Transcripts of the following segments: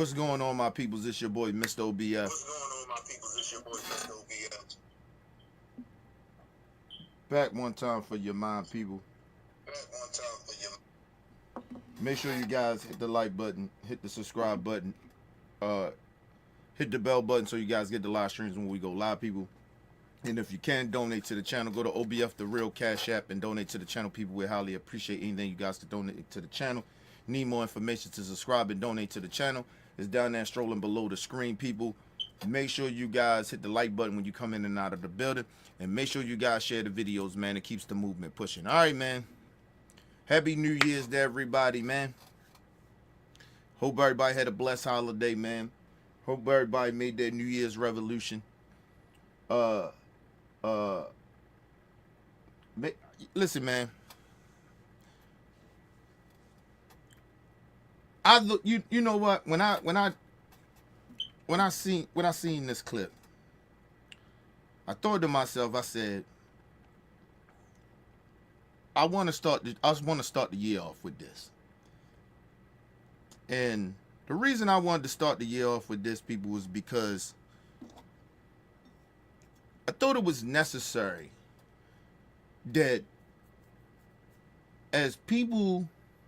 What's going on, my peoples? It's your boy, Mr. OBF. What's going on, my peoples? It's your boy, Mr. OBF. Back one time for your mind, people. Back one time for your. Make sure you guys hit the like button, hit the subscribe button, hit the bell button so you guys get the live streams when we go live, people. And if you can donate to the channel, go to OBF The Real Cash App and donate to the channel, people. We highly appreciate anything you guys can donate to the channel. Need more information to subscribe and donate to the channel? It's down there strolling below the screen, people. Make sure you guys hit the like button when you come in and out of the building. And make sure you guys share the videos, man. It keeps the movement pushing. All right, man. Happy New Year's to everybody, man. Hope everybody had a blessed holiday, man. Hope everybody made their New Year's revolution. Listen, man. I look, you know what? When I seen this clip, I thought to myself, I said, I want to start the year off with this. And the reason I wanted to start the year off with this, people, was because I thought it was necessary that as people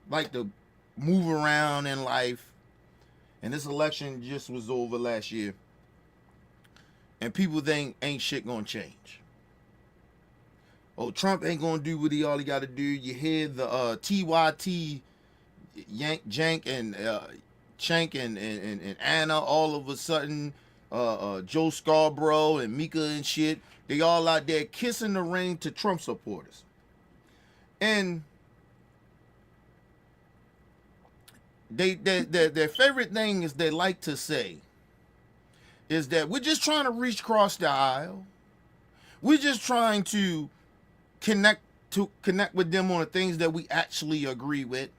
like to move around in life, and this election just was over last year, and people think ain't shit gonna change. Oh, Trump ain't gonna do what all he gotta do. You hear the TYT, Jank and Shank and Anna all of a sudden, Joe Scarborough and Mika and shit, they all out there kissing the ring to Trump supporters. And their favorite thing is they like to say is that we're just trying to reach across the aisle. We're just trying to connect with them on the things that we actually agree with.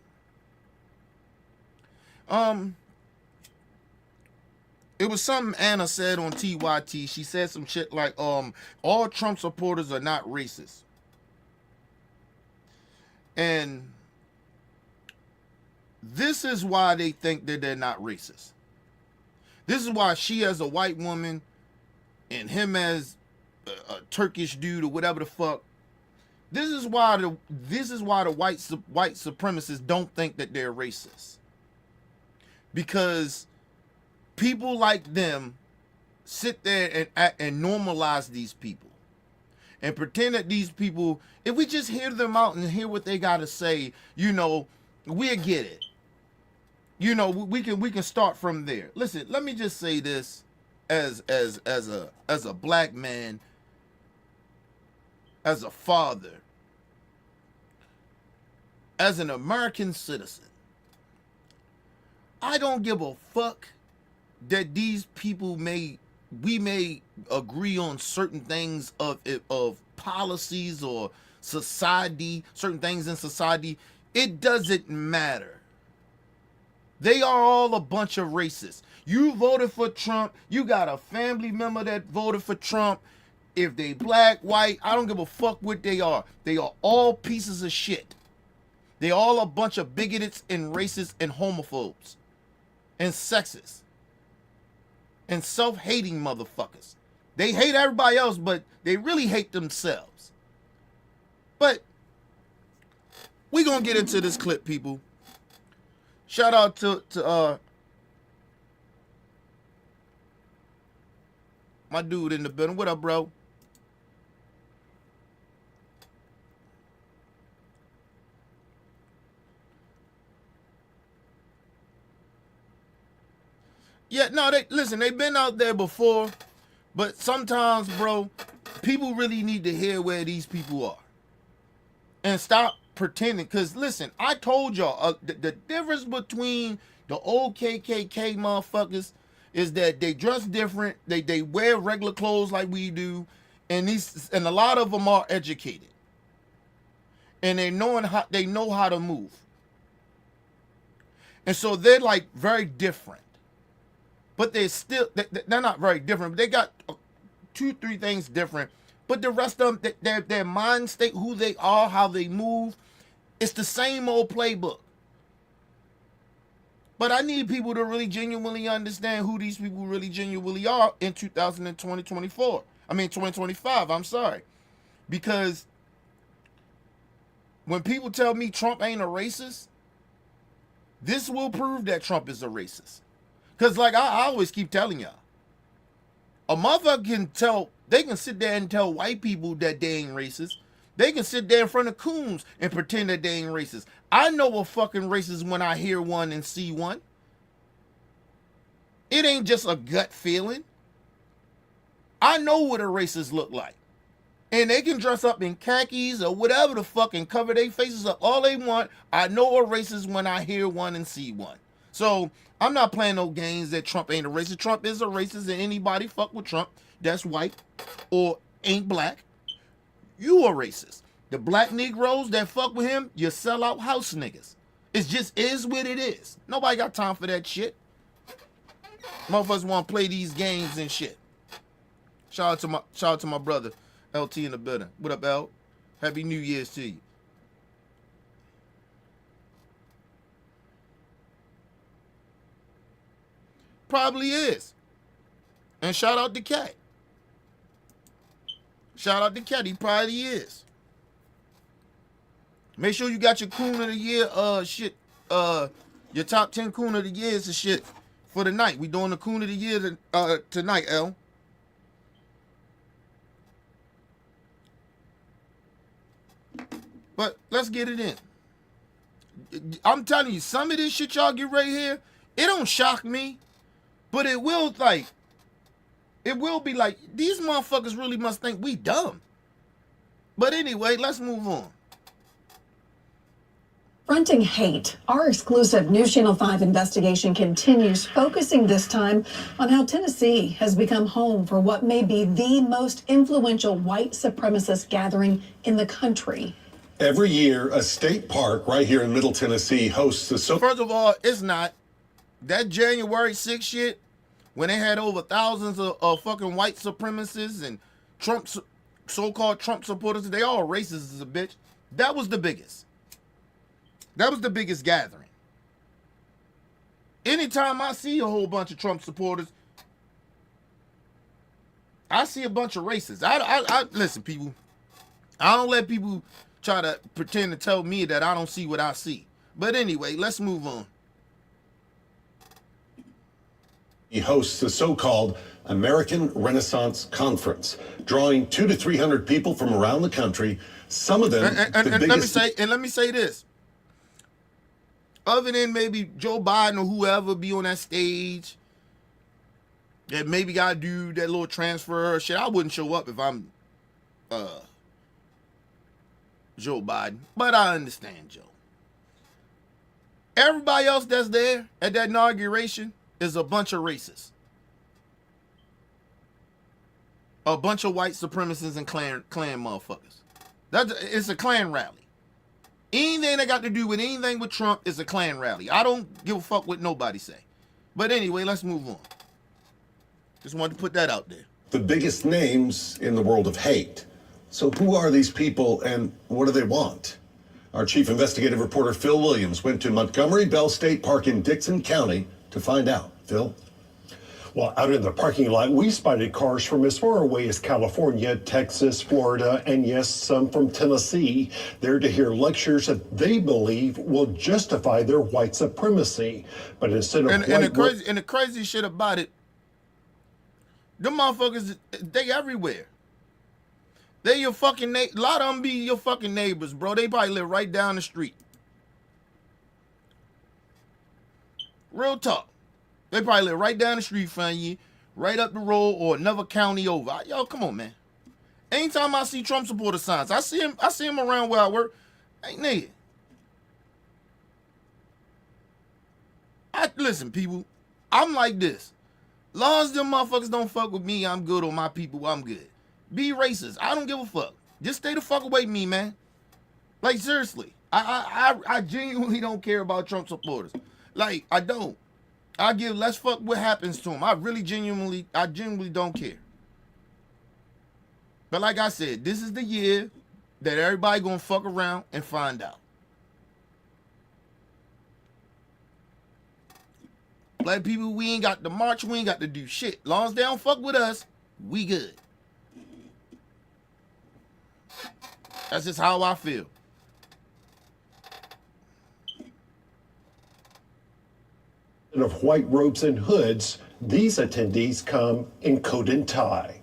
It was something Anna said on TYT. She said some shit like, all Trump supporters are not racist. And this is why they think that they're not racist. This is why she as a white woman and him as a Turkish dude or whatever the fuck. This is why the white supremacists don't think that they're racist. Because people like them sit there and normalize these people and pretend that these people, if we just hear them out and hear what they got to say, you know, we'll get it. You know, we can start from there. Listen, let me just say this as a black man, as a father, as an American citizen. I don't give a fuck that these people we may agree on certain things of policies or society, certain things in society. It doesn't matter. They are all a bunch of racists. You voted for Trump. You got a family member that voted for Trump. If they black, white, I don't give a fuck what they are. They are all pieces of shit. They all a bunch of bigots and racists and homophobes and sexists and self-hating motherfuckers. They hate everybody else, but they really hate themselves. But we gonna get into this clip, people. Shout out to my dude in the building. What up, bro? Yeah, no, they've been out there before, but sometimes, bro, people really need to hear where these people are and stop pretending. Because listen, I told y'all the difference between the old KKK motherfuckers is that they dress different, they wear regular clothes like we do, and a lot of them are educated, and they know how to move, and so they're like very different. But they're not very different. But they got 2-3 things different. But the rest of them, their mind state, who they are, how they move, it's the same old playbook. But I need people to really genuinely understand who these people really genuinely are in 2020, 2025, I'm sorry. Because when people tell me Trump ain't a racist, this will prove that Trump is a racist. Because, like, I always keep telling y'all, a motherfucker can tell, they can sit there and tell white people that they ain't racist. They can sit there in front of coons and pretend that they ain't racist. I know a fucking racist when I hear one and see one. It ain't just a gut feeling. I know what a racist look like. And they can dress up in khakis or whatever the fuck and cover their faces up all they want. I know a racist when I hear one and see one. So I'm not playing no games that Trump ain't a racist. Trump is a racist, and anybody fuck with Trump that's white or ain't black, you a racist. The black Negroes that fuck with him, you sell out house niggas. It just is what it is. Nobody got time for that shit. Motherfuckers want to play these games and shit. Shout out to my brother LT in the building. What up, L? Happy New Year's to you. Probably is. And shout out to Cat. Shout out to Cat. He probably is. Make sure you got your coon of the year shit. Your top 10 coon of the years and shit for the night. We doing the coon of the year tonight, L. But let's get it in. I'm telling you, some of this shit y'all get right here, it don't shock me, but it will be like, these motherfuckers really must think we dumb. But anyway, let's move on. Fronting hate, our exclusive News Channel 5 investigation continues, focusing this time on how Tennessee has become home for what may be the most influential white supremacist gathering in the country. Every year, a state park right here in Middle Tennessee hosts a... First of all, it's not. That January 6th shit, when they had over thousands of fucking white supremacists and so-called Trump supporters, they all racist as a bitch. That was the biggest. That was the biggest gathering. Anytime I see a whole bunch of Trump supporters, I see a bunch of racists. I listen, people. I don't let people try to pretend to tell me that I don't see what I see. But anyway, let's move on. He hosts the so-called American Renaissance Conference, drawing 200 to 300 people from around the country. Some of them, let me say this. Other than maybe Joe Biden or whoever be on that stage, that maybe gotta do that little transfer shit, I wouldn't show up if I'm Joe Biden. But I understand Joe. Everybody else that's there at that inauguration is a bunch of racists. A bunch of white supremacists and clan motherfuckers. It's a Klan rally. Anything that got to do with anything with Trump is a Klan rally. I don't give a fuck what nobody say. But anyway, let's move on. Just wanted to put that out there. The biggest names in the world of hate. So who are these people and what do they want? Our chief investigative reporter Phil Williams went to Montgomery Bell State Park in Dixon County to find out. Phil? Well, out in the parking lot, we spotted cars from as far away as California, Texas, Florida, and yes, some from Tennessee, there to hear lectures that they believe will justify their white supremacy. But instead of and the crazy shit about it, them motherfuckers, they everywhere. They your fucking a lot of them be your fucking neighbors, bro. They probably live right down the street. Real talk. They probably live right down the street from you, right up the road, or another county over. Yo, come on, man. Anytime I see Trump supporter signs, I see him around where I work. Hey, nigga. Listen, people. I'm like this. Long as them motherfuckers don't fuck with me, I'm good. Or my people, I'm good. Be racist. I don't give a fuck. Just stay the fuck away from me, man. Like, seriously. I genuinely don't care about Trump supporters. Like, I don't. I give less fuck what happens to him. I genuinely don't care. But like I said, this is the year that everybody gonna fuck around and find out. Black people, we ain't got to march, we ain't got to do shit. Long as they don't fuck with us, we good. That's just how I feel. Of white robes and hoods, these attendees come in coat and tie.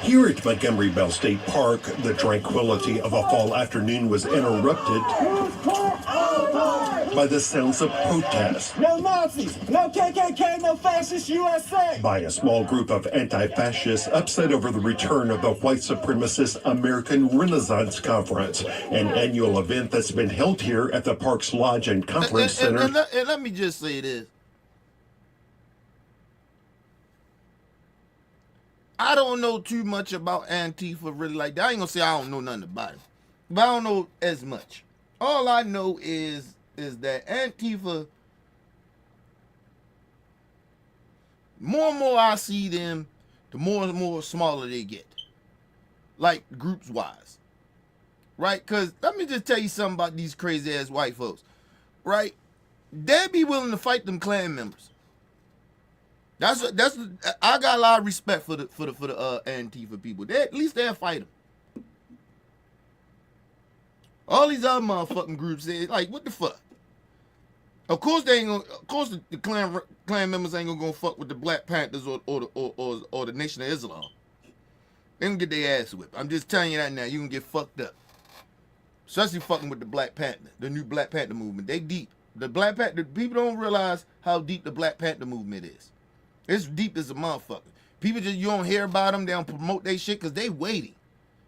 Here at Montgomery Bell State Park, the tranquility of a fall afternoon was interrupted by the sounds of protest. No Nazis, no KKK, no fascist USA. By a small group of anti-fascists upset over the return of the white supremacist American Renaissance Conference, an annual event that's been held here at the park's Lodge and Conference Center. And let me just say this. I don't know too much about Antifa really like that. I ain't gonna say I don't know nothing about it, but I don't know as much. All I know is that Antifa, more and more I see them, the more and more smaller they get, like groups wise, right? Because let me just tell you something about these crazy ass white folks, right? They'd be willing to fight them Klan members. That's I got a lot of respect for the Antifa people. At least they'll fight them. All these other motherfucking groups, they like, what the fuck? Of course they ain't gonna. Of course the Klan members ain't gonna fuck with the Black Panthers or the Nation of Islam. They gonna get their ass whipped. I'm just telling you that now. You gonna get fucked up. Especially fucking with the Black Panther, the new Black Panther movement. They deep. The Black Panther people don't realize how deep the Black Panther movement is. It's deep as a motherfucker. People just, you don't hear about them. They don't promote their shit because they waiting.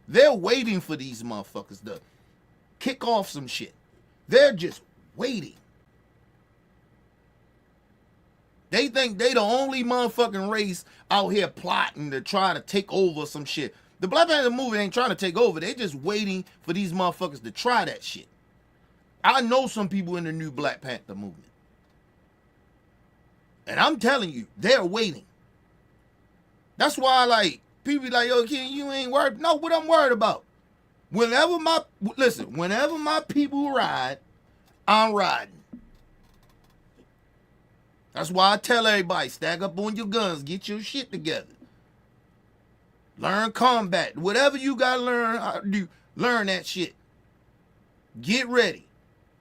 They're waiting for these motherfuckers to kick off some shit. They're just waiting. They think they the only motherfucking race out here plotting to try to take over some shit. The Black Panther movement ain't trying to take over. They just waiting for these motherfuckers to try that shit. I know some people in the new Black Panther movement. And I'm telling you, they're waiting. That's why, like, people be like, yo, Ken, you ain't worried. No, what I'm worried about. Whenever my people ride, I'm riding. That's why I tell everybody, stack up on your guns, get your shit together. Learn combat. Whatever you gotta learn how to do, learn that shit. Get ready.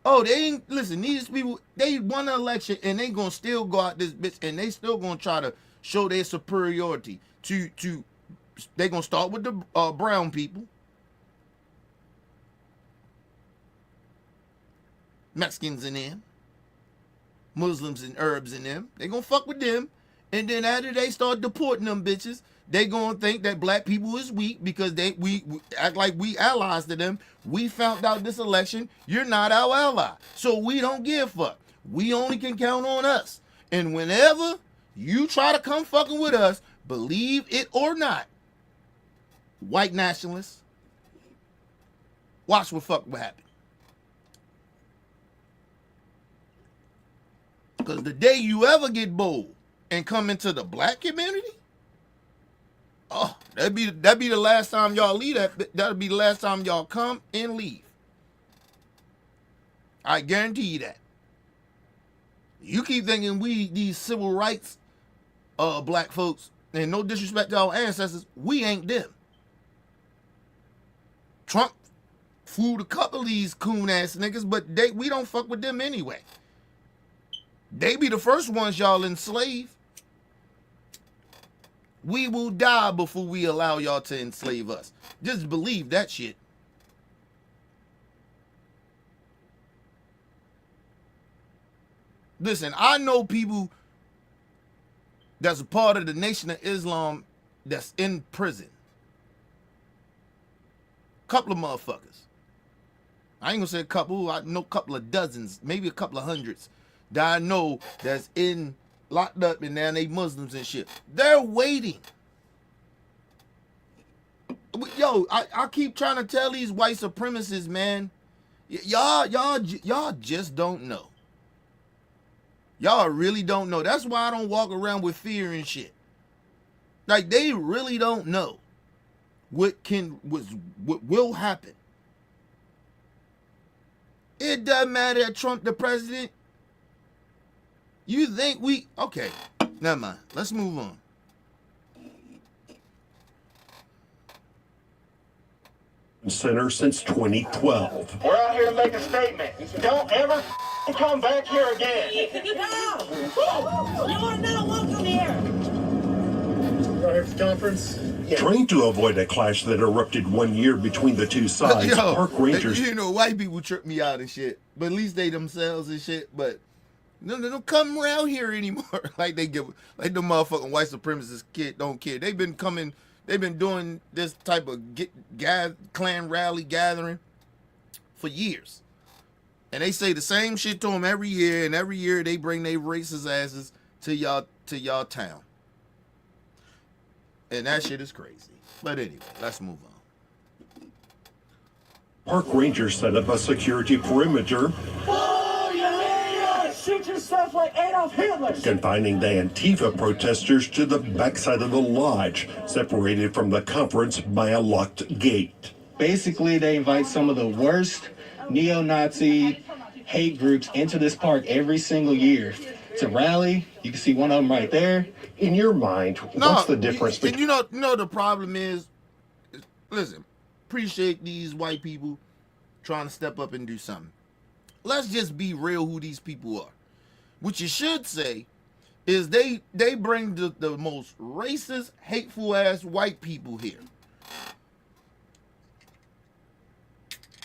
Oh, they ain't, listen, these people, they won the election and they gonna still go out this bitch and they still gonna try to show their superiority to they gonna start with the brown people. Mexicans in them. Muslims and Arabs in them. They gonna fuck with them. And then after they start deporting them bitches, they gonna think that black people is weak because we act like we allies to them. We found out this election, you're not our ally. So we don't give a fuck. We only can count on us. And whenever you try to come fucking with us, believe it or not, white nationalists, watch what fuck will happen. Because the day you ever get bold and come into the black community, oh, that'd be the last time y'all leave. That'll be the last time y'all come and leave. I guarantee you that. You keep thinking we these civil rights black folks, and no disrespect to our ancestors, we ain't them. Trump fooled a couple of these coon ass niggas, but we don't fuck with them anyway. They be the first ones y'all enslave. We will die before we allow y'all to enslave us. Just believe that shit. Listen, I know people that's a part of the Nation of Islam that's in prison. Couple of motherfuckers. I ain't gonna say a couple, I know a couple of dozens, maybe a couple of hundreds that I know that's locked up and now they Muslims and shit. They're waiting. Yo, I keep trying to tell these white supremacists, man, y'all just don't know. Y'all really don't know. That's why I don't walk around with fear and shit. Like, they really don't know what will happen. It doesn't matter that Trump the president. You think we... Okay, never mind. Let's move on. Center since 2012. We're out here to make a statement. Don't ever come back here again. No! You are not welcome here. Conference. Trying to avoid a clash that erupted 1 year between the two sides, park rangers... You know, white people trip me out and shit, but at least they themselves and shit, but no, they don't come around here anymore. Like they give, like the motherfucking white supremacist kid don't care. They've been doing this type of clan rally gathering for years. And they say the same shit to them every year, and every year they bring their racist asses to y'all town. And that shit is crazy. But anyway, let's move on. Park rangers set up a security perimeter, Shoot yourself like Adolf Hitler. confining the Antifa protesters to the backside of the lodge, separated from the conference by a locked gate. Basically, they invite some of the worst neo-Nazi hate groups into this park every single year to rally. You can see one of them right there. In your mind, what's the difference and between... you know the problem is, listen, appreciate these white people trying to step up and do something. Let's just be real who these people are. What you should say is they bring the most racist, hateful ass white people here.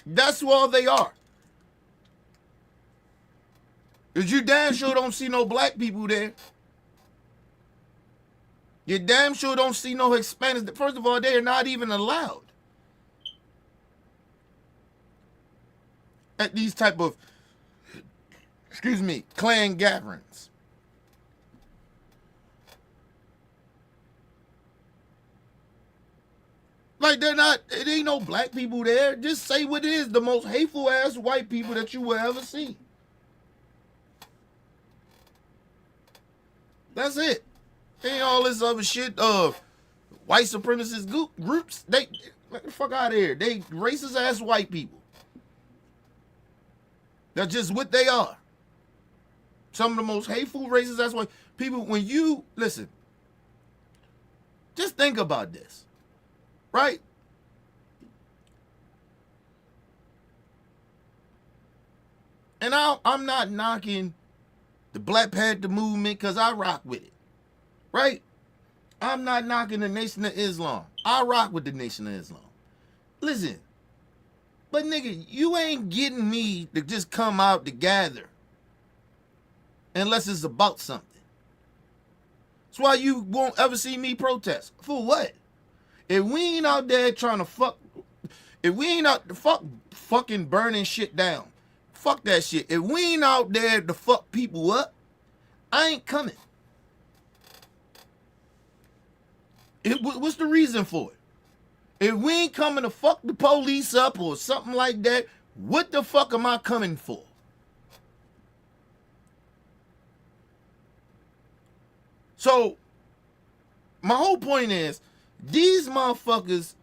That's all they are. Because you damn sure don't see no black people there. You damn sure don't see no Hispanics. First of all, they are not even allowed at these type of, clan gatherings. Like it ain't no black people there. Just say what it is. The most hateful ass white people that you will ever see. That's it. Ain't all this other shit. White supremacist groups. They get the fuck out of here. They racist ass white people. That's just what they are. Some of the most hateful racist ass white people. When you listen, just think about this, right? And I'm not knocking the Black Panther movement because I rock with it. Right? I'm not knocking the Nation of Islam. I rock with the Nation of Islam. Listen, but nigga, you ain't getting me to just come out to gather unless it's about something. That's why you won't ever see me protest. For what? If we ain't out there trying to fucking burning shit down, fuck that shit. If we ain't out there to fuck people up, I ain't coming. What's the reason for it? If we ain't coming to fuck the police up or something like that, what the fuck am I coming for? So, my whole point is, these motherfuckers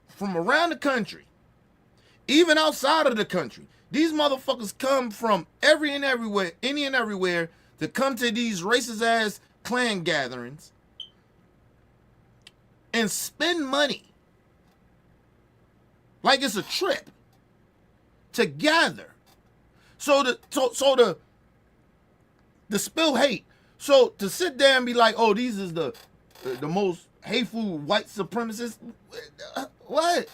from around the country, even outside of the country, these motherfuckers come from any and everywhere to come to these racist ass clan gatherings and spend money like it's a trip to gather. So to spill hate. So to sit there and be like, oh, these is the most hateful white supremacists. What?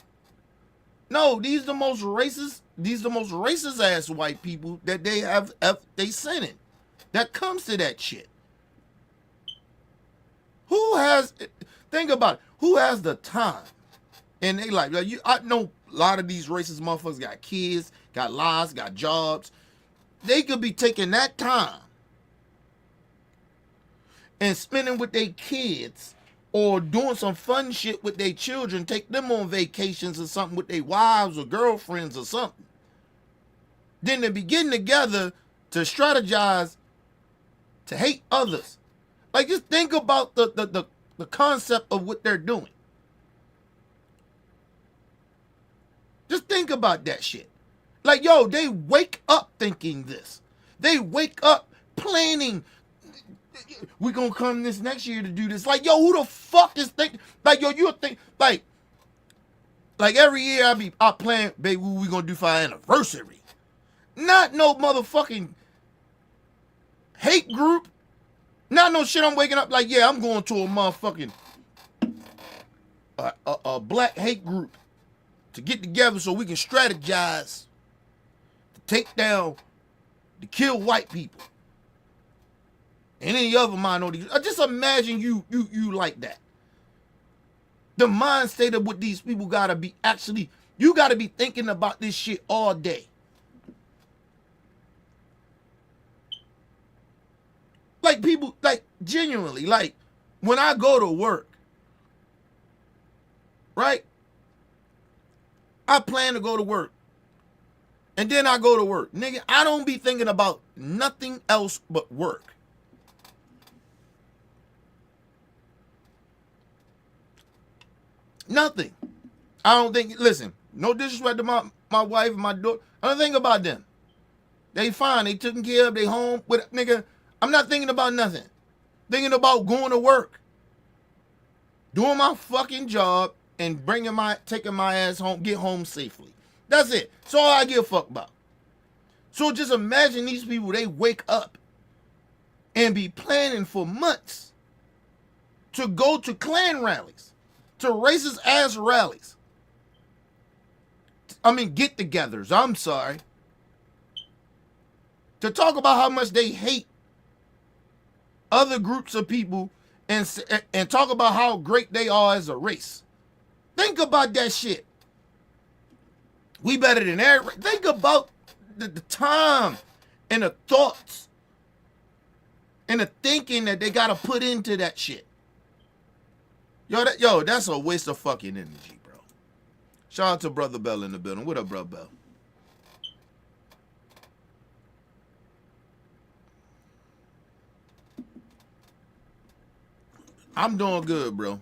No, these the most racist ass white people that they sending. That comes to that shit. Think about it. Who has the time in their life? I know a lot of these racist motherfuckers got kids, got lives, got jobs. They could be taking that time and spending with their kids or doing some fun shit with their children, take them on vacations or something with their wives or girlfriends or something. Then they be getting together to strategize to hate others. Like, just think about the concept of what they're doing. Just think about that shit. Like, yo, they wake up thinking this. They wake up planning. We gonna come this next year to do this. Like, yo, who the fuck is thinking? Like, yo, you think like every year I plan, baby, what we gonna do for our anniversary? Not no motherfucking hate group. Not no shit. I'm waking up like, yeah, I'm going to a motherfucking a black hate group to get together so we can strategize to take down, to kill white people and any other minorities. Just imagine you like that. The mind state of what these people gotta be actually, you gotta be thinking about this shit all day. Like people, like genuinely, like when I go to work, right? I plan to go to work. And then I go to work. Nigga, I don't be thinking about nothing else but work. Nothing. I don't think, listen, no disrespect to my wife and my daughter. I don't think about them. They fine. They taken care of. They home. With nigga, I'm not thinking about nothing. Thinking about going to work. Doing my fucking job and taking my ass home, get home safely. That's it. That's all I give a fuck about. So just imagine these people, they wake up and be planning for months to go to Klan rallies, to racist ass rallies. I mean, get-togethers, I'm sorry. To talk about how much they hate other groups of people and talk about how great they are as a race. Think about that shit. We better than everybody. Think about the time and the thoughts and the thinking that they gotta put into that shit. Yo, that's a waste of fucking energy, bro. Shout out to Brother Bell in the building. What up, Brother Bell? I'm doing good, bro.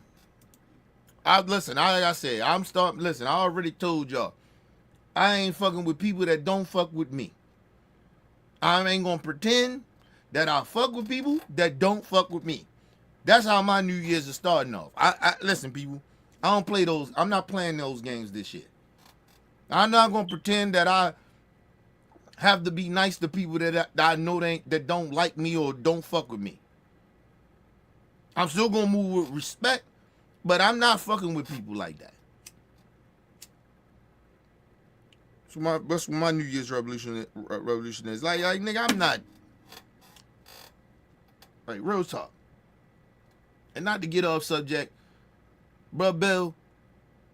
Listen, like I said, listen, I already told y'all. I ain't fucking with people that don't fuck with me. I ain't gonna pretend that I fuck with people that don't fuck with me. That's how my New Year's is starting off. Listen, people, I don't play those. I'm not playing those games this year. I'm not gonna pretend that I have to be nice to people that I know that don't like me or don't fuck with me. I'm still gonna move with respect, but I'm not fucking with people like that. So that's what my New Year's revolution is. Like nigga, I'm not. Like, real talk. And not to get off subject, bruh Bill,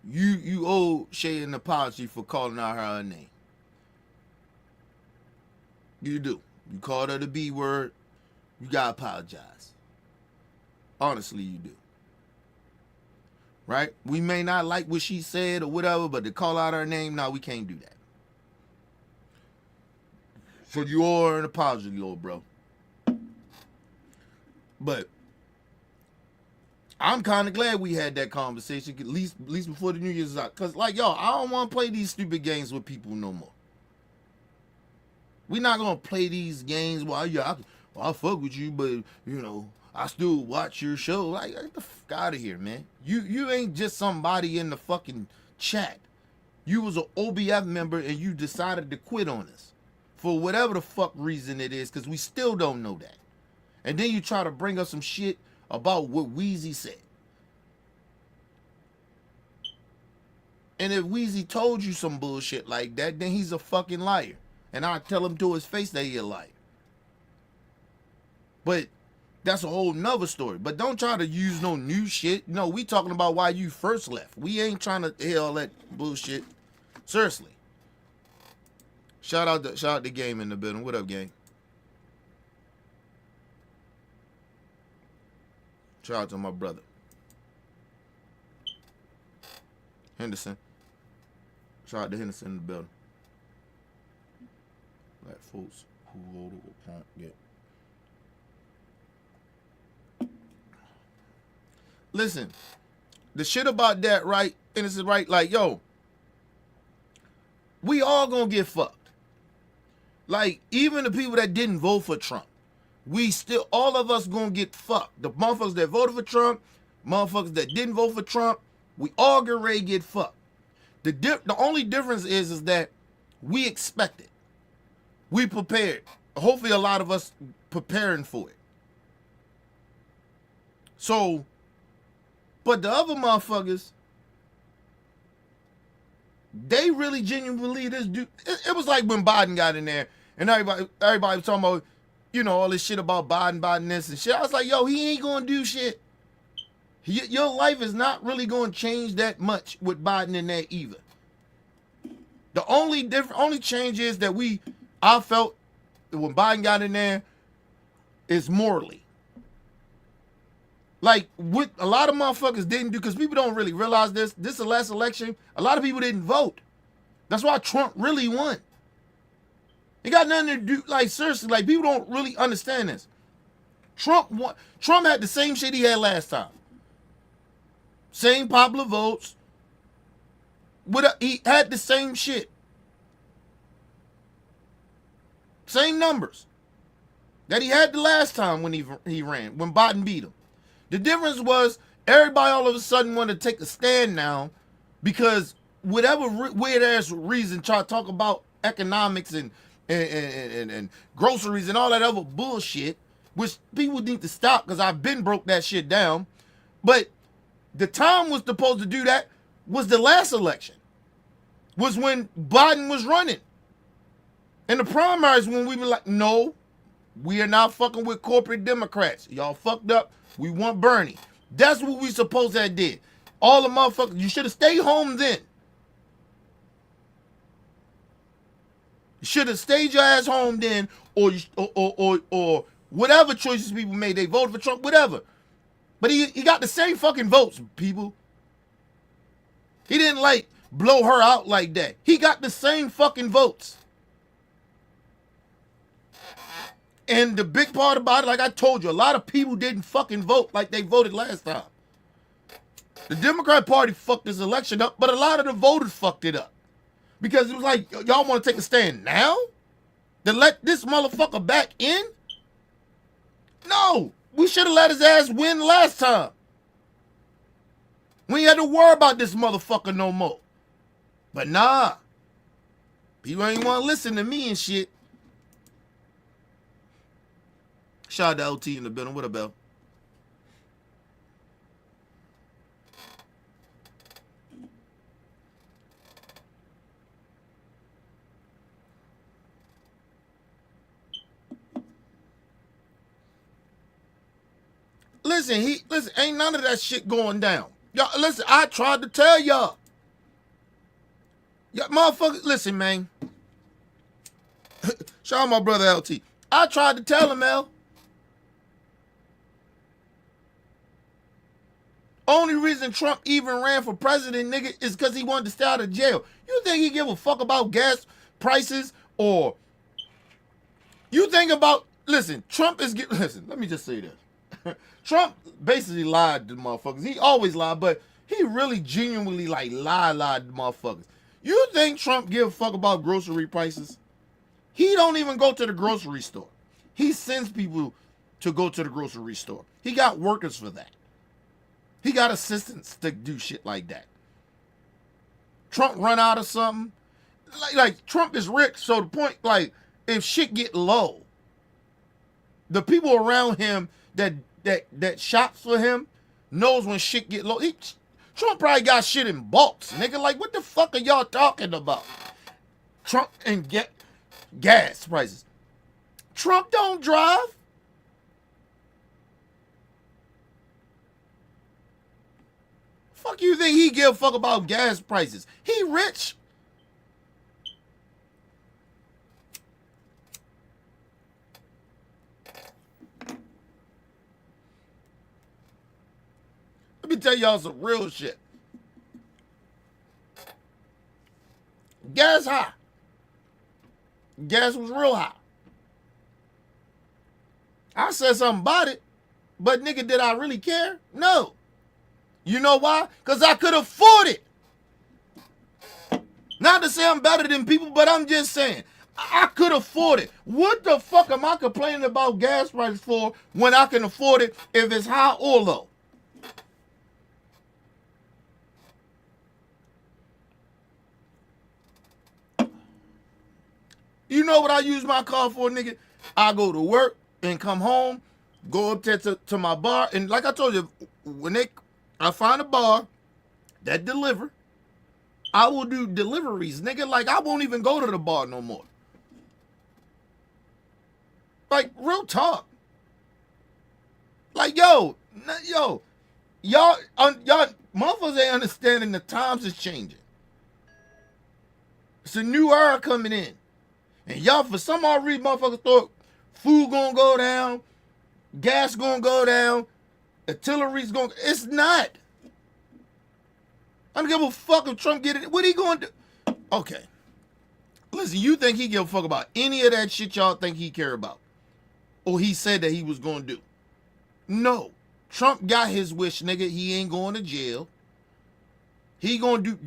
you owe Shay an apology for calling out her name. You do. You called her the B word. You gotta apologize. Honestly, you do. Right? We may not like what she said or whatever, but to call out her name, no, we can't do that. So you owe her an apology, little bro. But I'm kind of glad we had that conversation, at least before the New Year's is out. Because, like, yo, I don't want to play these stupid games with people no more. We're not going to play these games. Well, yeah, I fuck with you, but, you know, I still watch your show. Like, get the fuck out of here, man. You ain't just somebody in the fucking chat. You was an OBF member and you decided to quit on us. For whatever the fuck reason it is, because we still don't know that. And then you try to bring us some shit about what Weezy said. And if Weezy told you some bullshit like that, then he's a fucking liar. And I'll tell him to his face that he a liar. But that's a whole nother story. But don't try to use no new shit. No, we talking about why you first left. We ain't trying to hear all that bullshit. Seriously. Shout out the Game in the building. What up, gang? Shout out to my brother Henderson. Shout out to Henderson in the building. Black folks who hold a pump get. Listen, the shit about that, right? Innocent, right? Like, yo, we all gonna get fucked. Like, even the people that didn't vote for Trump, we still, all of us gonna get fucked. The motherfuckers that voted for Trump, motherfuckers that didn't vote for Trump, we all get ready to get fucked. The only difference is that we expect it. We prepared. Hopefully a lot of us preparing for it. So, but the other motherfuckers, they really genuinely believe this dude. It was like when Biden got in there and everybody was talking about, you know, all this shit about Biden this and shit. I was like, yo, he ain't gonna do shit. Your life is not really gonna change that much with Biden in there either. The only change is that I felt that when Biden got in there is morally. Like, what a lot of motherfuckers didn't do, because people don't really realize this. This is the last election. A lot of people didn't vote. That's why Trump really won. It got nothing to do, like, seriously, like, people don't really understand this. Trump won. Trump had the same shit he had last time. Same popular votes. He had the same shit. Same numbers that he had the last time when he ran, when Biden beat him. The difference was everybody all of a sudden wanted to take a stand now because whatever weird ass reason try to talk about economics and groceries and all that other bullshit, which people need to stop because I've been broke that shit down. But the time was supposed to do that was the last election, was when Biden was running. And the primaries when we were like, no, we are not fucking with corporate Democrats. Y'all fucked up. We want Bernie. That's what we supposed to have did. All the motherfuckers, you should have stayed home then. You should have stayed your ass home then, or whatever choices people made. They voted for Trump, whatever. But he got the same fucking votes, people. He didn't like blow her out like that. He got the same fucking votes. And the big part about it, like I told you, a lot of people didn't fucking vote like they voted last time. The Democrat Party fucked this election up, but a lot of the voters fucked it up. Because it was like, y'all want to take a stand now? To let this motherfucker back in? No, we should have let his ass win last time. We ain't had to worry about this motherfucker no more. But nah, people ain't want to listen to me and shit. Shout out to LT in the building. What about? Listen, ain't none of that shit going down. Y'all, listen, I tried to tell y'all. Y'all motherfuckers, listen, man. Shout out my brother LT. I tried to tell him, L. Only reason Trump even ran for president, nigga, is because he wanted to stay out of jail. You think he give a fuck about gas prices, or you think about, listen, Trump is, listen, let me just say this. Trump basically lied to motherfuckers. He always lied, but he really genuinely like lied to motherfuckers. You think Trump give a fuck about grocery prices? He don't even go to the grocery store. He sends people to go to the grocery store. He got workers for that. He got assistants to do shit like that. Trump run out of something. Like Trump is rich, so the point, like, if shit get low, the people around him that shops for him knows when shit get low. Trump probably got shit in bulks, nigga. Like, what the fuck are y'all talking about? Trump and gas prices. Trump don't drive. Fuck you think he give a fuck about gas prices? He rich. Let me tell y'all some real shit. Gas high. Gas was real high. I said something about it, but nigga, did I really care? No. You know why? Because I could afford it. Not to say I'm better than people, but I'm just saying. I could afford it. What the fuck am I complaining about gas prices for when I can afford it if it's high or low? You know what I use my car for, nigga? I go to work and come home, go up there to my bar, and like I told you, when I find a bar that deliver, I will do deliveries, nigga. Like, I won't even go to the bar no more. Like, real talk. Like, y'all, motherfuckers ain't understanding the times is changing. It's a new era coming in. And y'all, for some odd reason, motherfuckers thought food gonna go down, gas gonna go down, artillery's gonna, it's not. I don't give a fuck if Trump get it. What he gonna do? Okay. Listen, you think he give a fuck about any of that shit y'all think he care about? Or he said that he was gonna do? No. Trump got his wish, nigga. He ain't going to jail. He gonna do,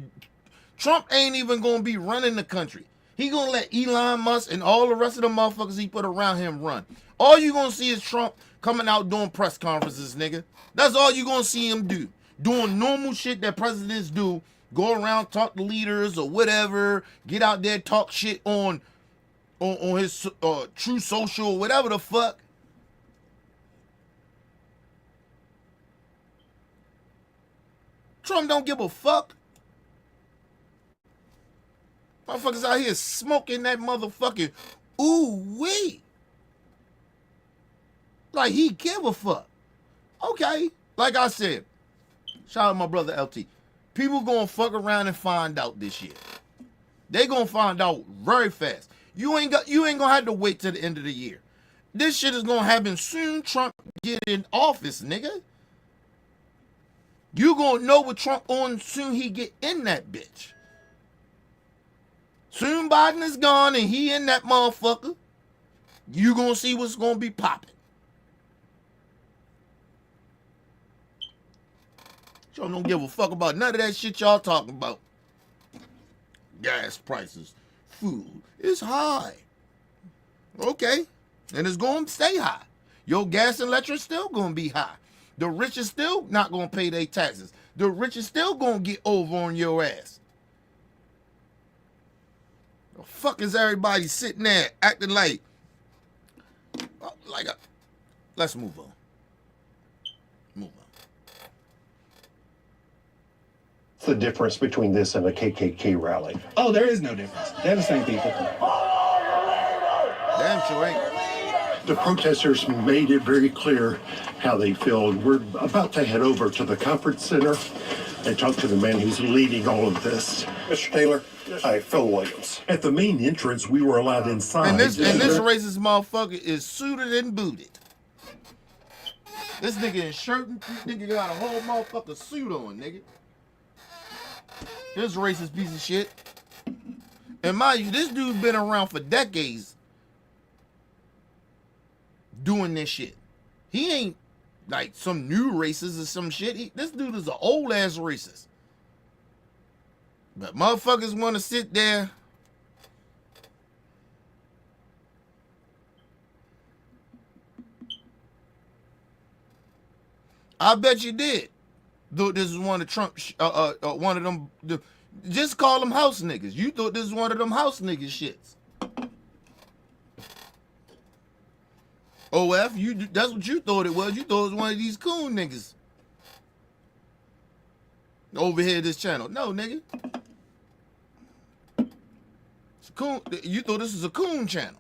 Trump ain't even gonna be running the country. He gonna let Elon Musk and all the rest of the motherfuckers he put around him run. All you gonna see is Trump coming out doing press conferences, nigga. That's all you gonna see him do. Doing normal shit that presidents do. Go around, talk to leaders or whatever. Get out there, talk shit on his True Social, whatever the fuck. Trump don't give a fuck. Motherfuckers out here smoking that motherfucking ooh-wee. Like he give a fuck. Okay. Like I said, shout out my brother LT. People gonna fuck around and find out this year. They gonna find out very fast. You ain't gonna have to wait till the end of the year. This shit is gonna happen soon Trump get in office, nigga. You gonna know what Trump on soon he get in that bitch. Soon Biden is gone and he in that motherfucker. You gonna see what's gonna be popping. Y'all don't give a fuck about none of that shit y'all talking about. Gas prices, food, it's high. Okay, and it's gonna stay high. Your gas and electric still gonna be high. The rich is still not gonna pay their taxes. The rich is still gonna get over on your ass. The fuck is everybody sitting there acting like let's move on. Move on. What's the difference between this and a KKK rally? Oh, there is no difference. They're the same people. Damn sure ain't. The protesters made it very clear how they feel. We're about to head over to the conference center and talk to the man who's leading all of this. Mr. Taylor, hi, Phil Williams. At the main entrance, we were allowed inside. And this racist motherfucker is suited and booted. This nigga in shirt and nigga got a whole motherfucker suit on, nigga. This racist piece of shit. And mind you, this dude's been around for decades doing this shit. He ain't like some new racist or some shit. This dude is an old ass racist. But motherfuckers want to sit there I bet you did. Thought this is one of Trump, one of them. Just call them house niggas. You thought this was one of them house niggas shits. OF, that's what you thought it was. You thought it was one of these coon niggas over here this channel. No, nigga. It's a coon. You thought this was a coon channel.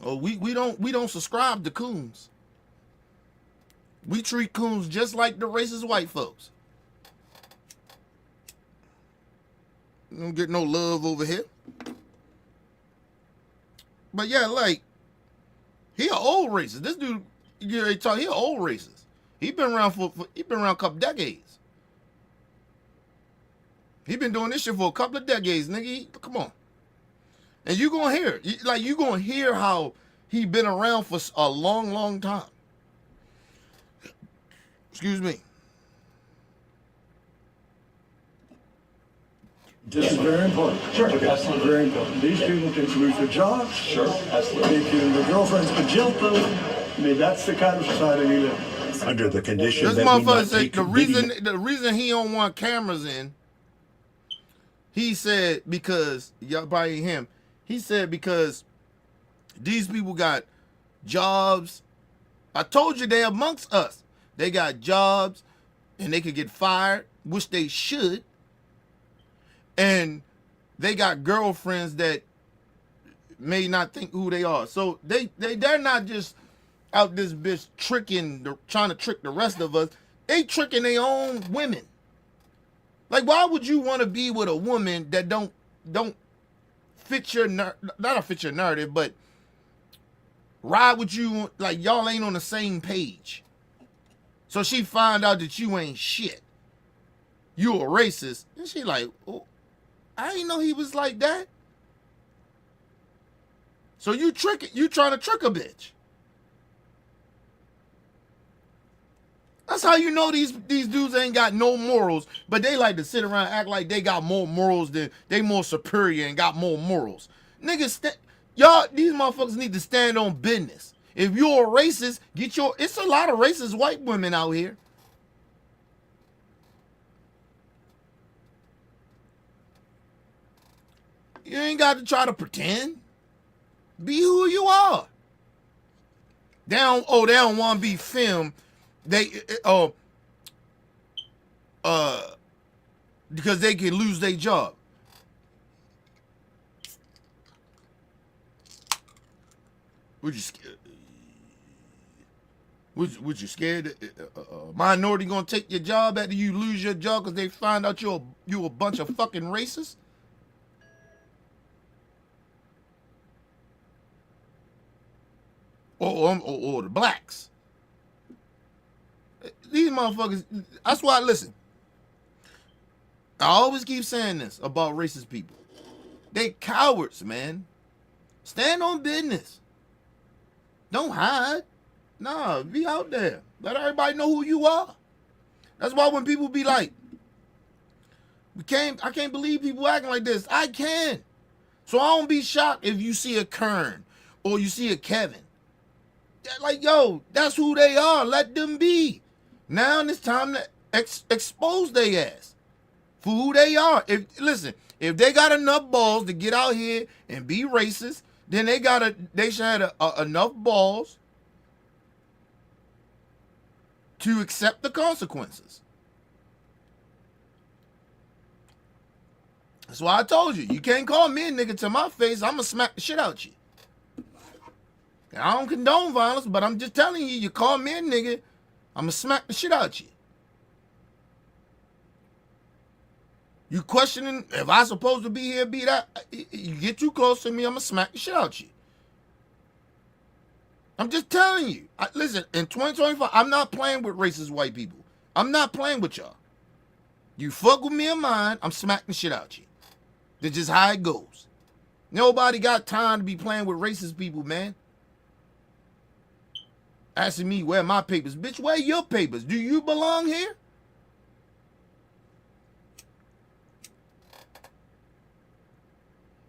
Oh, we don't subscribe to coons. We treat coons just like the racist white folks. You don't get no love over here. But yeah, like, he an old racist. This dude, he an old racist. He been around he been around a couple decades. He been doing this shit for a couple of decades, nigga. Come on. And you gonna hear it. You gonna hear how he been around for a long, long time. Excuse me. This is very important. Sure, Okay. absolutely. Very important. These people can lose their jobs. Sure, absolutely. They can, their girlfriends can jilt them. I mean, that's the kind of society we live in. Under the condition This that we motherfucker not said take the video. reason he don't want cameras in, he said because y'all probably him. He said because these people got jobs. I told you they're amongst us. They got jobs and they could get fired, which they should. And they got girlfriends that may not think who they are. So they're not just out this bitch trying to trick the rest of us. They tricking their own women. Like, why would you want to be with a woman that don't fit your not fit your narrative, but ride with you like y'all ain't on the same page? So she find out that you ain't shit. You a racist, and she like, oh, I didn't know he was like that. So you trying to trick a bitch. That's how you know these dudes ain't got no morals, but they like to sit around and act like they got more morals than they more superior and got more morals. Niggas, y'all, these motherfuckers need to stand on business. If you're a racist, it's a lot of racist white women out here. You ain't got to try to pretend. Be who you are. They don't want to be filmed. Because they can lose their job. Would you scared? Would you scared that a minority gonna take your job after you lose your job because they find out you a bunch of fucking racists? Or the blacks? These motherfuckers. That's why. Listen, I always keep saying this about racist people. They cowards, man. Stand on business. Don't hide. Nah, be out there. Let everybody know who you are. That's why when people be like, I can't believe people acting like this. I can. So I don't be shocked if you see a Kern or you see a Kevin. Like, yo, that's who they are. Let them be. Now it's time to expose their ass for who they are. If they got enough balls to get out here and be racist, then they should have enough balls to accept the consequences. That's why I told you can't call me a nigga to my face. I'ma smack the shit out you. I don't condone violence, but I'm just telling you call me a nigga, I'ma smack the shit out you. You questioning if I supposed to be here, be that, you get too close to me, I'ma smack the shit out you. I'm just telling you. Listen, in 2025, I'm not playing with racist white people. I'm not playing with y'all. You fuck with me or mine, I'm smacking the shit out you. That's just how it goes. Nobody got time to be playing with racist people, man. Asking me where my papers. Bitch, where your papers? Do you belong here?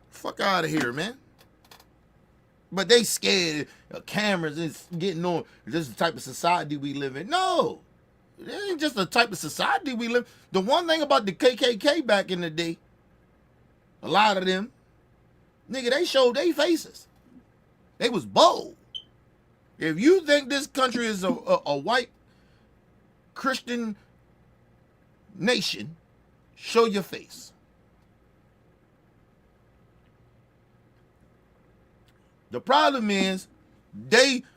Fuck out of here, man. But they scared of cameras and getting on. This is the type of society we live in. No. It ain't just the type of society we live in. The one thing about the KKK back in the day, a lot of them, nigga, they showed their faces. They was bold. If you think this country is a white Christian nation, show your face. The problem is,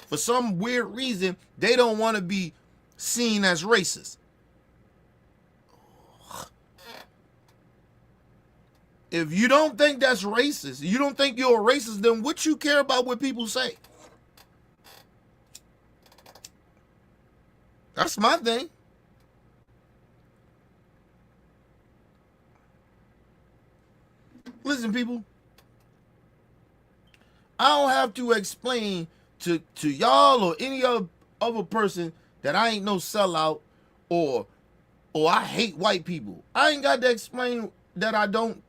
for some weird reason, they don't want to be seen as racist. If you don't think that's racist, you don't think you're a racist, then what you care about what people say? That's my thing. Listen, people. I don't have to explain to y'all or any other person that I ain't no sellout or I hate white people. I ain't got to explain that I don't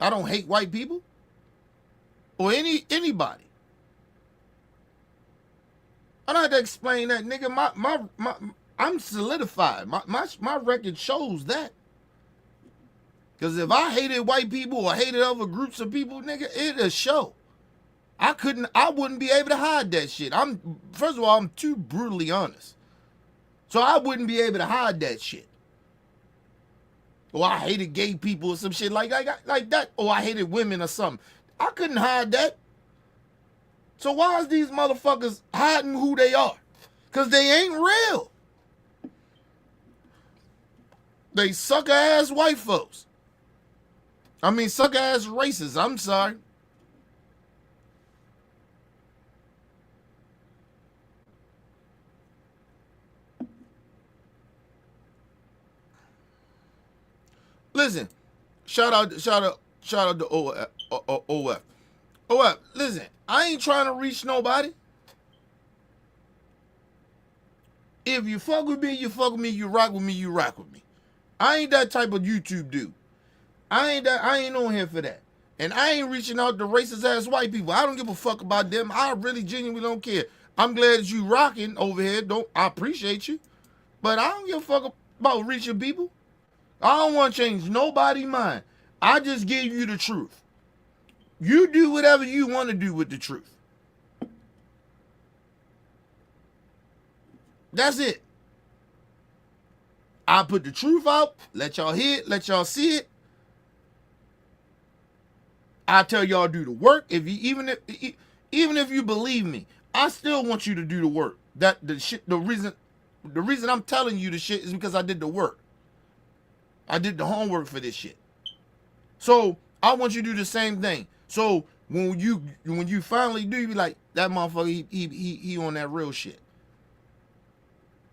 I don't hate white people or anybody. I don't have to explain that, nigga. My I'm solidified. My record shows that. Because if I hated white people or hated other groups of people, nigga, it'll show. I wouldn't be able to hide that shit. First of all, I'm too brutally honest. So I wouldn't be able to hide that shit. Or I hated gay people or some shit like that. Or I hated women or something. I couldn't hide that. So why is these motherfuckers hiding who they are? Because they ain't real. They sucker ass white folks. I mean, sucker ass racists. I'm sorry. Listen, shout out to OF. OF, listen, I ain't trying to reach nobody. If you fuck with me, you fuck with me. You rock with me, you rock with me. I ain't that type of YouTube dude. I ain't on here for that. And I ain't reaching out to racist ass white people. I don't give a fuck about them. I really genuinely don't care. I'm glad that you rocking over here. I appreciate you. But I don't give a fuck about reaching people. I don't want to change nobody's mind. I just give you the truth. You do whatever you want to do with the truth. That's it. I put the truth out, let y'all hear it, let y'all see it. I tell y'all do the work. Even if you believe me, I still want you to do the work. The reason I'm telling you the shit is because I did the work. I did the homework for this shit. So I want you to do the same thing. So when you finally do, you be like, that motherfucker, he on that real shit.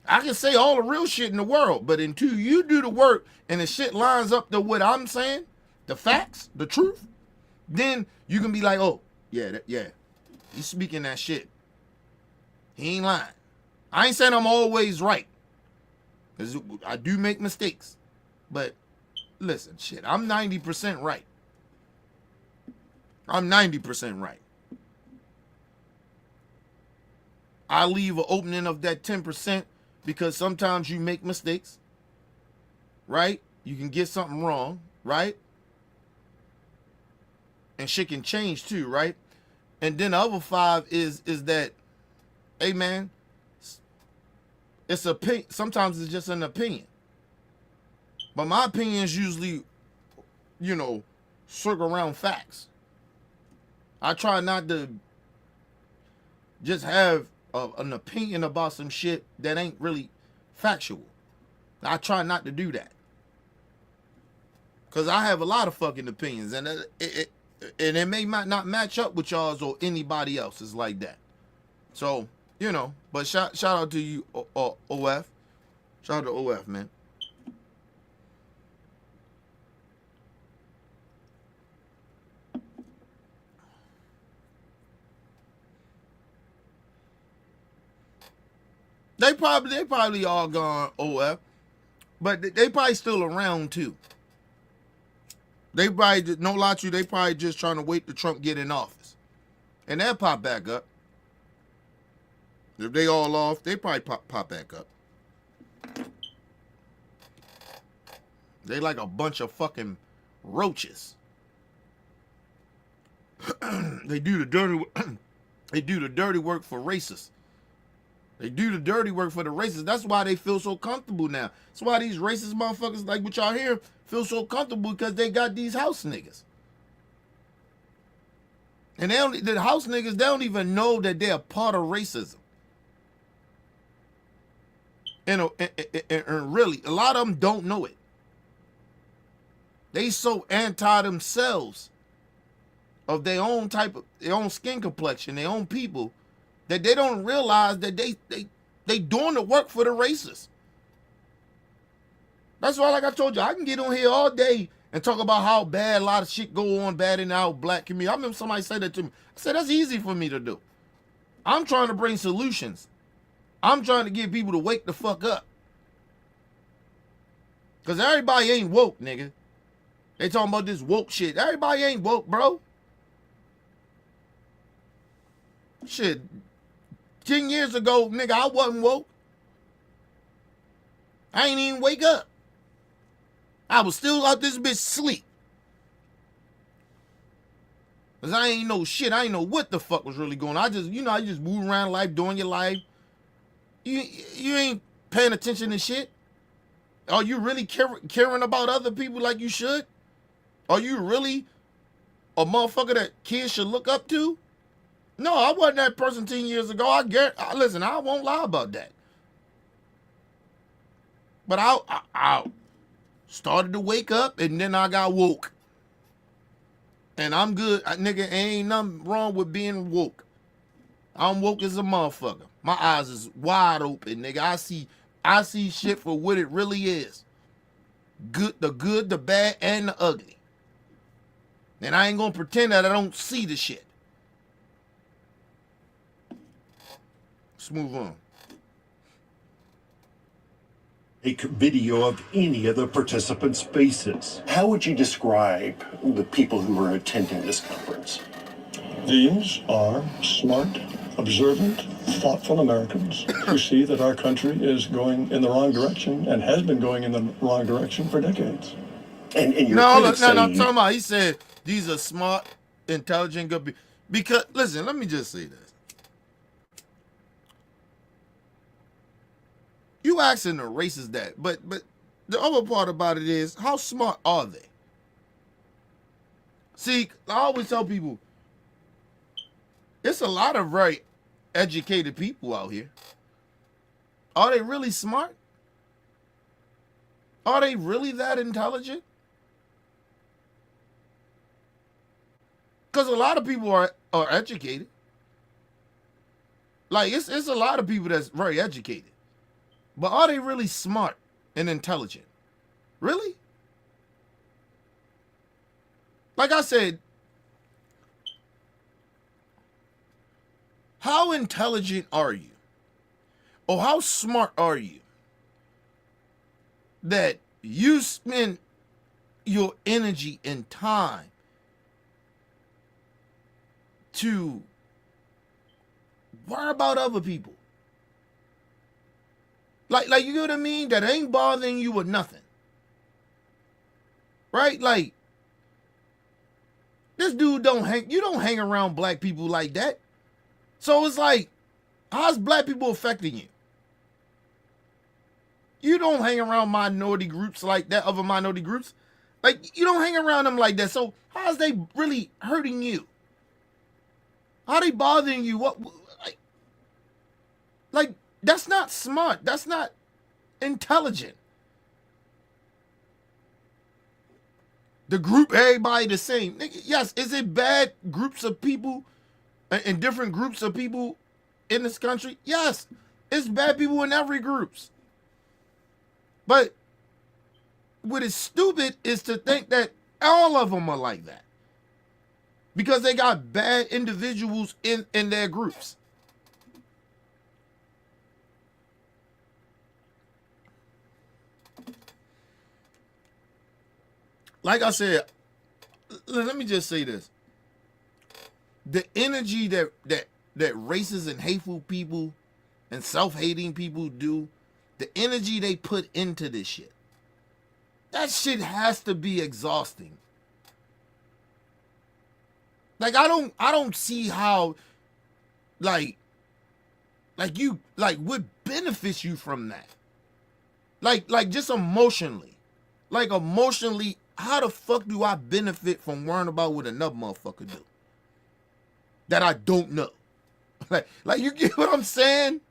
I can say all the real shit in the world, but until you do the work and the shit lines up to what I'm saying, the facts, the truth, then you can be like, oh, yeah, he's speaking that shit. He ain't lying. I ain't saying I'm always right, because I do make mistakes. But listen, shit, I'm 90% right. I'm 90% right. I leave an opening of that 10% because sometimes you make mistakes, right? You can get something wrong, right? And shit can change too, right? And then the other 5 is that, hey man, it's sometimes it's just an opinion. But my opinions usually, circle around facts. I try not to just have an opinion about some shit that ain't really factual. I try not to do that. Because I have a lot of fucking opinions. And it may not match up with y'all's or anybody else's like that. So, but shout out to you, OF. Shout out to OF, man. They probably all gone OF, but they probably still around too. They probably, no lie to you, they probably just trying to wait till Trump get in office, and they'll pop back up. If they all off, they probably pop back up. They like a bunch of fucking roaches. They do the dirty. They do the dirty work for racists. They do the dirty work for the racists. That's why they feel so comfortable now. That's why these racist motherfuckers like what y'all hear feel so comfortable, because they got these house niggas. And the house niggas, they don't even know that they're a part of racism. And really, a lot of them don't know it. They so anti themselves of their own skin complexion, their own people, that they don't realize that they doing the work for the racists. That's why, like I told you, I can get on here all day and talk about how bad a lot of shit go on bad in our black community. I remember somebody said that to me. I said, that's easy for me to do. I'm trying to bring solutions. I'm trying to get people to wake the fuck up. Because everybody ain't woke, nigga. They talking about this woke shit. Everybody ain't woke, bro. Shit. 10 years ago, nigga, I wasn't woke. I ain't even wake up. I was still out this bitch sleep. Cause I ain't know shit. I ain't know what the fuck was really going on. I just move around life, doing your life. You ain't paying attention to shit. Are you really caring about other people like you should? Are you really a motherfucker that kids should look up to? No, I wasn't that person 10 years ago. Listen, I won't lie about that. But I started to wake up and then I got woke. And I'm good. Nigga, ain't nothing wrong with being woke. I'm woke as a motherfucker. My eyes is wide open, nigga. I see shit for what it really is. The good, the bad, and the ugly. And I ain't gonna pretend that I don't see the shit. Let's move on. Take video of any of the participants' faces. How would you describe the people who are attending this conference? These are smart, observant, thoughtful Americans who see that our country is going in the wrong direction and has been going in the wrong direction for decades. And your No, critics I'm say- talking about, he said these are smart, intelligent, good people. Because, listen, let me just say this. You asking the racist that, but the other part about it is, how smart are they? See, I always tell people, it's a lot of very educated people out here. Are they really smart? Are they really that intelligent? Because a lot of people are educated. Like, it's a lot of people that's very educated. But are they really smart and intelligent? Really? Like I said, how intelligent are you? Or how smart are you that you spend your energy and time to worry about other people? Like you know what I mean? That ain't bothering you with nothing. Right? Like, this dude you don't hang around black people like that. So it's like, how's black people affecting you? You don't hang around minority groups like that, other minority groups. Like, you don't hang around them like that. So how's they really hurting you? How they bothering you? What, like that's not smart. That's not intelligent. The group, everybody the same. Yes, is it bad groups of people and different groups of people in this country? Yes, it's bad people in every groups. But what is stupid is to think that all of them are like that. Because they got bad individuals in their groups. Like I said, let me just say this. The energy that racist and hateful people and self-hating people do, the energy they put into this shit, that shit has to be exhausting. Like, I don't see how, like what benefits you from that? Like just emotionally. Like, emotionally, how the fuck do I benefit from worrying about what another motherfucker do that I don't know? Like you get what I'm saying?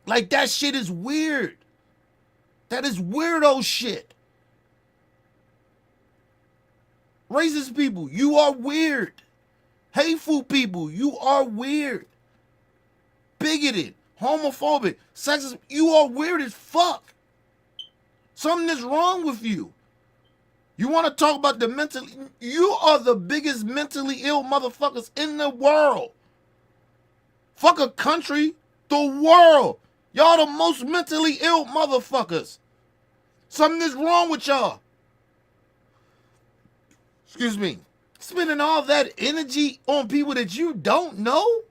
Like, that shit is weird. That is weirdo shit. Racist people, you are weird. Hateful people, you are weird. Bigoted, homophobic, sexist, you are weird as fuck. Something is wrong with you. You want to talk about the mentally... You are the biggest mentally ill motherfuckers in the world. Fuck a country, the world. Y'all the most mentally ill motherfuckers. Something is wrong with y'all. excuse me, spending all that energy on people that you don't know,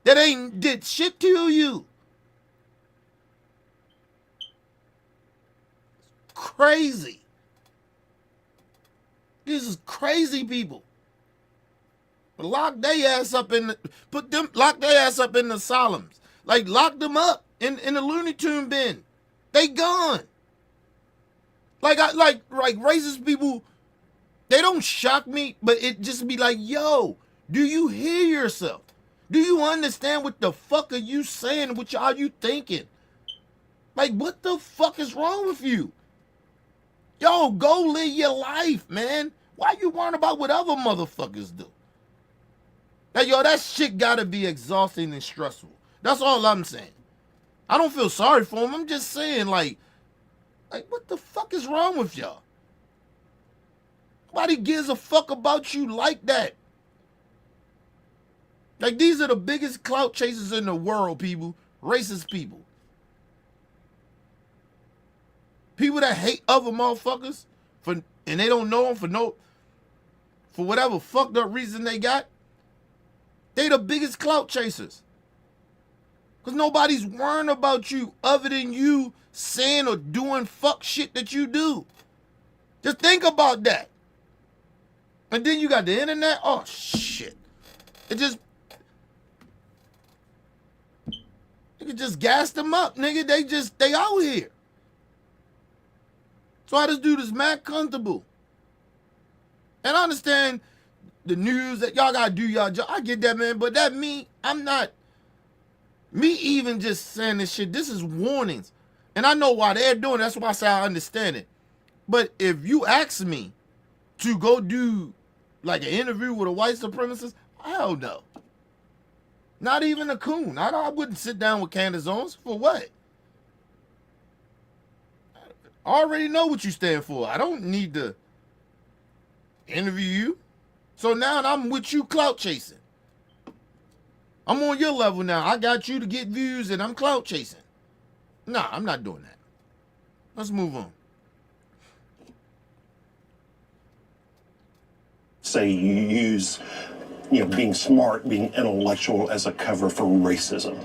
that ain't did shit to you. Crazy. This is crazy people. But lock their ass up in the, lock their ass up in the asylums. Like lock them up in the Looney Tune bin. They gone. Like racist people, they don't shock me, but it just be like, yo, do you hear yourself? Do you understand what the fuck are you saying? What are you thinking? Like, what the fuck is wrong with you? Yo, go live your life, man. Why you worrying about what other motherfuckers do? Like, yo, that shit gotta be exhausting and stressful. That's all I'm saying. I don't feel sorry for him. I'm just saying, like what the fuck is wrong with y'all? Nobody gives a fuck about you like that. Like, these are the biggest clout chasers in the world, people. Racist people. People that hate other motherfuckers and they don't know them for whatever fucked up reason they got. They the biggest clout chasers. Because nobody's worrying about you other than you saying or doing fuck shit that you do. Just think about that. And then you got the internet. Oh, shit. It just gas them up, nigga. They out here. So I just do this mad comfortable. And I understand the news that y'all gotta do y'all job. I get that, man. But that I'm not. Me even just saying this shit, this is warnings. And I know why they're doing it. That's why I say I understand it. But if you ask me to go do like an interview with a white supremacist, hell no. Not even a coon. I wouldn't sit down with Candace Owens. For what? I already know what you stand for. I don't need to interview you. So now I'm with you clout chasing. I'm on your level now. I got you to get views and I'm clout chasing. Nah, I'm not doing that. Let's move on. Say you use, being smart, being intellectual as a cover for racism.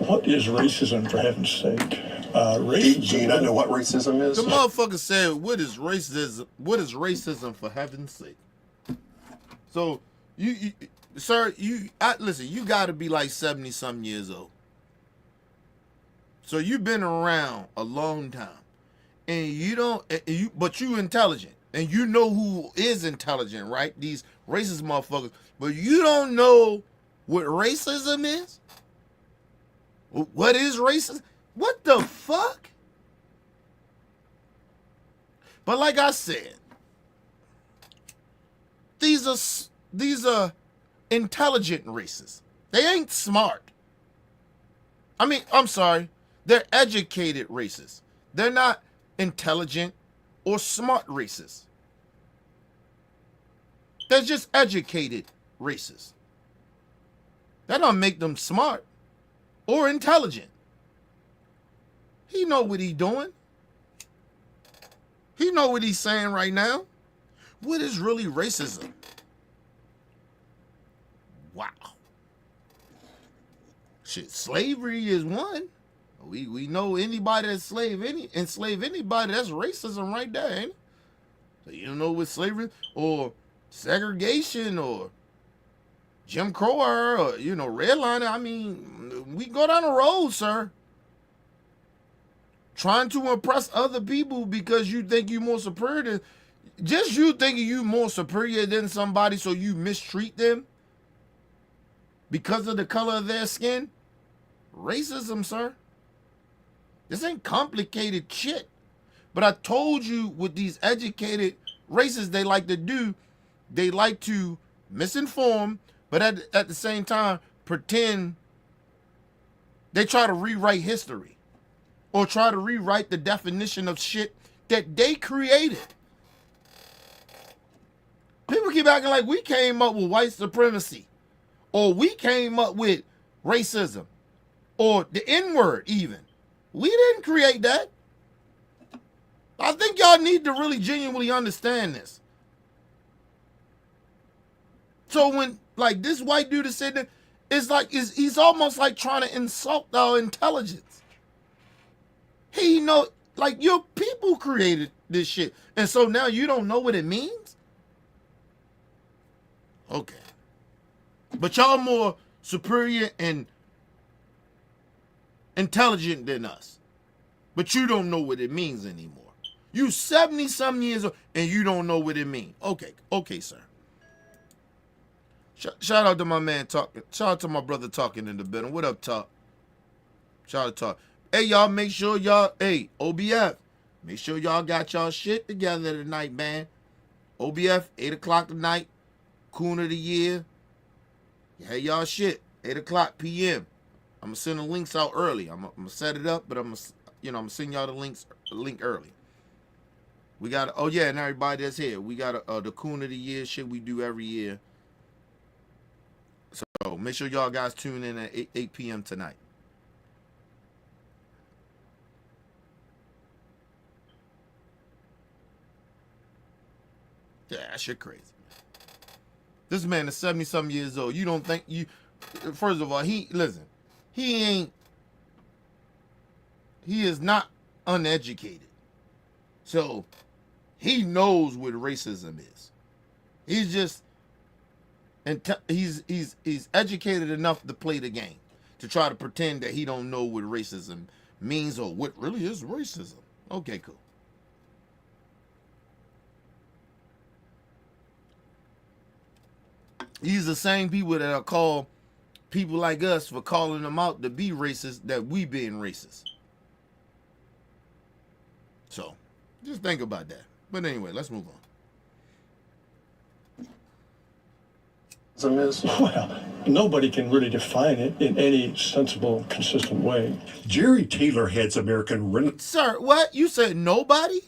What is racism, for heaven's sake? Do you not know what racism is? The motherfucker said, what is racism? What is racism, for heaven's sake? So, sir, listen, you got to be like 70-something years old. So you've been around a long time. And but you intelligent. And you know who is intelligent, right? These racist motherfuckers. But you don't know what racism is? What is racism? What the fuck? But like I said, these are intelligent racists. They ain't smart. I mean, I'm sorry. They're educated racists. They're not intelligent or smart racists. They're just educated racists. That don't make them smart or intelligent. He know what he doing. He know what he's saying right now. What is really racism? Wow. Shit, slavery is one. We know anybody that enslave anybody, that's racism right there, ain't it? So you don't know what slavery or segregation or Jim Crow or redlining. I mean, we go down the road, sir. Trying to impress other people because you think you're more superior just you thinking you more superior than somebody, so you mistreat them because of the color of their skin. Racism, sir. This ain't complicated shit. But I told you what these educated racists they like to do, they like to misinform, but at the same time pretend they try to rewrite history or try to rewrite the definition of shit that they created. People keep acting like we came up with white supremacy or we came up with racism or the N-word even. We didn't create that. I think y'all need to really genuinely understand this. So when like this white dude is sitting there, it's like he's almost like trying to insult our intelligence. He know like your people created this shit, and so now you don't know what it means. Okay, but y'all more superior and intelligent than us, but you don't know what it means anymore. You 70-some years old and you don't know what it means. Okay, sir. Shout out to my man talking. Shout out to my brother talking in the building. What up, Talk? Shout out to Talk. Hey, y'all, make sure y'all, OBF, make sure y'all got y'all shit together tonight, man. OBF, 8 o'clock tonight, Coon of the Year. Hey, y'all shit, 8 o'clock p.m. I'm going to send the links out early. I'm going to set it up, but I'm going to send y'all the link early. We got, oh yeah, and everybody that's here, we got the Coon of the Year shit we do every year. So make sure y'all guys tune in at 8 p.m. tonight. Yeah, that shit crazy. This man is 70-some years old. You don't think you... First of all, he is not uneducated. So he knows what racism is. He's just... And he's educated enough to play the game, to try to pretend that he don't know what racism means or what really is racism. Okay, cool. These are the same people that are call people like us for calling them out to be racist that we being racist. So, just think about that. But anyway, let's move on. Is, well, nobody can really define it in any sensible, consistent way. Jerry Taylor heads American Renaissance. Sir, what? You said nobody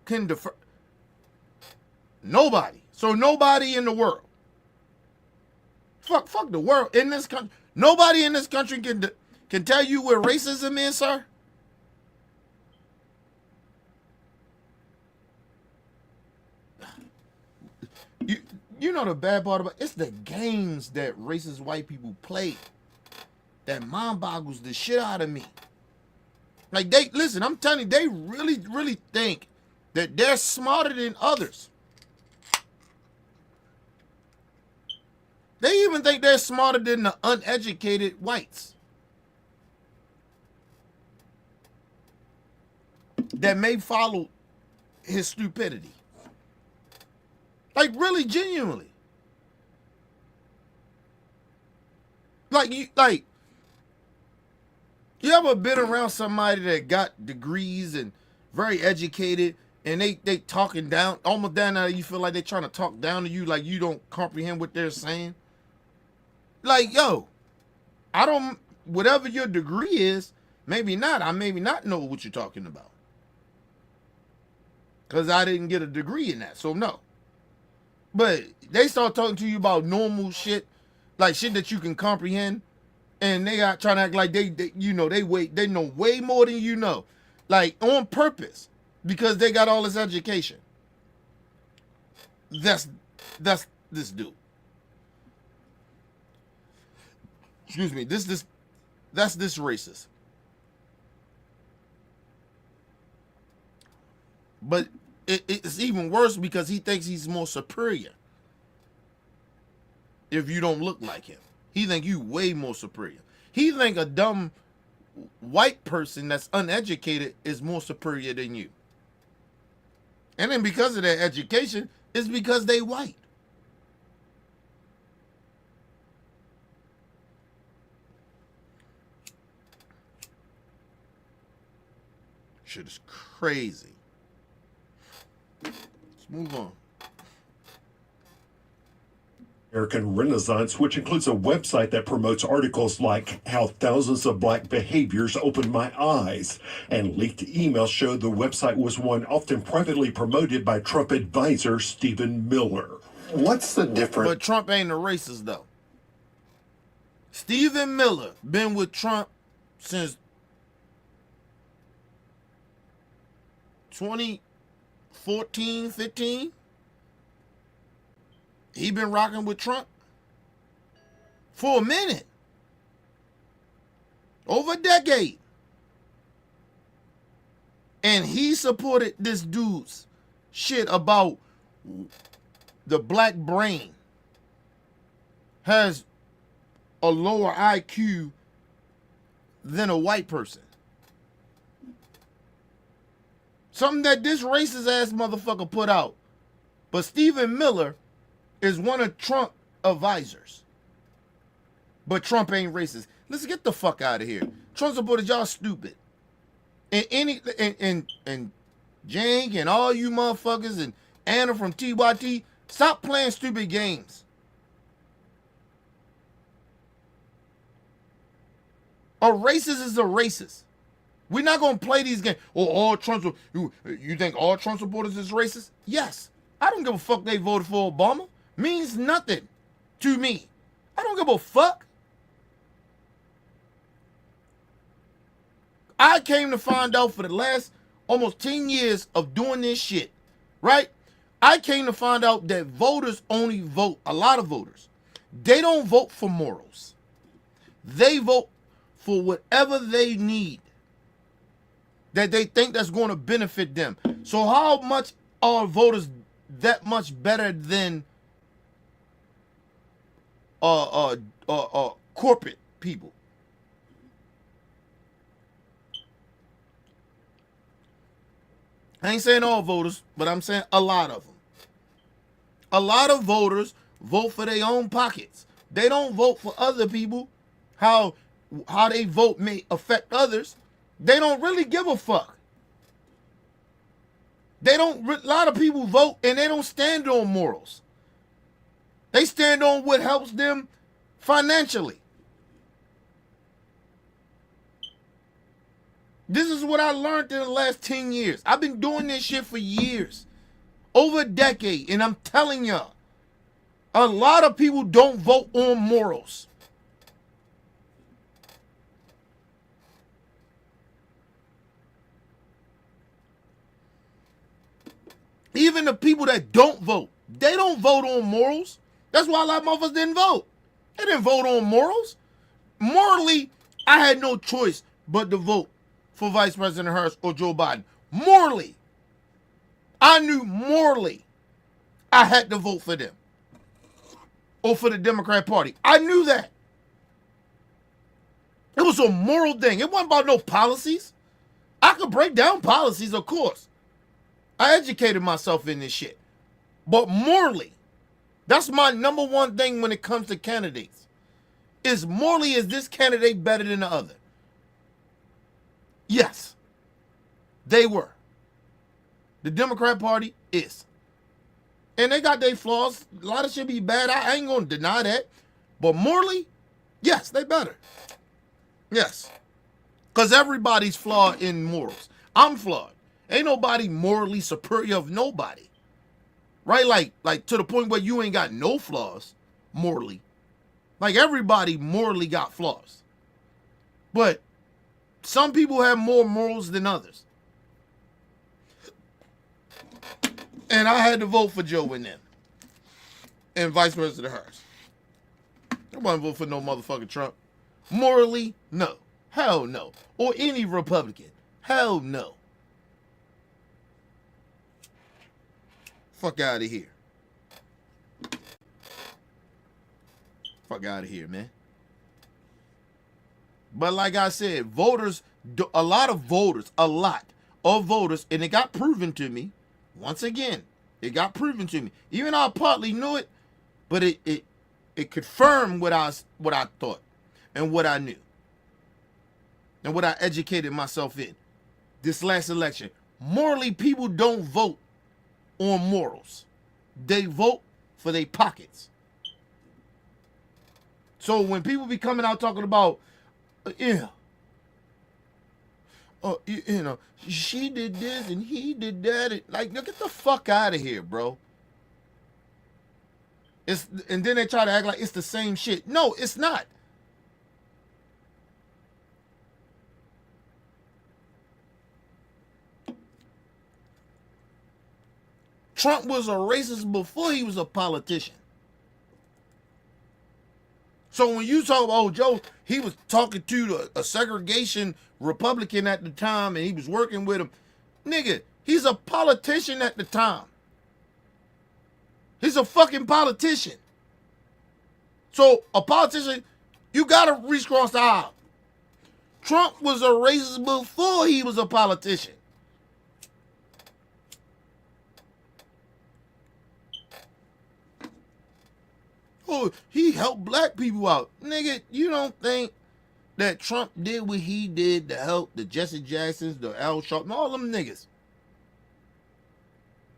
can defer? Nobody. So nobody in the world. Fuck the world. In this country, nobody in this country can tell you what racism is, sir. You know the bad part about it's the games that racist white people play that mind boggles the shit out of me. Like listen, I'm telling you, they really think that they're smarter than others. They even think they're smarter than the uneducated whites that may follow his stupidity. Like, really, genuinely. Like, you ever been around somebody that got degrees and very educated and they talking down, almost down there, you feel like they're trying to talk down to you like you don't comprehend what they're saying? Like, yo, whatever your degree is, I maybe not know what you're talking about. Because I didn't get a degree in that, so no. But they start talking to you about normal shit, like shit that you can comprehend, and they are trying to act like they know way more than you know, like on purpose, because they got all this education. That's this dude. Excuse me. That's this racist. But it's even worse because he thinks he's more superior. If you don't look like him, he think you way more superior. He think a dumb white person that's uneducated is more superior than you. And then because of their education, it's because they white. Shit is crazy. Let's move on. American Renaissance, which includes a website that promotes articles like How Thousands of Black Behaviors Opened My Eyes, and leaked emails show the website was one often privately promoted by Trump advisor Stephen Miller. What's the difference? But Trump ain't a racist, though. Stephen Miller been with Trump since 14, 15. He been rocking with Trump for a minute. Over a decade. And he supported this dude's shit about the black brain has a lower IQ than a white person. Something that this racist ass motherfucker put out. But Stephen Miller is one of Trump's advisors. But Trump ain't racist. Let's get the fuck out of here. Trump supporters, y'all stupid. And Jank and all you motherfuckers and Anna from TYT, stop playing stupid games. A racist is a racist. We're not gonna play these games. Oh, all Trump. You think all Trump supporters is racist? Yes. I don't give a fuck they voted for Obama. Means nothing to me. I don't give a fuck. I came to find out for the last almost 10 years of doing this shit, right? I came to find out that voters only vote, a lot of voters, they don't vote for morals. They vote for whatever they need that they think that's going to benefit them. So how much are voters that much better than corporate people? I ain't saying all voters, but I'm saying a lot of them. A lot of voters vote for their own pockets. They don't vote for other people. How they vote may affect others. They don't really give a fuck. A lot of people vote and they don't stand on morals. They stand on what helps them financially. This is what I learned in the last 10 years. I've been doing this shit for years. Over a decade. And I'm telling y'all, a lot of people don't vote on morals. Even the people that don't vote, they don't vote on morals. That's why a lot of motherfuckers didn't vote. They didn't vote on morals. Morally, I had no choice but to vote for Vice President Harris or Joe Biden. Morally. I knew morally I had to vote for them. Or for the Democrat Party. I knew that. It was a moral thing. It wasn't about no policies. I could break down policies, of course. I educated myself in this shit. But morally, that's my number one thing when it comes to candidates. Is morally, is this candidate better than the other? Yes, they were. The Democrat Party is. And they got their flaws. A lot of shit be bad. I ain't going to deny that. But morally, yes, they better. Yes. Because everybody's flawed in morals. I'm flawed. Ain't nobody morally superior of nobody. Right? Like to the point where you ain't got no flaws morally. Like everybody morally got flaws. But some people have more morals than others. And I had to vote for Joe and them. And Vice President Harris. I wasn't vote for no motherfucking Trump. Morally, no. Hell no. Or any Republican. Hell no. Fuck out of here. Fuck out of here, man. But like I said, voters, a lot of voters, and it got proven to me, once again, it got proven to me. Even though I partly knew it, but it confirmed what I thought and what I knew. And what I educated myself in. This last election. Morally, people don't vote on morals. They vote for their pockets. So when people be coming out talking about, she did this and he did that. Like, get the fuck out of here, bro. And then they try to act like it's the same shit. No, it's not. Trump was a racist before he was a politician. So when you talk about Joe, he was talking to a segregation Republican at the time and he was working with him. Nigga, he's a politician at the time. He's a fucking politician. So a politician, you gotta reach across the aisle. Trump was a racist before he was a politician. Oh, he helped black people out. Nigga, you don't think that Trump did what he did to help the Jesse Jacksons, the Al Sharpton, all them niggas?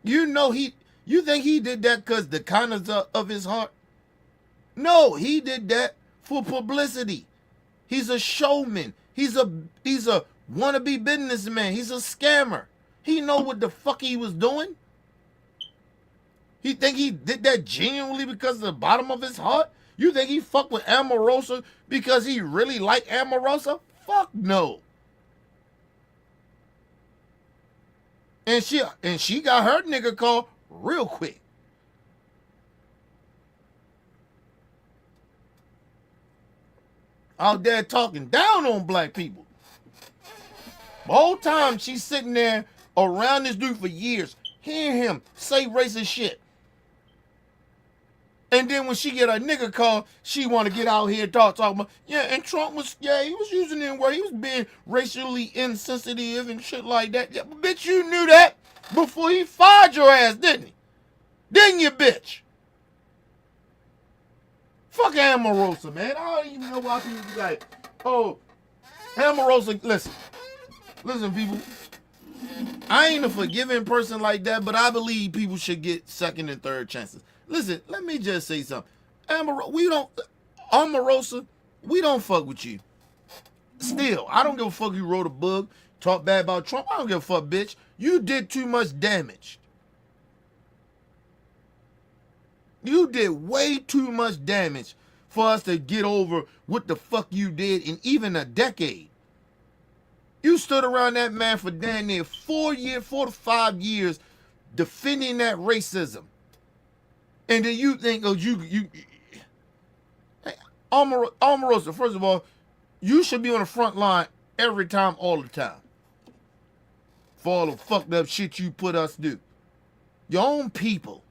You think he did that because the kindness of his heart? No, he did that for publicity. He's a showman. He's a wannabe businessman. He's a scammer. He know what the fuck he was doing. He think he did that genuinely because of the bottom of his heart? You think he fucked with Omarosa because he really liked Omarosa? Fuck no. And she got her nigga called real quick. Out there talking down on black people. The whole time she's sitting there around this dude for years, hearing him say racist shit. And then when she get a nigga call, she want to get out here and talking about, yeah, and Trump was, yeah, he was using the N-word. He was being racially insensitive and shit like that. Yeah, but bitch, you knew that before he fired your ass, didn't he? Didn't you, bitch? Fuck Omarosa, man. I don't even know why people be like, oh, Omarosa, listen, people. I ain't a forgiving person like that, but I believe people should get second and third chances. Listen, let me just say something. Omarosa, we don't fuck with you. Still, I don't give a fuck you wrote a book, talk bad about Trump. I don't give a fuck, bitch. You did too much damage. You did way too much damage for us to get over what the fuck you did in even a decade. You stood around that man for damn near 4 to 5 years defending that racism. And then you think, oh, Omarosa, first of all, you should be on the front line every time, all the time. For all the fucked up shit you put us through. Your own people.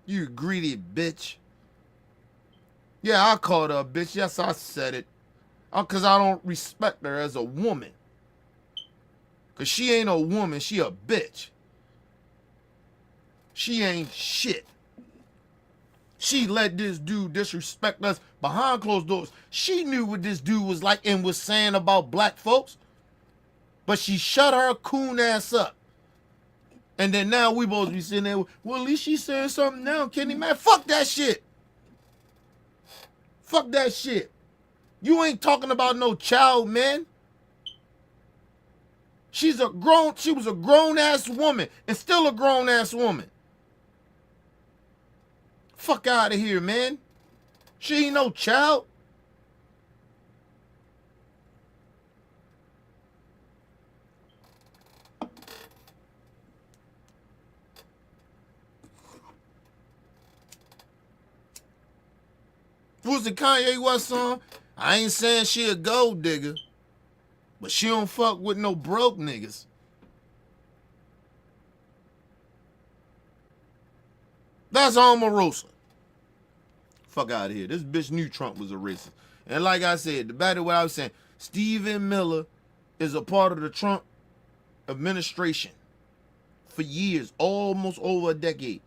You greedy bitch. Yeah, I called her a bitch. Yes, I said it. Because I don't respect her as a woman. Because she ain't a woman. She a bitch. She ain't shit. She let this dude disrespect us behind closed doors. She knew what this dude was like and was saying about black folks. But she shut her coon ass up. And then now we both be sitting there, well, at least she's saying something now, Kenny. Man, fuck that shit. Fuck that shit. You ain't talking about no child, man. She was a grown ass woman and still a grown ass woman. Fuck out of here, man. She ain't no child. What's the Kanye West song? I ain't saying she a gold digger, but she don't fuck with no broke niggas. That's Omarosa. Fuck out of here. This bitch knew Trump was a racist. And like I said, the back of what I was saying, Stephen Miller is a part of the Trump administration for years, almost over a decade.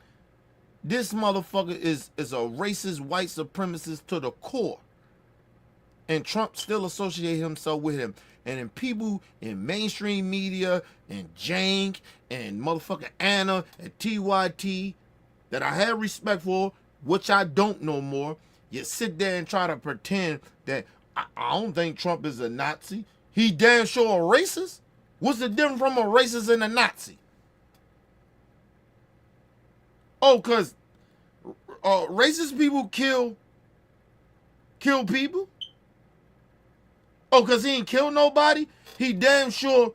This motherfucker is a racist white supremacist to the core. And Trump still associates himself with him. And then people in mainstream media and Jank and motherfucking Anna and TYT that I had respect for, which I don't no more, you sit there and try to pretend that I don't think Trump is a Nazi. He damn sure a racist. What's the difference from a racist and a Nazi? Oh, because racist people kill people? Oh, because he ain't kill nobody? He damn sure...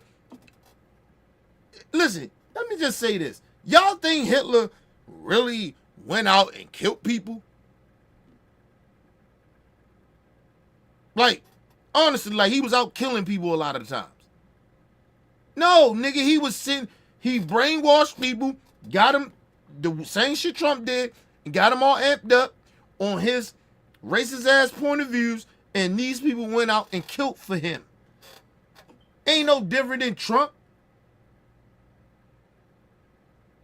Listen, let me just say this. Y'all think Hitler really went out and killed people? Like, honestly, like he was out killing people a lot of the times. No, nigga, he brainwashed people, got them the same shit Trump did, and got them all amped up on his racist ass point of views, and these people went out and killed for him. Ain't no different than Trump.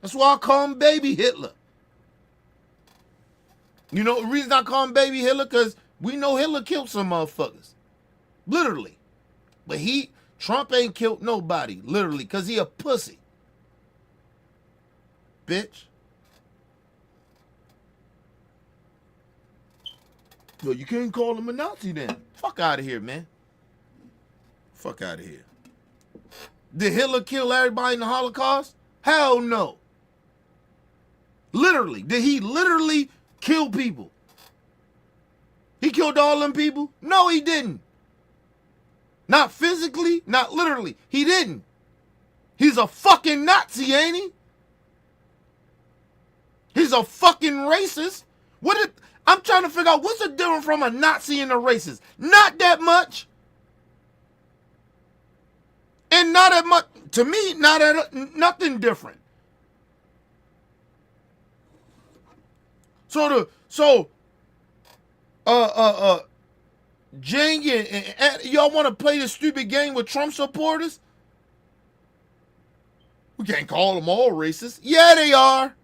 That's why I call him Baby Hitler. You know the reason I call him Baby Hitler? Because we know Hitler killed some motherfuckers. Literally. But Trump ain't killed nobody, literally, because he a pussy. Bitch. Yo, you can't call him a Nazi then. Fuck out of here, man. Fuck out of here. Did Hitler kill everybody in the Holocaust? Hell no. Literally. Did he literally kill people? He killed all them people? No, he didn't. Not physically, not literally. He didn't. He's a fucking Nazi, ain't he? He's a fucking racist. I'm trying to figure out what's the difference from a Nazi and a racist. Not that much. And not that much. To me, nothing different. Jang and y'all want to play this stupid game with Trump supporters? We can't call them all racist. Yeah, they are.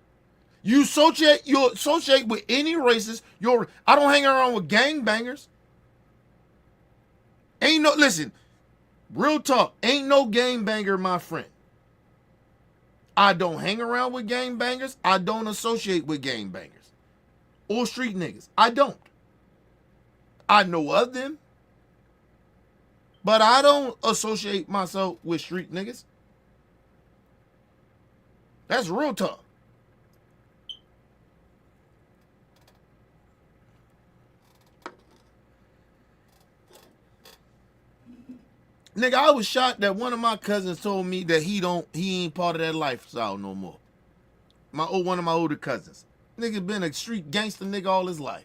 You associate with any racist. I don't hang around with gangbangers. Listen, real talk, ain't no gangbanger, my friend. I don't hang around with gangbangers. I don't associate with gangbangers or street niggas. I don't. I know of them, but I don't associate myself with street niggas. That's real talk. Nigga, I was shocked that one of my cousins told me that he ain't part of that lifestyle no more. One of my older cousins. Nigga been a street gangster nigga all his life.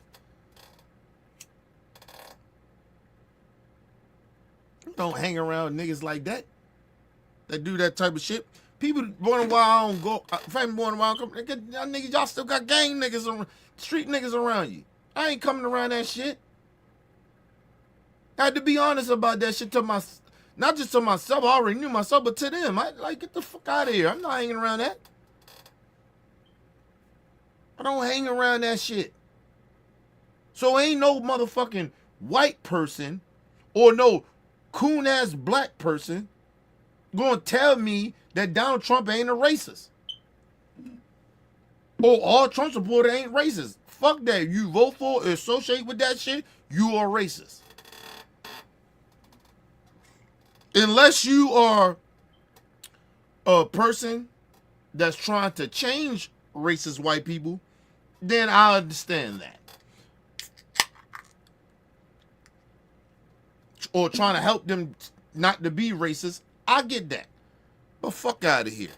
Don't hang around niggas like that do that type of shit. People wonder why I don't go. Family wonder why I don't come. Y'all niggas, y'all still got gang niggas, street niggas around you. I ain't coming around that shit. I had to be honest about that shit not just to myself. I already knew myself, but to them. Get the fuck out of here. I'm not hanging around that. I don't hang around that shit. So ain't no motherfucking white person or no coon ass black person gonna tell me that Donald Trump ain't a racist. Or all Trump supporters ain't racist. Fuck that. You vote for or associate with that shit, you are racist. Unless you are a person that's trying to change racist white people, then I understand that. Or trying to help them not to be racist, I get that. But fuck out of here.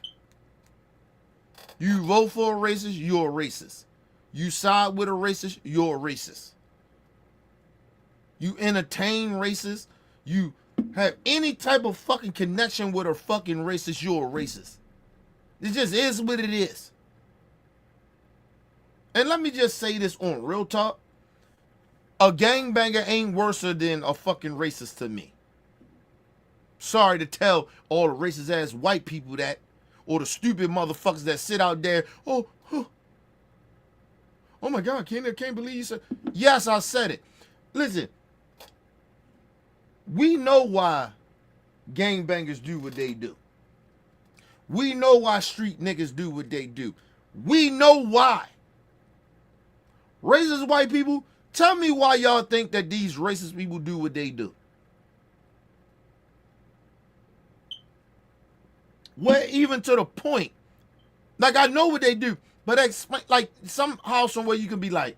You vote for a racist, you're a racist. You side with a racist, you're a racist. You entertain racists, you have any type of fucking connection with a fucking racist, you're a racist. It just is what it is. And let me just say this on real talk. A gangbanger ain't worse than a fucking racist to me. Sorry to tell all the racist ass white people that, or the stupid motherfuckers that sit out there. Oh my God, can't believe you said. Yes, I said it. Listen, we know why gangbangers do what they do. We know why street niggas do what they do. We know why. Racist white people, tell me why y'all think that these racist people do what they do. Well, even to the point, like I know what they do, but explain, like somehow, somewhere you can be like,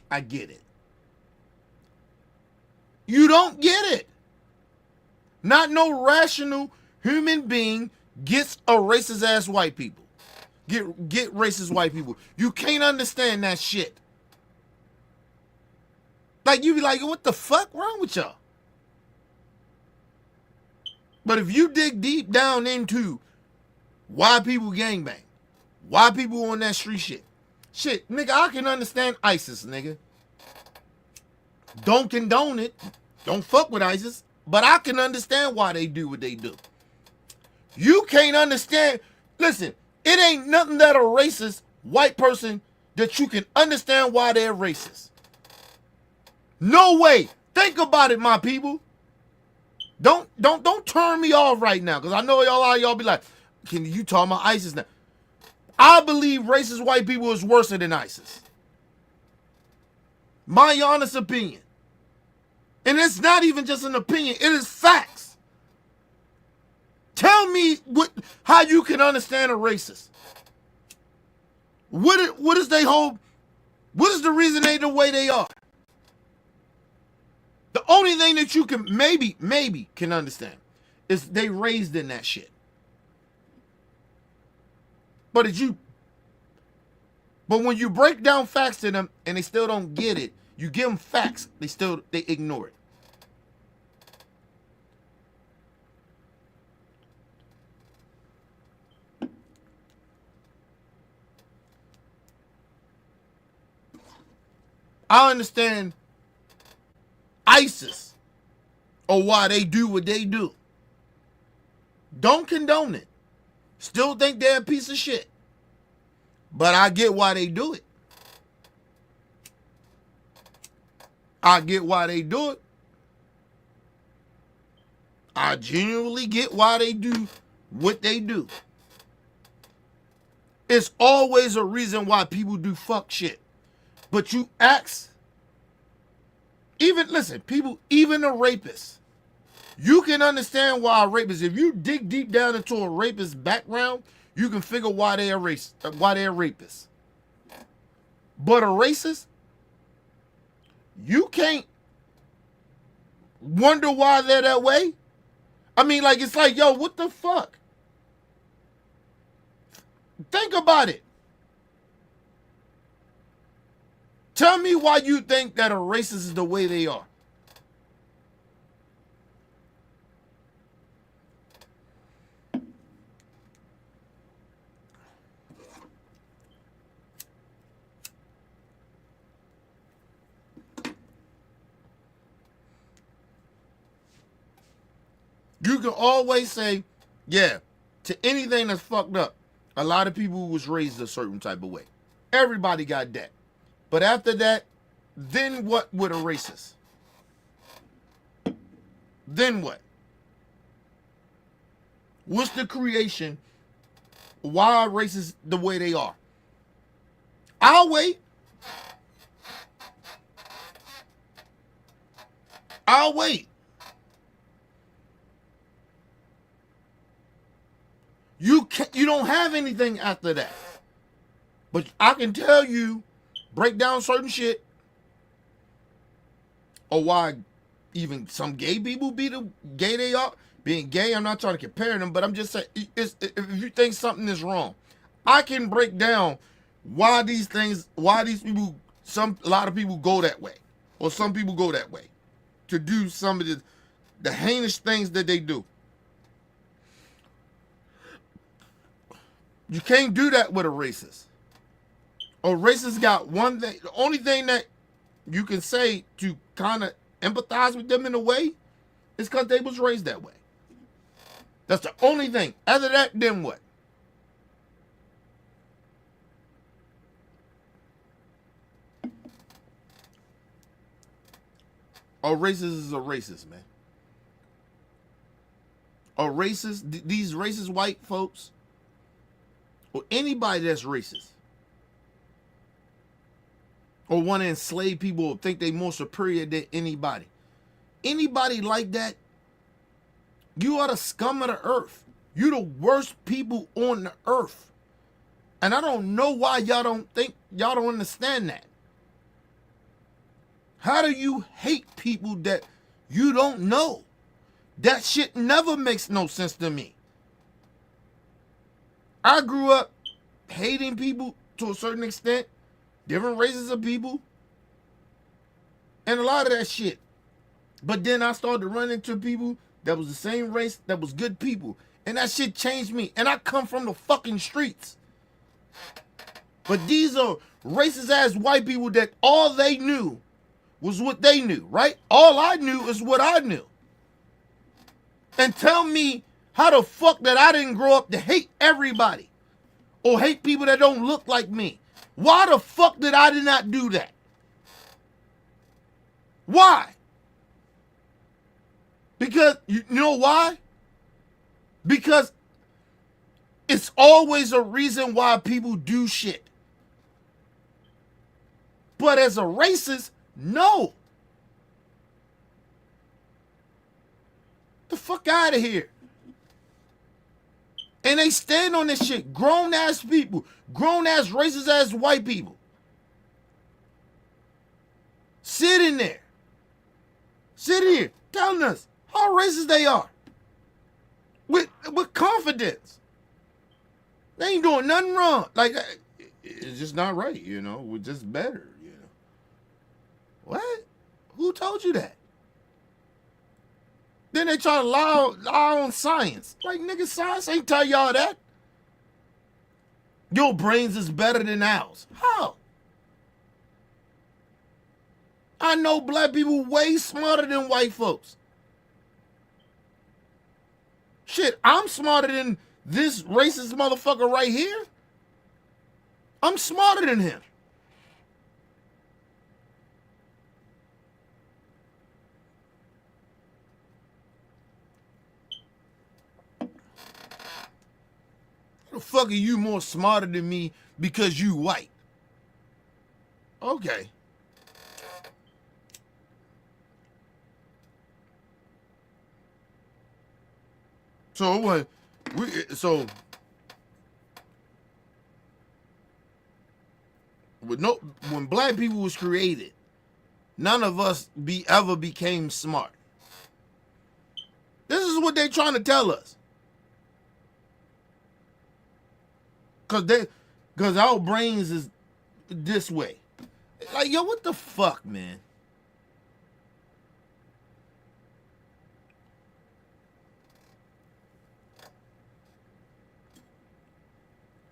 I get it. You don't get it. Not no rational human being gets a racist ass white people. Get racist white people. You can't understand that shit. Like, you be like, what the fuck wrong with y'all? But if you dig deep down into why people gangbang, why people on that street shit, nigga, I can understand ISIS, nigga. Don't condone it. Don't fuck with ISIS. But I can understand why they do what they do. You can't understand. Listen, it ain't nothing that a racist white person that you can understand why they're racist. No way. Think about it, my people. Don't turn me off right now, because I know y'all be like, can you talk about ISIS now? I believe racist white people is worse than ISIS. My honest opinion. And it's not even just an opinion, it is facts. Tell me how you can understand a racist. What is they whole, what is the reason they the way they are? The only thing that you can maybe can understand is they raised in that shit. But when you break down facts to them and they still don't get it, you give them facts, they ignore it. I understand ISIS or why they do what they do. Don't condone it. Still think they're a piece of shit. But I get why they do it. I get why they do it. I genuinely get why they do what they do. It's always a reason why people do fuck shit. But you ask, even a rapist, you can understand why a rapist, if you dig deep down into a rapist's background, you can figure why they're rapists. But a racist, you can't wonder why they're that way. I mean, like, it's like, yo, what the fuck? Think about it. Tell me why you think that a racist is the way they are. You can always say, yeah, to anything that's fucked up. A lot of people was raised a certain type of way. Everybody got that. But after that, then what with a racist? Then what? What's the creation? Why are racists the way they are? I'll wait. I'll wait. You don't have anything after that. But I can tell you, break down certain shit, or why even some gay people be the gay they are. Being gay, I'm not trying to compare them, but I'm just saying, if you think something is wrong, I can break down why these people, a lot of people go that way, or some people go that way, to do some of the heinous things that they do. You can't do that with a racist. A racist got one thing. The only thing that you can say to kind of empathize with them in a way is because they was raised that way. That's the only thing. Other than that, then what? A racist is a racist, man. A racist, these racist white folks, or anybody that's racist, or want to enslave people or think they more superior than anybody. Anybody like that, you are the scum of the earth. You the worst people on the earth. And I don't know why y'all don't understand that. How do you hate people that you don't know? That shit never makes no sense to me. I grew up hating people to a certain extent, different races of people, and a lot of that shit. But then I started to run into people that was the same race, that was good people. And that shit changed me. And I come from the fucking streets. But these are racist ass white people that all they knew was what they knew, right? All I knew is what I knew. And tell me how the fuck that I didn't grow up to hate everybody or hate people that don't look like me. Why the fuck did I not do that? Why? Because, you know why? Because it's always a reason why people do shit. But as a racist, no. The fuck out of here. And they stand on this shit. Grown ass people. Grown ass racist ass white people. Sitting there. Sitting here telling us how racist they are. With confidence. They ain't doing nothing wrong. Like, it's just not right, you know. We're just better, you know. What? Who told you that? Then they try to lie on science. Like, nigga, science ain't tell y'all that. Your brains is better than ours. How? I know black people way smarter than white folks. Shit, I'm smarter than this racist motherfucker right here. I'm smarter than him. How the fuck are you more smarter than me because you white? Okay. So what? When black people was created, none of us ever became smart. This is what they trying to tell us. Cause our brains is this way. Like, yo, what the fuck, man?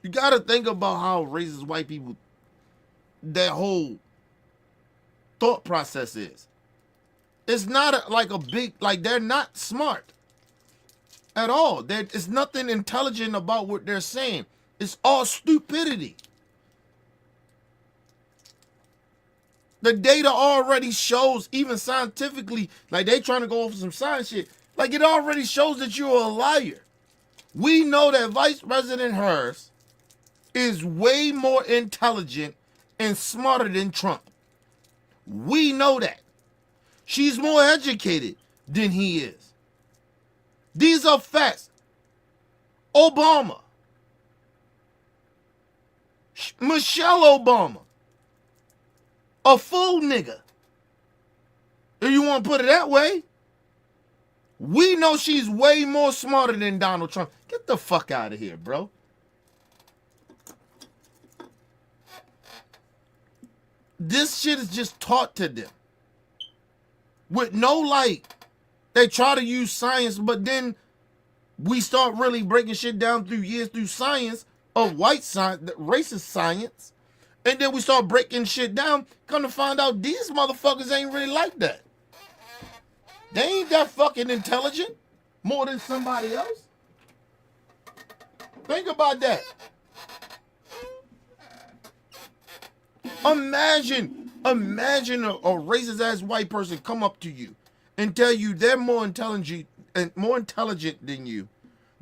You gotta think about how racist white people, that whole thought process is. It's not like a big, like, they're not smart at all. It's nothing intelligent about what they're saying. It's all stupidity. The data already shows, even scientifically, like they trying to go over some science shit, like it already shows that you're a liar. We know that Vice President Harris is way more intelligent and smarter than Trump. We know that. She's more educated than he is. These are facts. Obama. Michelle Obama. A fool nigga. If you want to put it that way. We know she's way more smarter than Donald Trump. Get the fuck out of here, bro. This shit is just taught to them. With no light. They try to use science, but then we start really breaking shit down through science of white science, racist science. And then we start breaking shit down, come to find out these motherfuckers ain't really like that. They ain't that fucking intelligent more than somebody else. Think about that. Imagine a racist ass white person come up to you and tell you they're more intelligent than you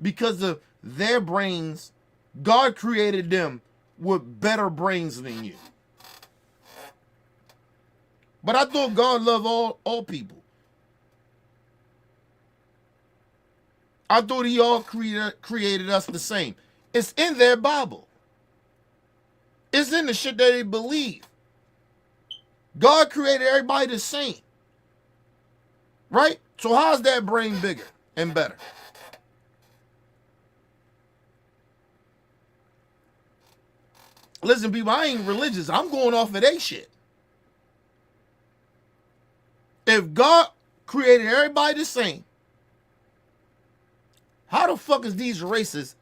because of their brains. God created them with better brains than you. But I thought God loved all people. I thought he all created us the same. It's in their Bible. It's in the shit that they believe. God created everybody the same. Right? So how's that brain bigger and better? Listen, people, I ain't religious. I'm going off of they shit. If God created everybody the same, how the fuck is these races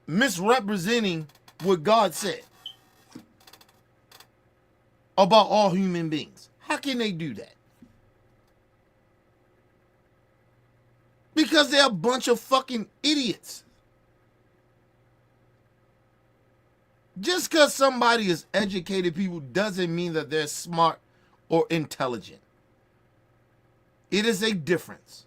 misrepresenting what God said about all human beings? How can they do that? Because they're a bunch of fucking idiots. Just because somebody is educated, people, doesn't mean that they're smart or intelligent. It is a difference.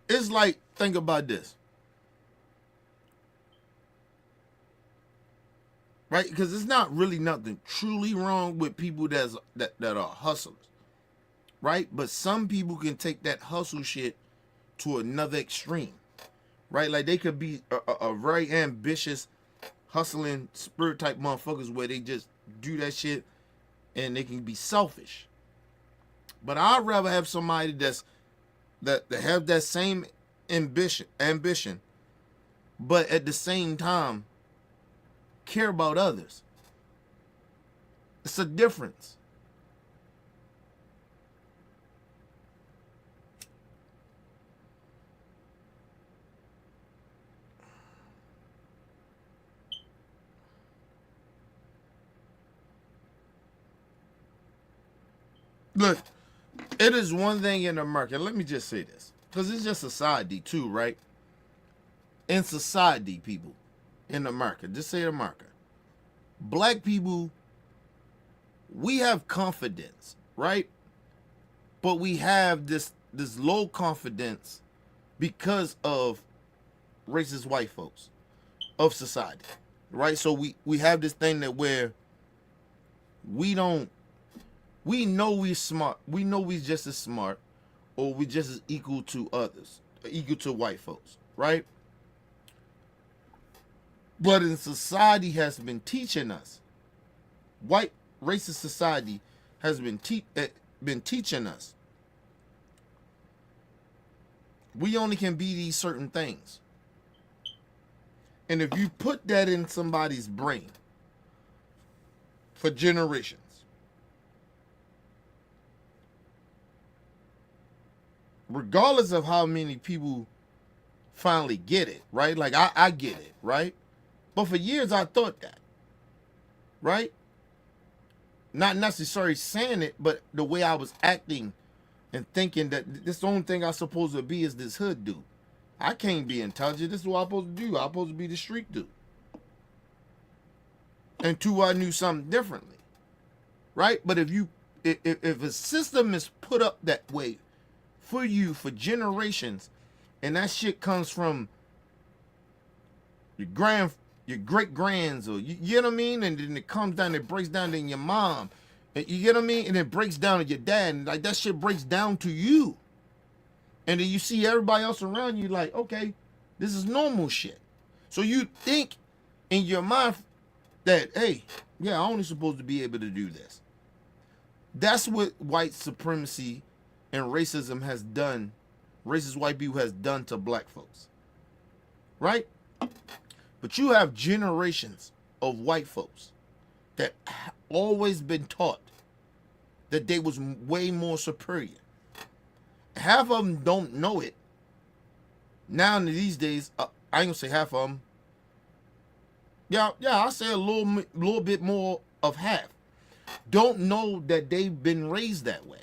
It's like, think about this. Right? Because it's not really nothing truly wrong with people that are hustlers. Right? But some people can take that hustle shit to another extreme. Right? Like they could be a very ambitious, hustling, spirit type motherfuckers where they just do that shit and they can be selfish. But I'd rather have somebody that have that same ambition, but at the same time care about others. It's a difference. Look, it is one thing in America. Let me just say this, because it's just society too, right? In society, people in America, just say America, black people, we have confidence, right? But we have this low confidence because of racist white folks of society, right? So we have this thing that where we know we're smart, we know we just as smart, or we just as equal to others, equal to white folks, right? But in society has been teaching us, white racist society has been teaching us, we only can be these certain things. And if you put that in somebody's brain for generations, regardless of how many people finally get it, right? Like I get it, right? But for years I thought that, right? Not necessarily saying it, but the way I was acting and thinking that this the only thing I'm supposed to be is this hood dude. I can't be intelligent. This is what I'm supposed to do. I'm supposed to be the street dude. Until I knew something differently, right? But if a system is put up that way for you for generations, and that shit comes from your great grands, or you know what I mean, and then it comes down, it breaks down to your mom, and you get what I mean, and it breaks down to your dad, and like that shit breaks down to you, and then you see everybody else around you like, okay, this is normal shit. So you think in your mind that, hey, yeah, I'm only supposed to be able to do this. That's what white supremacy and racism has done, racist white people has done to black folks, right? But you have generations of white folks that always been taught that they was way more superior. Half of them don't know it. Now in these days, I ain't gonna say half of them. Yeah, I'll say a little bit more of half don't know that they've been raised that way.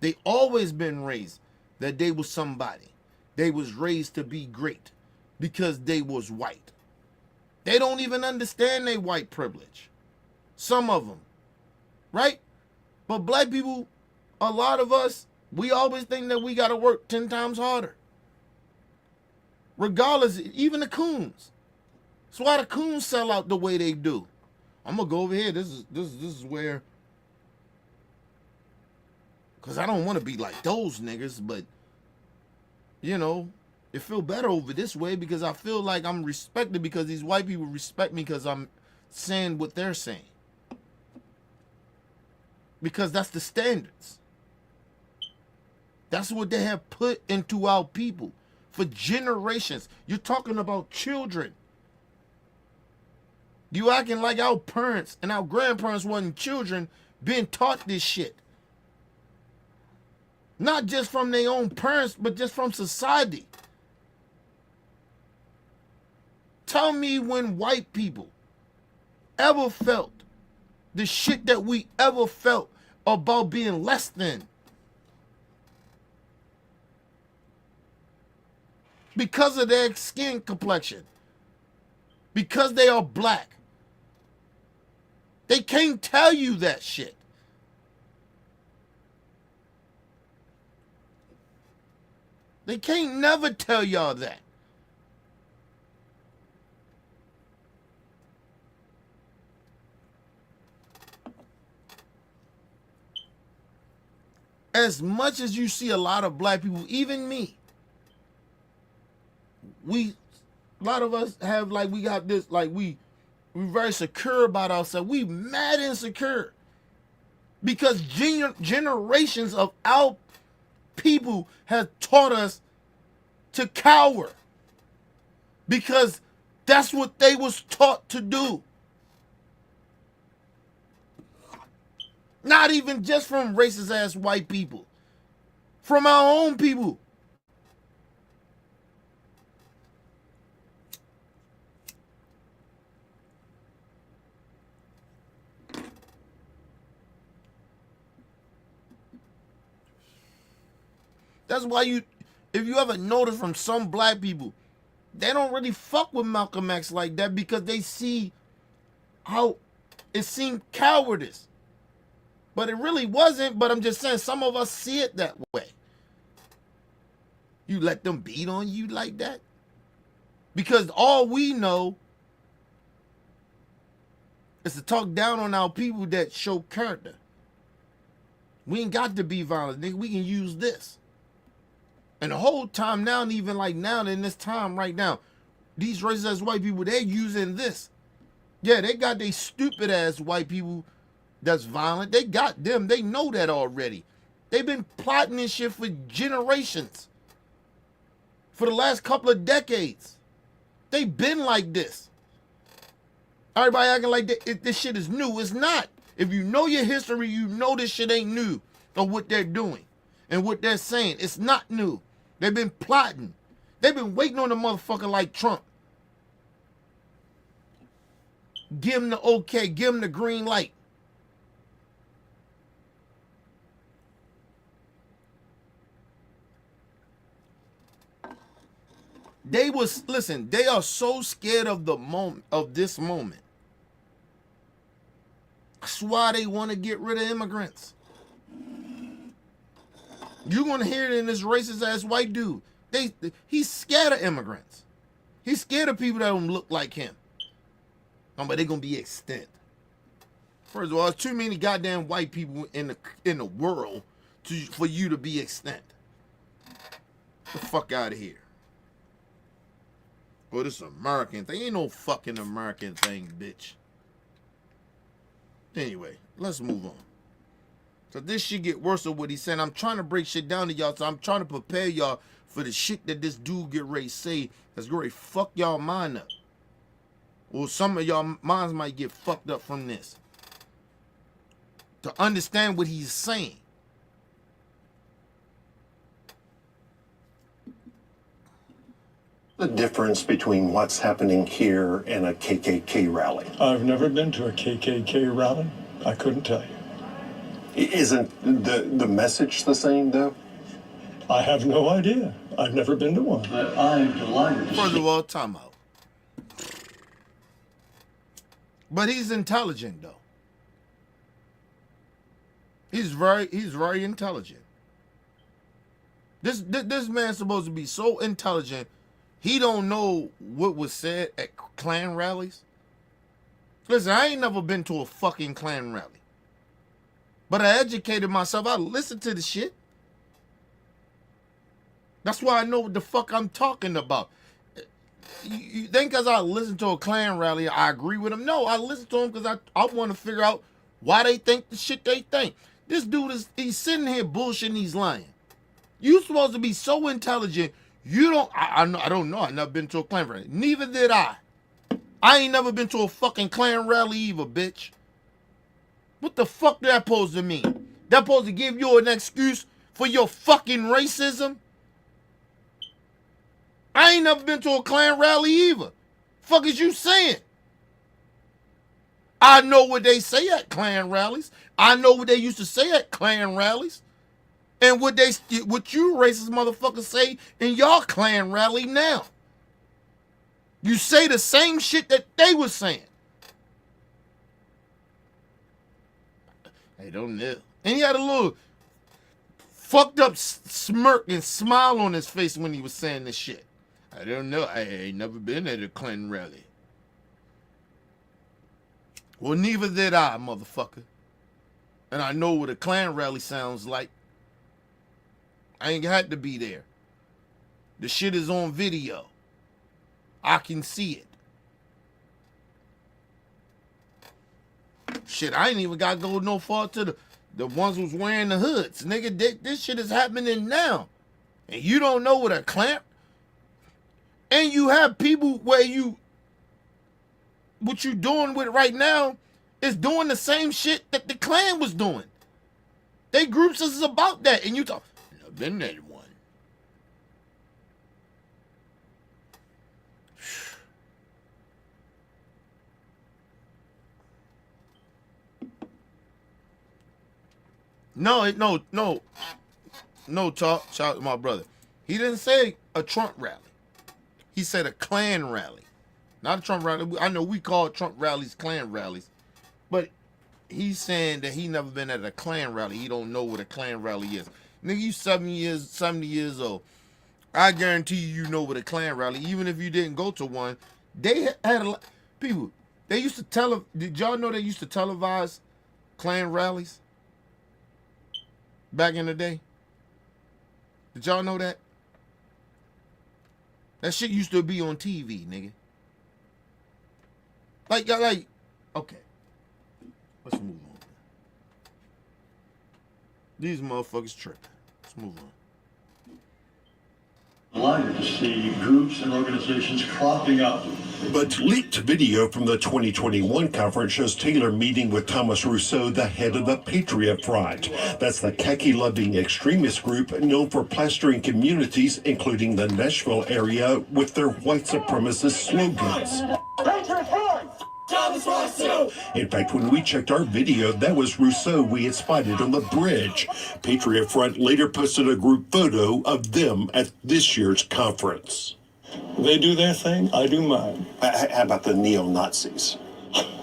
They always been raised that they was somebody. They was raised to be great because they was white. They don't even understand their white privilege. Some of them, right? But black people, a lot of us, we always think that we got to work 10 times harder. Regardless, even the coons. That's why the coons sell out the way they do. I'm gonna go over here. This is where, cause I don't want to be like those niggas, but you know, it feel better over this way because I feel like I'm respected because these white people respect me because I'm saying what they're saying. Because that's the standards. That's what they have put into our people for generations. You're talking about children. You acting like our parents and our grandparents wasn't children being taught this shit. Not just from their own parents, but just from society. Tell me when white people ever felt the shit that we ever felt about being less than. Because of their skin complexion. Because they are black. They can't tell you that shit. They can't never tell y'all that. As much as you see a lot of black people, even me, a lot of us have like, we got this, like we're very secure about ourselves. We mad insecure because generations of our people have taught us to cower because that's what they was taught to do. Not even just from racist ass white people, from our own people. That's why if you ever notice from some black people, they don't really fuck with Malcolm X like that because they see how it seemed cowardice. But it really wasn't, but I'm just saying some of us see it that way. You let them beat on you like that? Because all we know is to talk down on our people that show character. We ain't got to be violent, nigga. We can use this. And the whole time now, and even like now, in this time right now, these racist ass white people, they're using this. Yeah, they got these stupid ass white people that's violent. They got them. They know that already. They've been plotting this shit for generations. For the last couple of decades. They've been like this. Everybody acting like this shit is new. It's not. If you know your history, you know this shit ain't new of what they're doing and what they're saying. It's not new. They've been plotting. They've been waiting on a motherfucker like Trump. Give him the okay. Give him the green light. They are so scared of the moment, of this moment. That's why they want to get rid of immigrants. You're going to hear it in this racist ass white dude. He's scared of immigrants. He's scared of people that don't look like him. But they're going to be extinct. First of all, there's too many goddamn white people in the world for you to be extinct. Get the fuck out of here. Well, this American thing. Ain't no fucking American thing, bitch. Anyway, let's move on. So this shit get worse than what he's saying. I'm trying to break shit down to y'all, so I'm trying to prepare y'all for the shit that this dude get ready to say that's going to fuck y'all mind up. Or some of y'all minds might get fucked up from this. To understand what he's saying. The difference between what's happening here and a KKK rally. I've never been to a KKK rally. I couldn't tell you. Isn't the message the same, though? I have no idea. I've never been to one. But I'm delighted. First of all, time out. But he's intelligent, though. He's very intelligent. This man's supposed to be so intelligent. He don't know what was said at Klan rallies. Listen, I ain't never been to a fucking Klan rally. But I educated myself. I listened to the shit. That's why I know what the fuck I'm talking about. You think because I listen to a Klan rally, I agree with them? No, I listen to them because I want to figure out why they think the shit they think. This dude he's sitting here bullshitting, he's lying. You supposed to be so intelligent. You don't. I don't know. I never been to a Klan rally. Neither did I. I ain't never been to a fucking Klan rally either, bitch. What the fuck that supposed to mean? That supposed to give you an excuse for your fucking racism? I ain't never been to a Klan rally either. Fuck is you saying? I know what they say at Klan rallies. I know what they used to say at Klan rallies. And what you racist motherfuckers say in y'all Klan rally now. You say the same shit that they was saying. Hey, don't know. And he had a little fucked up smirk and smile on his face when he was saying this shit. I don't know. I ain't never been at a Klan rally. Well, neither did I, motherfucker. And I know what a Klan rally sounds like. I ain't had to be there. The shit is on video. I can see it. Shit, I ain't even got to go no far to the ones who's wearing the hoods. Nigga, this shit is happening now. And you don't know what a Klan... And you have people where what you doing with right now is doing the same shit that the Klan was doing. They groups is about that. And you talk, I've been that one. No, talk, shout out to my brother. He didn't say a Trump rally. He said a Klan rally. Not a Trump rally. I know we call Trump rallies Klan rallies. But he's saying that he never been at a Klan rally. He don't know what a Klan rally is. Nigga, you 70 years old. I guarantee you know what a Klan rally, even if you didn't go to one. They had a lot people. They used to did y'all know they used to televise Klan rallies back in the day? Did y'all know that? That shit used to be on TV, nigga. Okay. Let's move on. These motherfuckers tripping. Let's move on. Delighted to see groups and organizations cropping up. But leaked video from the 2021 conference shows Taylor meeting with Thomas Rousseau, the head of the Patriot Front. That's the khaki-loving extremist group known for plastering communities, including the Nashville area, with their white supremacist slogans. Patriot Front! Thomas Rousseau! In fact, when we checked our video, that was Rousseau we had spotted on the bridge. Patriot Front later posted a group photo of them at this year's conference. They do their thing, I do mine. How about the neo-Nazis?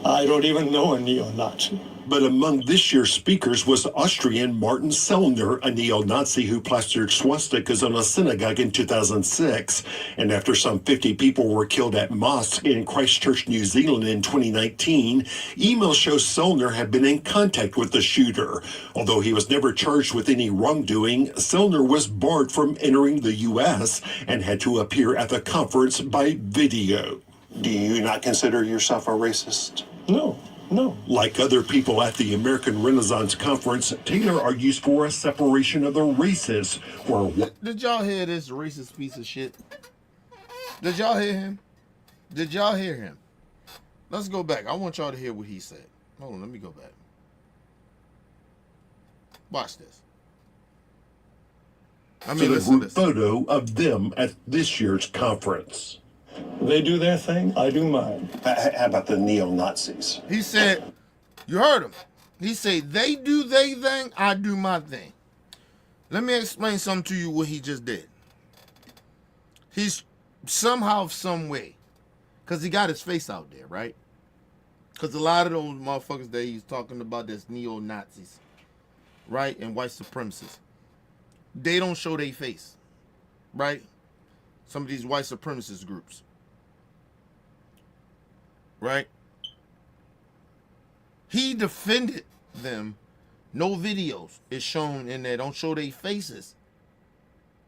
I don't even know a neo-Nazi. But among this year's speakers was Austrian Martin Sellner, a neo-Nazi who plastered swastikas on a synagogue in 2006. And after some 50 people were killed at mosque in Christchurch, New Zealand in 2019, emails show Sellner had been in contact with the shooter. Although he was never charged with any wrongdoing, Sellner was barred from entering the U.S. and had to appear at the conference by video. Do you not consider yourself a racist? No. Like other people at the American Renaissance Conference, Taylor argues for a separation of the races. Did y'all hear this racist piece of shit? Did y'all hear him? Did y'all hear him? Let's go back. I want y'all to hear what he said. Hold on, let me go back. Watch this. Listen to this photo of them at this year's conference. They do their thing, I do mine. How about the neo-Nazis? He said, you heard him. He said, they do their thing, I do my thing. Let me explain something to you what he just did. He's somehow, some way, because he got his face out there, right? Because a lot of those motherfuckers that he's talking about, that's neo-Nazis, right? And white supremacists. They don't show their face, right? Some of these white supremacist groups. Right? He defended them. No videos is shown in there. Don't show their faces.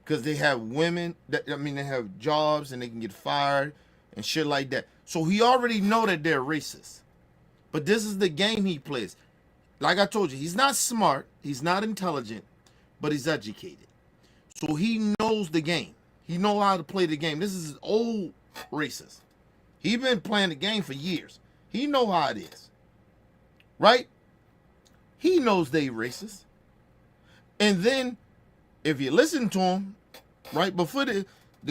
Because they have women. They have jobs and they can get fired. and shit like that. So he already know that they're racist. But this is the game he plays. Like I told you, he's not smart, he's not intelligent, but he's educated. So he knows the game. He knows how to play the game. This is old racist. He been playing the game for years. He know how it is. Right? He knows they racist. And then, if you listen to him, right before the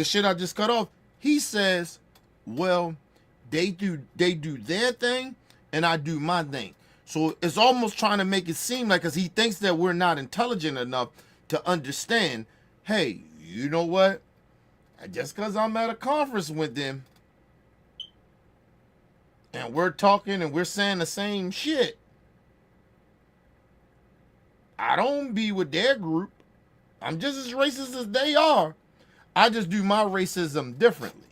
shit I just cut off, he says, well, they do their thing and I do my thing. So it's almost trying to make it seem like, because he thinks that we're not intelligent enough to understand, hey, you know what? Just because I'm at a conference with them and we're talking and we're saying the same shit, I don't be with their group. I'm just as racist as they are. I just do my racism differently.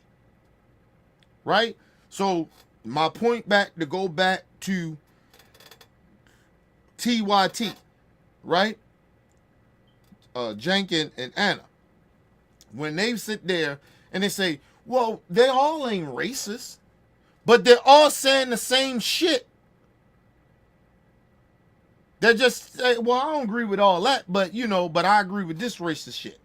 Right? So my point back to go back to TYT, right? Jenkins and Anna. When they sit there and they say, well, they all ain't racist, but they're all saying the same shit. They just say, well, I don't agree with all that, but but I agree with this racist shit.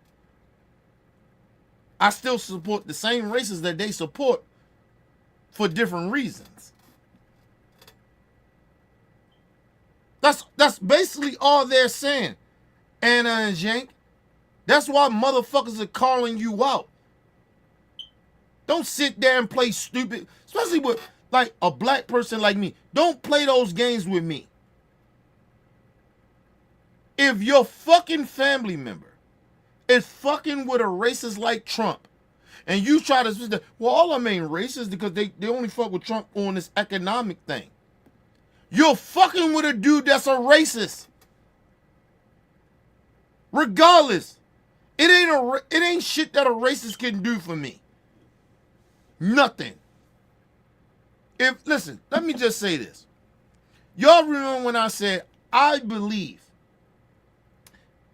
I still support the same races that they support for different reasons. That's basically all they're saying, Anna and Jank. That's why motherfuckers are calling you out. Don't sit there and play stupid, especially with like a black person like me. Don't play those games with me. If your fucking family member is fucking with a racist like Trump, and you try to say, well, all of them ain't racist because they only fuck with Trump on this economic thing. You're fucking with a dude that's a racist. Regardless, it ain't shit that a racist can do for me. Nothing. Listen, let me just say this. Y'all remember when I said I believe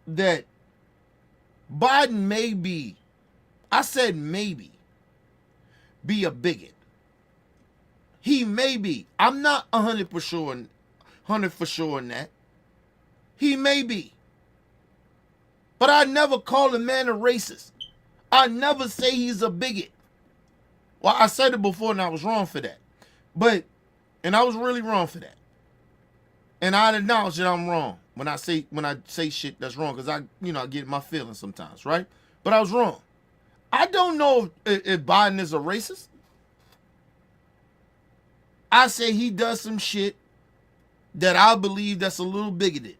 that Biden may be, I said maybe, be a bigot. He may be. I'm not 100 for sure in that. He may be. But I never call a man a racist. I never say he's a bigot. Well, I said it before and I was wrong for that. And I was really wrong for that. And I acknowledge that I'm wrong when I say shit that's wrong, because I get my feelings sometimes, right? But I was wrong. I don't know if Biden is a racist. I say he does some shit that I believe that's a little bigoted.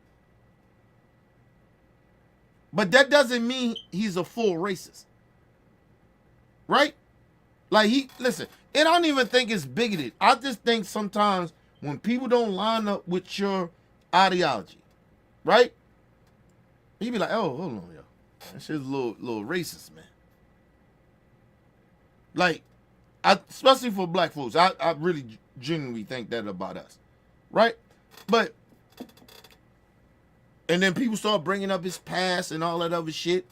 But that doesn't mean he's a full racist. Right? Like listen, I don't even think it's bigoted. I just think sometimes when people don't line up with your ideology, right? You be like, oh, hold on, yo. That shit's a little racist, man. Like, especially for black folks, I really genuinely think that about us, right? But, and then people start bringing up his past and all that other shit.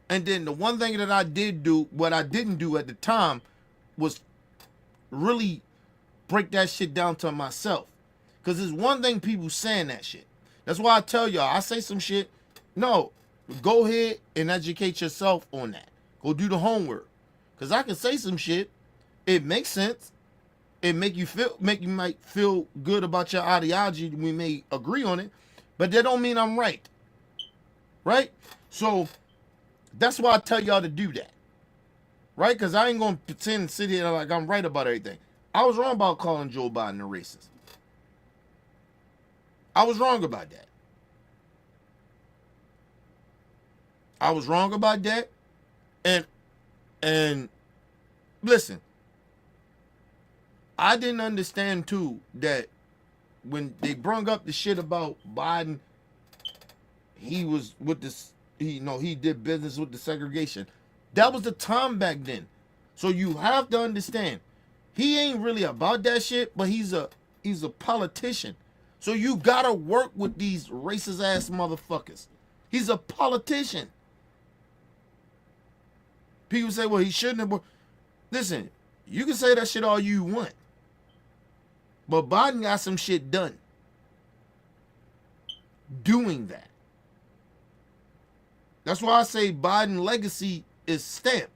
And then the one thing that I did do, what I didn't do at the time, was really break that shit down to myself. Because there's one thing people saying that shit. That's why I tell y'all, I say some shit. No, go ahead and educate yourself on that. Go do the homework. Because I can say some shit. It makes sense. It make you might feel good about your ideology. We may agree on it. But that don't mean I'm right. Right? So that's why I tell y'all to do that. Right? Because I ain't going to pretend and sit here like I'm right about everything. I was wrong about calling Joe Biden a racist. I was wrong about that. I was wrong about that. And listen, I didn't understand too that when they brung up the shit about Biden, he was with this, he did business with the segregation. That was the time back then. So you have to understand, he ain't really about that shit, but he's a politician. So you gotta work with these racist ass motherfuckers. He's a politician. People say, well, he shouldn't have. Listen, You can say that shit all you want. But Biden got some shit done doing that. That's why I say Biden legacy is stamped.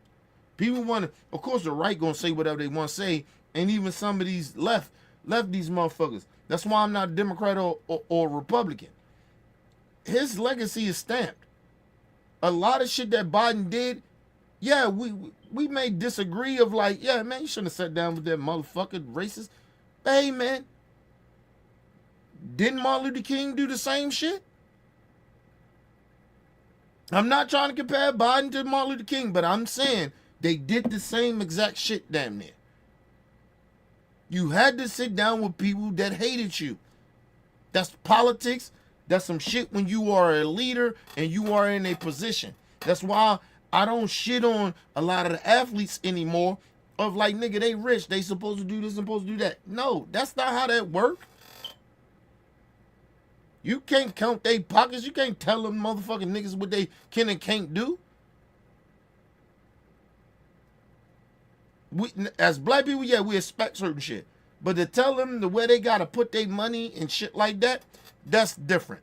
People want to, of course, the right gonna say whatever they want to say, and even some of these left these motherfuckers. That's why I'm not a Democrat or Republican. His legacy is stamped. A lot of shit that Biden did, yeah, we may disagree of like, yeah, man, you shouldn't have sat down with that motherfucker racist. But hey, man, didn't Martin Luther King do the same shit? I'm not trying to compare Biden to Martin Luther King, but I'm saying they did the same exact shit damn near. You had to sit down with people that hated you. That's politics. That's some shit when you are a leader and you are in a position. That's why I don't shit on a lot of the athletes anymore of like, nigga, they rich. They supposed to do this, supposed to do that. No, that's not how that works. You can't count their pockets. You can't tell them motherfucking niggas what they can and can't do. We, as black people, yeah, we expect certain shit. But to tell them the way they gotta put their money and shit like that, that's different.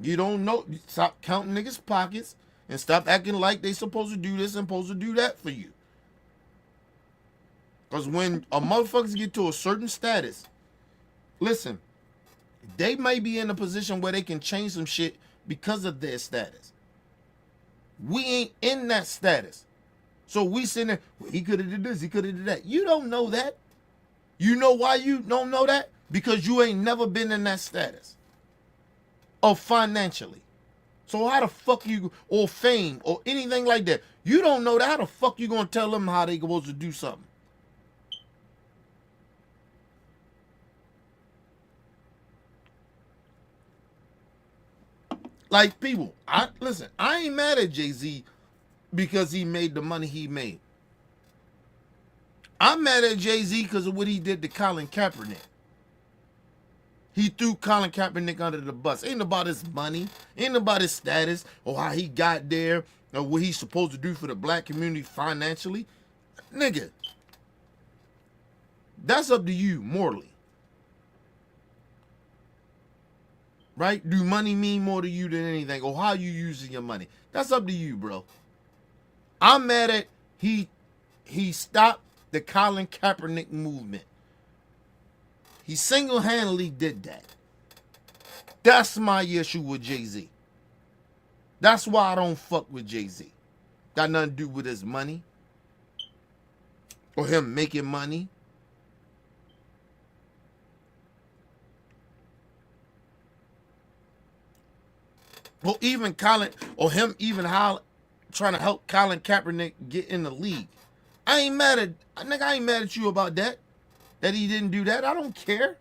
You don't know. Stop counting niggas' pockets and stop acting like they supposed to do this and supposed to do that for you. Because when a motherfuckers get to a certain status, listen, they may be in a position where they can change some shit because of their status. We ain't in that status. So we sitting there, well, he could have did this, he could have did that. You don't know that. You know why you don't know that? Because you ain't never been in that status. Or financially. So how the fuck you, or fame, or anything like that. You don't know that. How the fuck you gonna tell them how they supposed to do something? Like people, listen, I ain't mad at Jay-Z because he made the money he made. I'm mad at Jay-Z because of what he did to Colin Kaepernick. He threw Colin Kaepernick under the bus. Ain't about his money, ain't about his status, or how he got there, or what he's supposed to do for the black community financially. Nigga, that's up to you morally. Right? Do money mean more to you than anything? Or how you using your money? That's up to you, bro. I'm mad at he stopped the Colin Kaepernick movement. He single-handedly did that. That's my issue with Jay-Z. That's why I don't fuck with Jay-Z. Got nothing to do with his money. Or him making money. Or even Colin, or him even how trying to help Colin Kaepernick get in the league. I ain't mad at you about that. That he didn't do that. I don't care.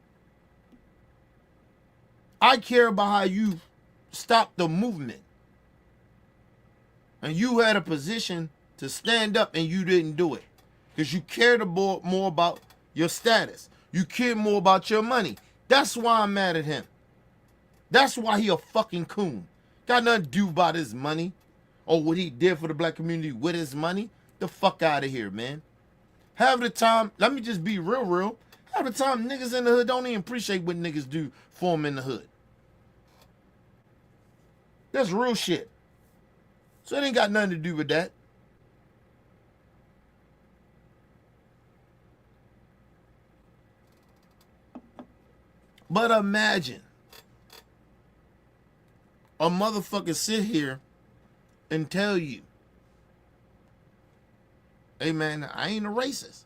I care about how you stopped the movement. And you had a position to stand up and you didn't do it. Because you cared more about your status. You cared more about your money. That's why I'm mad at him. That's why he a fucking coon. Got nothing to do about his money. Or what he did for the black community with his money. The fuck out of here, man. Half the time, let me just be real. Half the time, niggas in the hood don't even appreciate what niggas do for them in the hood. That's real shit. So it ain't got nothing to do with that. But imagine a motherfucker sit here and tell you, hey man, I ain't a racist.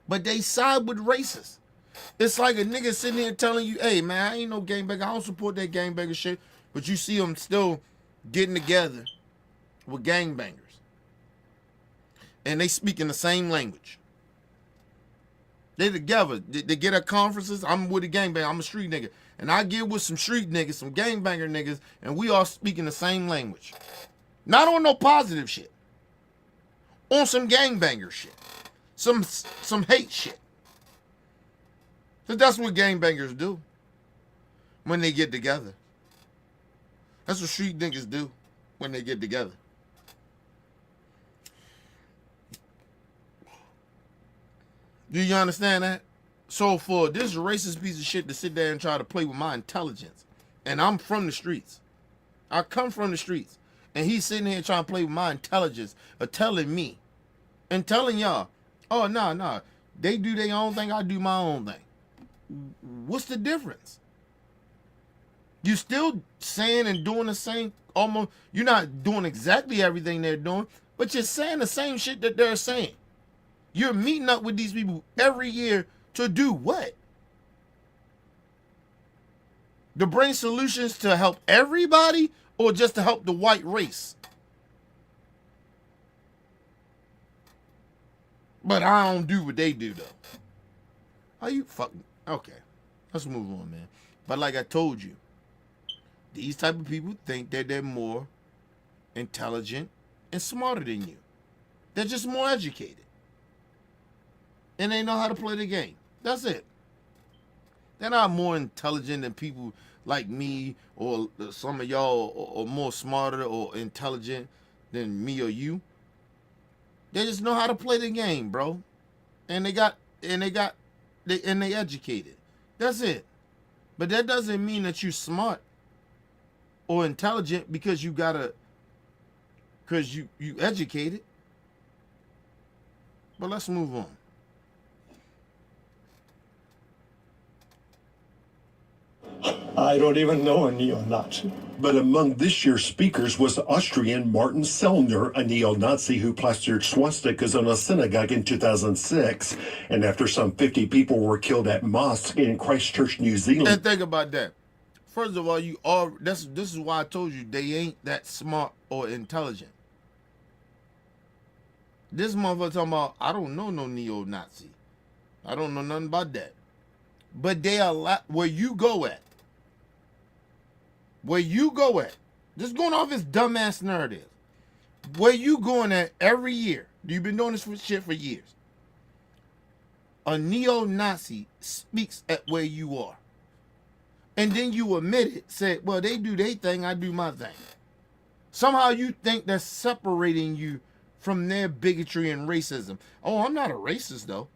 But they side with racists. It's like a nigga sitting here telling you, hey man, I ain't no gangbanger. I don't support that gangbanger shit. But you see them still getting together with gangbangers. And they speak in the same language. They together. They get at conferences. I'm with a gangbanger. I'm a street nigga. And I get with some street niggas, some gangbanger niggas, and we all speaking the same language. Not on no positive shit. On some gangbanger shit. Some hate shit. Because that's what gangbangers do when they get together. That's what street niggas do when they get together. Do you understand that? So for this racist piece of shit to sit there and try to play with my intelligence, and I'm from the streets. I come from the streets. And he's sitting here trying to play with my intelligence of telling me and telling y'all, oh, nah. They do their own thing, I do my own thing. What's the difference? You still saying and doing the same, almost, you're not doing exactly everything they're doing, but you're saying the same shit that they're saying. You're meeting up with these people every year to do what? To bring solutions to help everybody or just to help the white race? But I don't do what they do, though. Are you fucking... Okay, let's move on, man. But like I told you, these type of people think that they're more intelligent and smarter than you. They're just more educated. And they know how to play the game. That's it. They're not more intelligent than people like me or some of y'all, or more smarter or intelligent than me or you. They just know how to play the game, bro. And they educated. That's it. But that doesn't mean that you're smart or intelligent because you educated. But let's move on. I don't even know a neo-Nazi. But among this year's speakers was Austrian Martin Sellner, a neo-Nazi who plastered swastikas on a synagogue in 2006. And after some 50 people were killed at mosque in Christchurch, New Zealand. And think about that. First of all, this is why I told you they ain't that smart or intelligent. This motherfucker talking about, I don't know no neo-Nazi. I don't know nothing about that. But they are where you go at. Just going off his dumbass narrative. Where you going at every year. You've been doing this shit for years. A neo-Nazi speaks at where you are. And then you admit it, said, well, they do their thing, I do my thing. Somehow you think that's separating you from their bigotry and racism. Oh, I'm not a racist, though.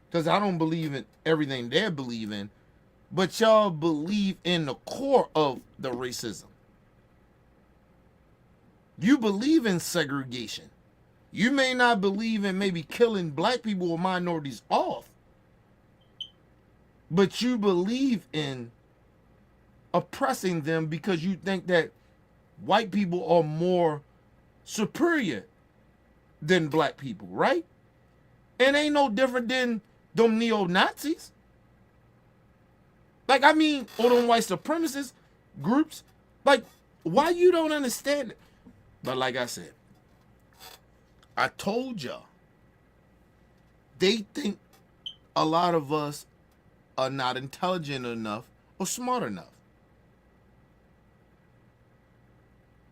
Because I don't believe in everything they believe in. But y'all believe in the core of the racism. You believe in segregation. You may not believe in maybe killing black people or minorities off. But you believe in oppressing them because you think that white people are more superior than black people, right? And ain't no different than them neo-Nazis. Like, I mean, or them white supremacist groups. Like, why you don't understand it? But like I said, I told y'all, they think a lot of us are not intelligent enough or smart enough.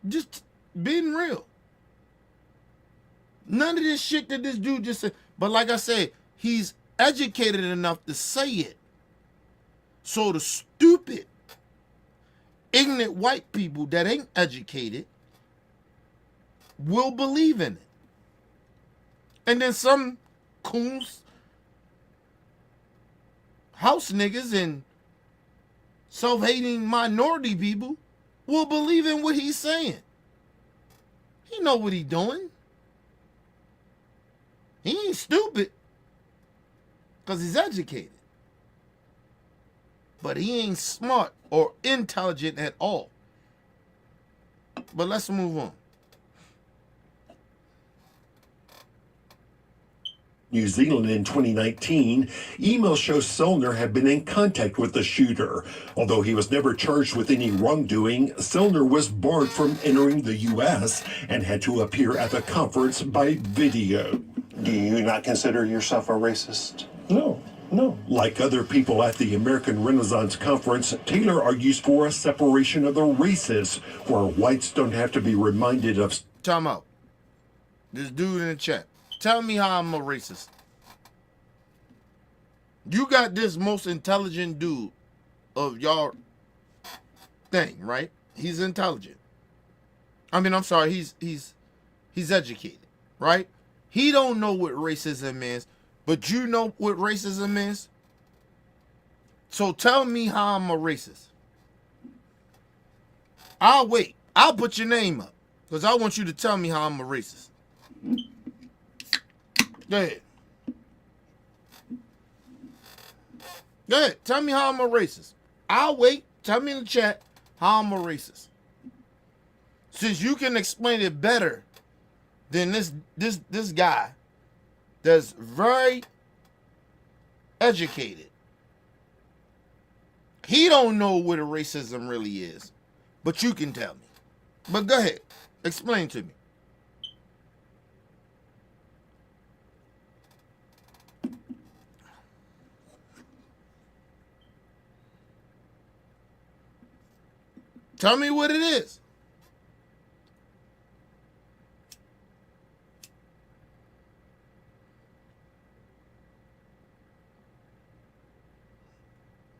Just being real. None of this shit that this dude just said. But like I said, he's educated enough to say it. So the stupid, ignorant white people that ain't educated will believe in it. And then some coons, house niggas, and self-hating minority people will believe in what he's saying. He know what he doing. He ain't stupid because he's educated. But he ain't smart or intelligent at all. But let's move on. New Zealand in 2019, emails show Sellner had been in contact with the shooter. Although he was never charged with any wrongdoing, Sellner was barred from entering the U.S. and had to appear at the conference by video. Do you not consider yourself a racist? No. Like other people at the American Renaissance Conference, Taylor argues for a separation of the races, where whites don't have to be reminded of... Time out. This dude in the chat. Tell me how I'm a racist. You got this most intelligent dude of y'all thing, right? He's intelligent. I mean, I'm sorry, he's educated, right? He don't know what racism is, But you know what racism is? So tell me how I'm a racist. I'll wait. I'll put your name up. Because I want you to tell me how I'm a racist. Go ahead. Go ahead. Tell me how I'm a racist. I'll wait. Tell me in the chat how I'm a racist. Since you can explain it better than this guy that's very educated. He don't know what a racism really is, but you can tell me. But go ahead, explain to me. Tell me what it is.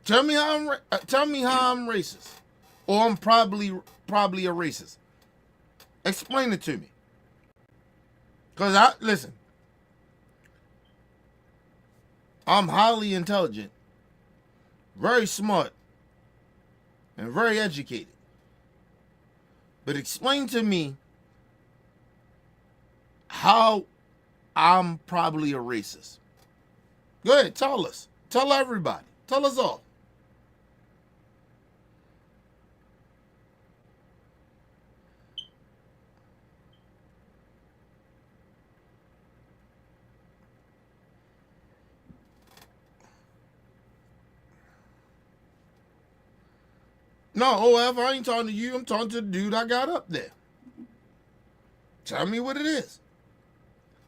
Tell me how I'm racist, or I'm probably a racist. Explain it to me. Cause listen, I'm highly intelligent, very smart, and very educated. But explain to me how I'm probably a racist. Go ahead, tell us. Tell everybody. Tell us all. No, OF, I ain't talking to you. I'm talking to the dude I got up there. Tell me what it is.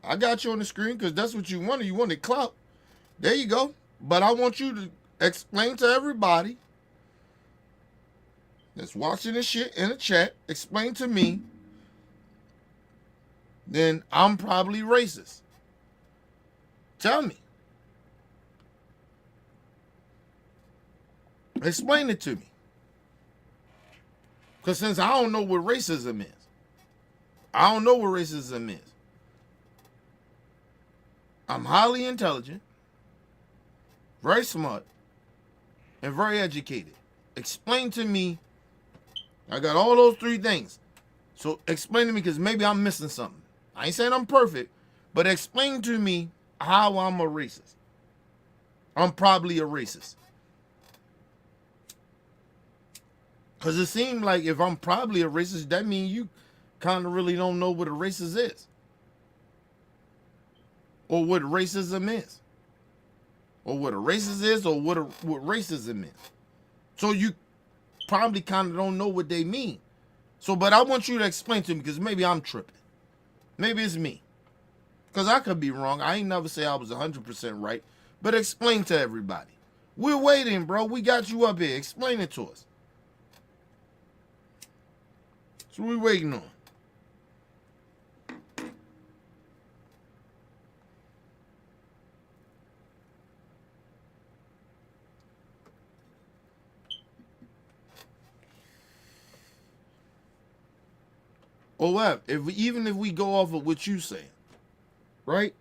I got you on the screen because that's what you wanted. You wanted clout. There you go. But I want you to explain to everybody that's watching this shit in the chat, explain to me, then I'm probably racist. Tell me. Explain it to me. Because since I don't know what racism is, I'm highly intelligent, very smart, and very educated. Explain to me. I got all those three things. So explain to me, because maybe I'm missing something. I ain't saying I'm perfect, but explain to me how I'm a racist. I'm probably a racist. Because it seems like if I'm probably a racist, that means you kind of really don't know what a racist is. Or what racism is. Or what a racist is, or what racism is. So you probably kind of don't know what they mean. So, but I want you to explain to me, because maybe I'm tripping. Maybe it's me. Because I could be wrong. I ain't never say I was 100% right. But explain to everybody. We're waiting, bro. We got you up here. Explain it to us. So we waiting on. Or what? Even if we go off of what you saying, right?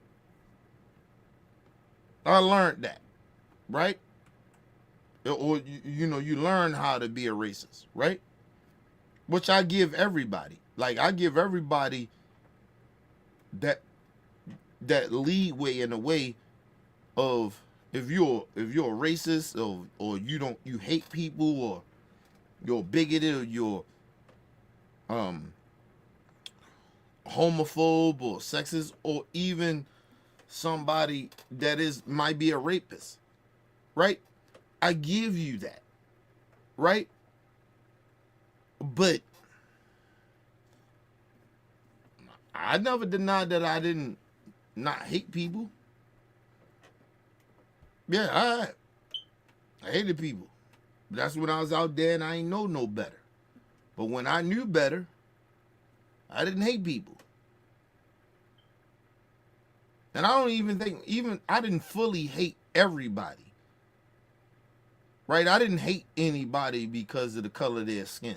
I learned that, right? Or you learn how to be a racist, right? Which I give everybody. Like I give everybody that leeway in a way of if you're a racist or you hate people or you're bigoted or you're homophobe or sexist or even somebody that might be a rapist, right? I give you that, right? But I never denied that I didn't not hate people. Yeah, I hated people. That's when I was out there and I ain't know no better. But when I knew better, I didn't hate people. And I don't even think, I didn't fully hate everybody. Right? I didn't hate anybody because of the color of their skin.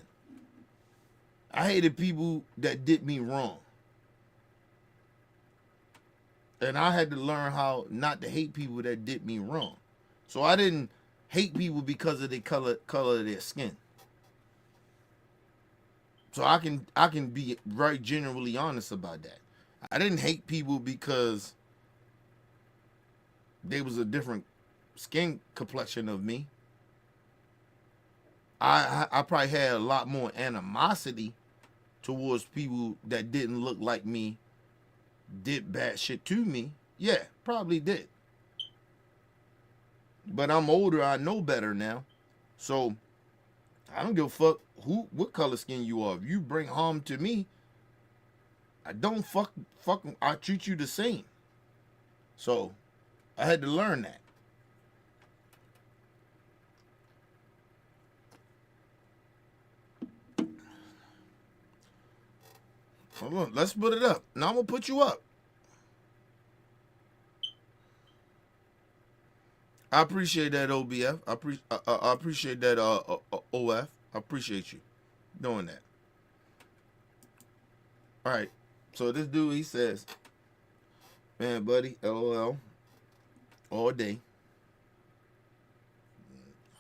I hated people that did me wrong. And I had to learn how not to hate people that did me wrong. So I didn't hate people because of the color of their skin. So I can be very genuinely honest about that. I didn't hate people because they was a different skin complexion of me. I probably had a lot more animosity towards people that didn't look like me, did bad shit to me. Yeah, probably did. But I'm older, I know better now. So I don't give a fuck what color skin you are. If you bring harm to me, I don't I treat you the same. So I had to learn that. Hold on, let's put it up. Now I'm gonna put you up. I appreciate that, OBF. I appreciate that, OF. I appreciate you doing that. All right. So this dude, he says, man, buddy, LOL, all day.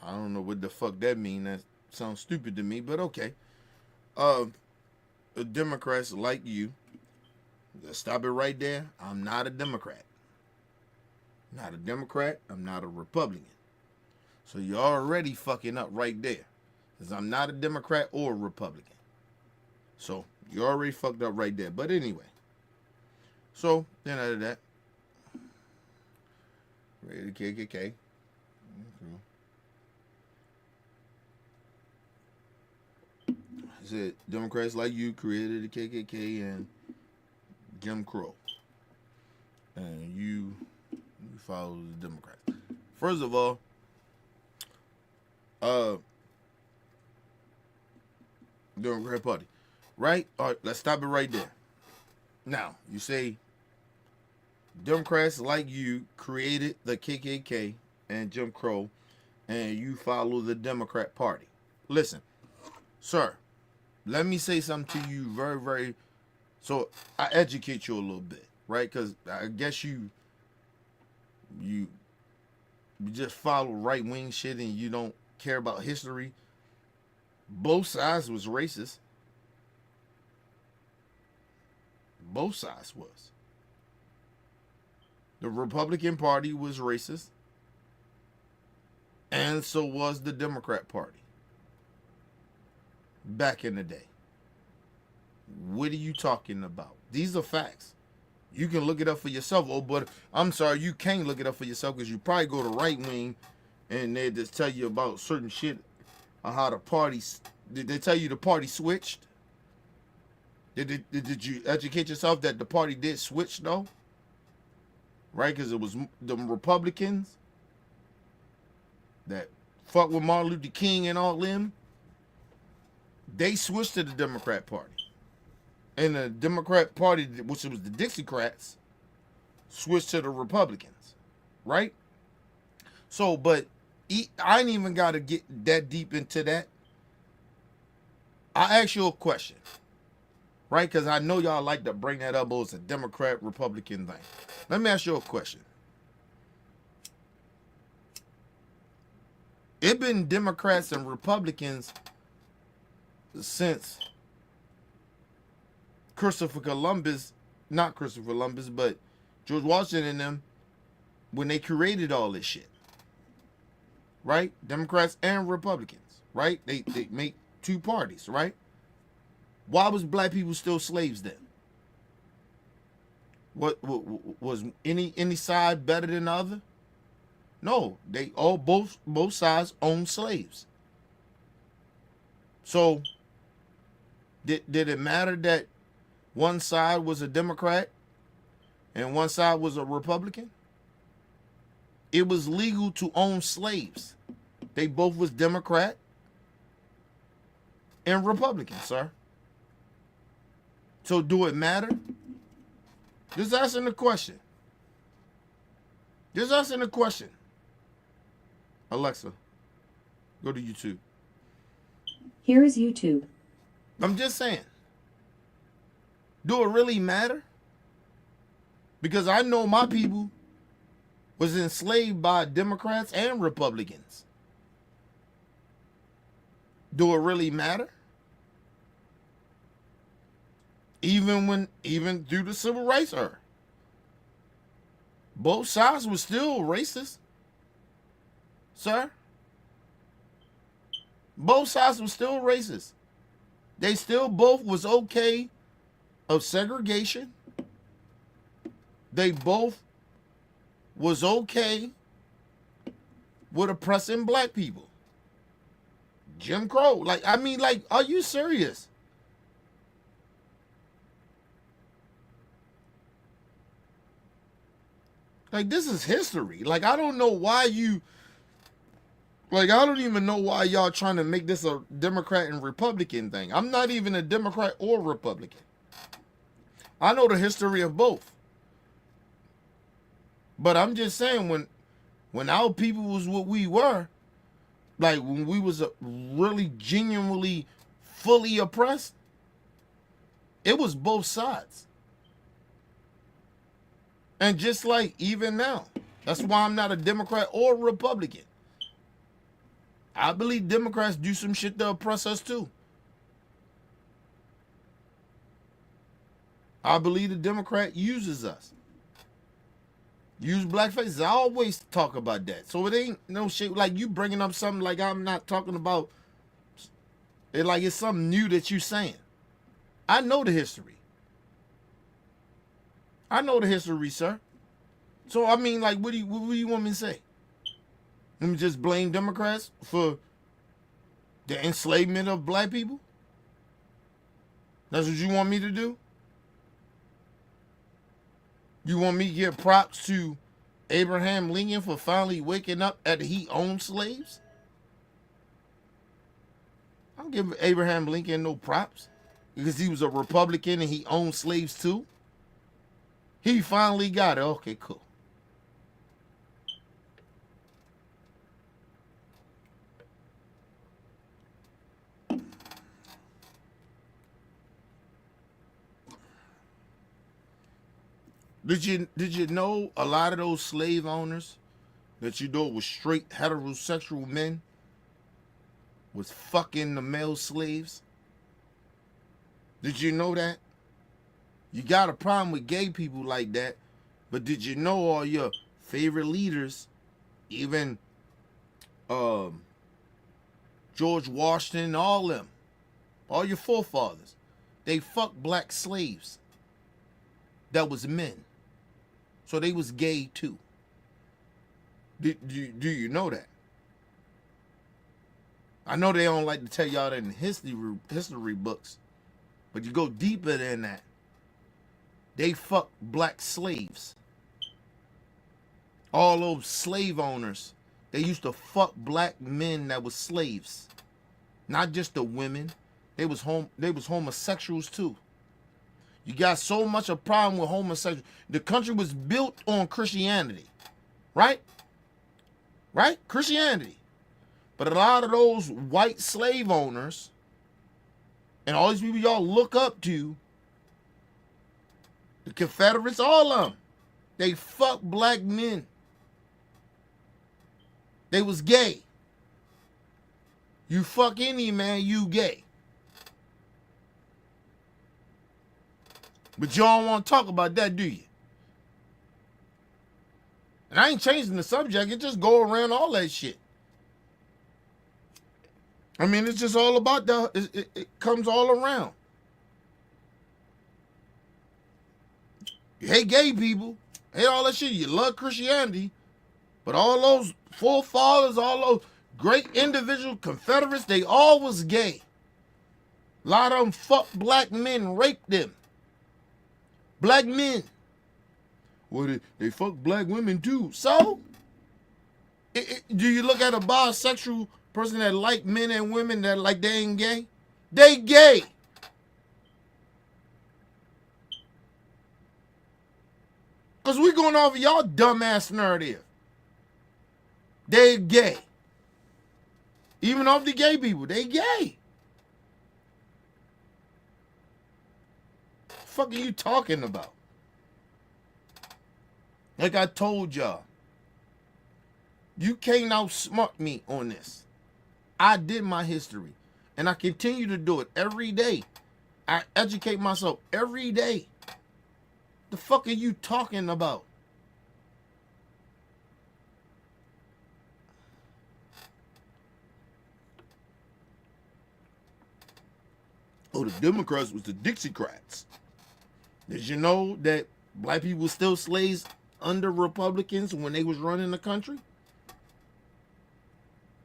I don't know what the fuck that mean. That sounds stupid to me, but okay. Democrats like you. Stop it right there. I'm not a Democrat. Not a Democrat. I'm not a Republican. So you're already fucking up right there. Because I'm not a Democrat or a Republican. So you already fucked up right there. But anyway. So then out of that. Ready to KKK. Okay. He said Democrats like you created the KKK and Jim Crow. And you follow the Democrats. First of all, Democrat Party, right? All right, let's stop it right there. Now, you say Democrats like you created the KKK and Jim Crow, and you follow the Democrat Party. Listen, sir, let me say something to you very, very, so I educate you a little bit, right? Because I guess you just follow right-wing shit and you don't care about history. Both sides was racist. Both sides was. The Republican Party was racist. And so was the Democrat Party. Back in the day. What are you talking about? These are facts. You can look it up for yourself. Oh, but I'm sorry, you can't look it up for yourself because you probably go to right wing and they just tell you about certain shit on how the parties. Did they tell you the party switched? Did you educate yourself that the party did switch though? Right, because it was the Republicans that fuck with Martin Luther King and all them. They switched to the Democrat Party. And the Democrat Party, which was the Dixiecrats, switched to the Republicans, right? So, but I ain't even got to get that deep into that. I ask you a question, right? Because I know y'all like to bring that up as a Democrat-Republican thing. Let me ask you a question. It been Democrats and Republicans since not Christopher Columbus, but George Washington and them, when they created all this shit. Right? Democrats and Republicans, right? They make two parties, right? Why was black people still slaves then? What was any side better than the other? No, they all both sides owned slaves. So did it matter that one side was a Democrat and one side was a Republican? It was legal to own slaves. They both was Democrat and Republican, sir. So do it matter? Just asking the question. Just asking the question. Alexa, go to YouTube. Here is YouTube. I'm just saying. Do it really matter? Because I know my people was enslaved by Democrats and Republicans. Do it really matter? Even through the civil rights era, both sides were still racist, sir. Both sides were still racist. They still both was okay of segregation. They both was okay with oppressing black people. Jim Crow. Like, I mean, like, are you serious? Like, this is history. Like, I don't know why you... Like, I don't even know why y'all trying to make this a Democrat and Republican thing. I'm not even a Democrat or Republican. I know the history of both. But I'm just saying, when our people was what we were, like when we was really genuinely fully oppressed, it was both sides. And just like even now, that's why I'm not a Democrat or Republican. I believe Democrats do some shit to oppress us too. I believe the Democrat uses us. Use blackface. I always talk about that. So it ain't no shit like you bringing up something like I'm not talking about it, like it's something new that you saying. I know the history. I know the history, sir. So I mean, like, what do you want me to say? Let me just blame Democrats for the enslavement of black people? That's what you want me to do? You want me to give props to Abraham Lincoln for finally waking up after he owned slaves? I don't give Abraham Lincoln no props because he was a Republican and he owned slaves too. He finally got it. Okay, cool. Did you know a lot of those slave owners that you know was straight heterosexual men was fucking the male slaves? Did you know that? You got a problem with gay people like that, but did you know all your favorite leaders, even George Washington, all them, all your forefathers, they fucked black slaves that was men. So they was gay too. Do you know that? I know they don't like to tell y'all that in history books, but you go deeper than that. They fucked black slaves. All those slave owners, they used to fuck black men that was slaves. Not just the women. They was homosexuals too. You got so much a problem with homosexuals. The country was built on Christianity, right? Right? Christianity. But a lot of those white slave owners and all these people y'all look up to, the Confederates, all of them, they fuck black men. They was gay. You fuck any man, you gay. But y'all don't want to talk about that, do you? And I ain't changing the subject. It just go around all that shit. I mean, it's just all about it comes all around. You hate gay people. Hate all that shit. You love Christianity. But all those forefathers, all those great individual Confederates, they all was gay. A lot of them fucked black men, raped them. Black men. Well, they fuck black women too. So, do you look at a bisexual person that like men and women that like they ain't gay? They gay. Because we going off of y'all dumbass narrative. They gay. Even off the gay people, they gay. Fuck are you talking about? Like I told y'all, you can't outsmart me on this. I did my history, and I continue to do it every day. I educate myself every day. The fuck are you talking about? Oh, the Democrats was the Dixiecrats. Did you know that black people were still slaves under Republicans when they was running the country?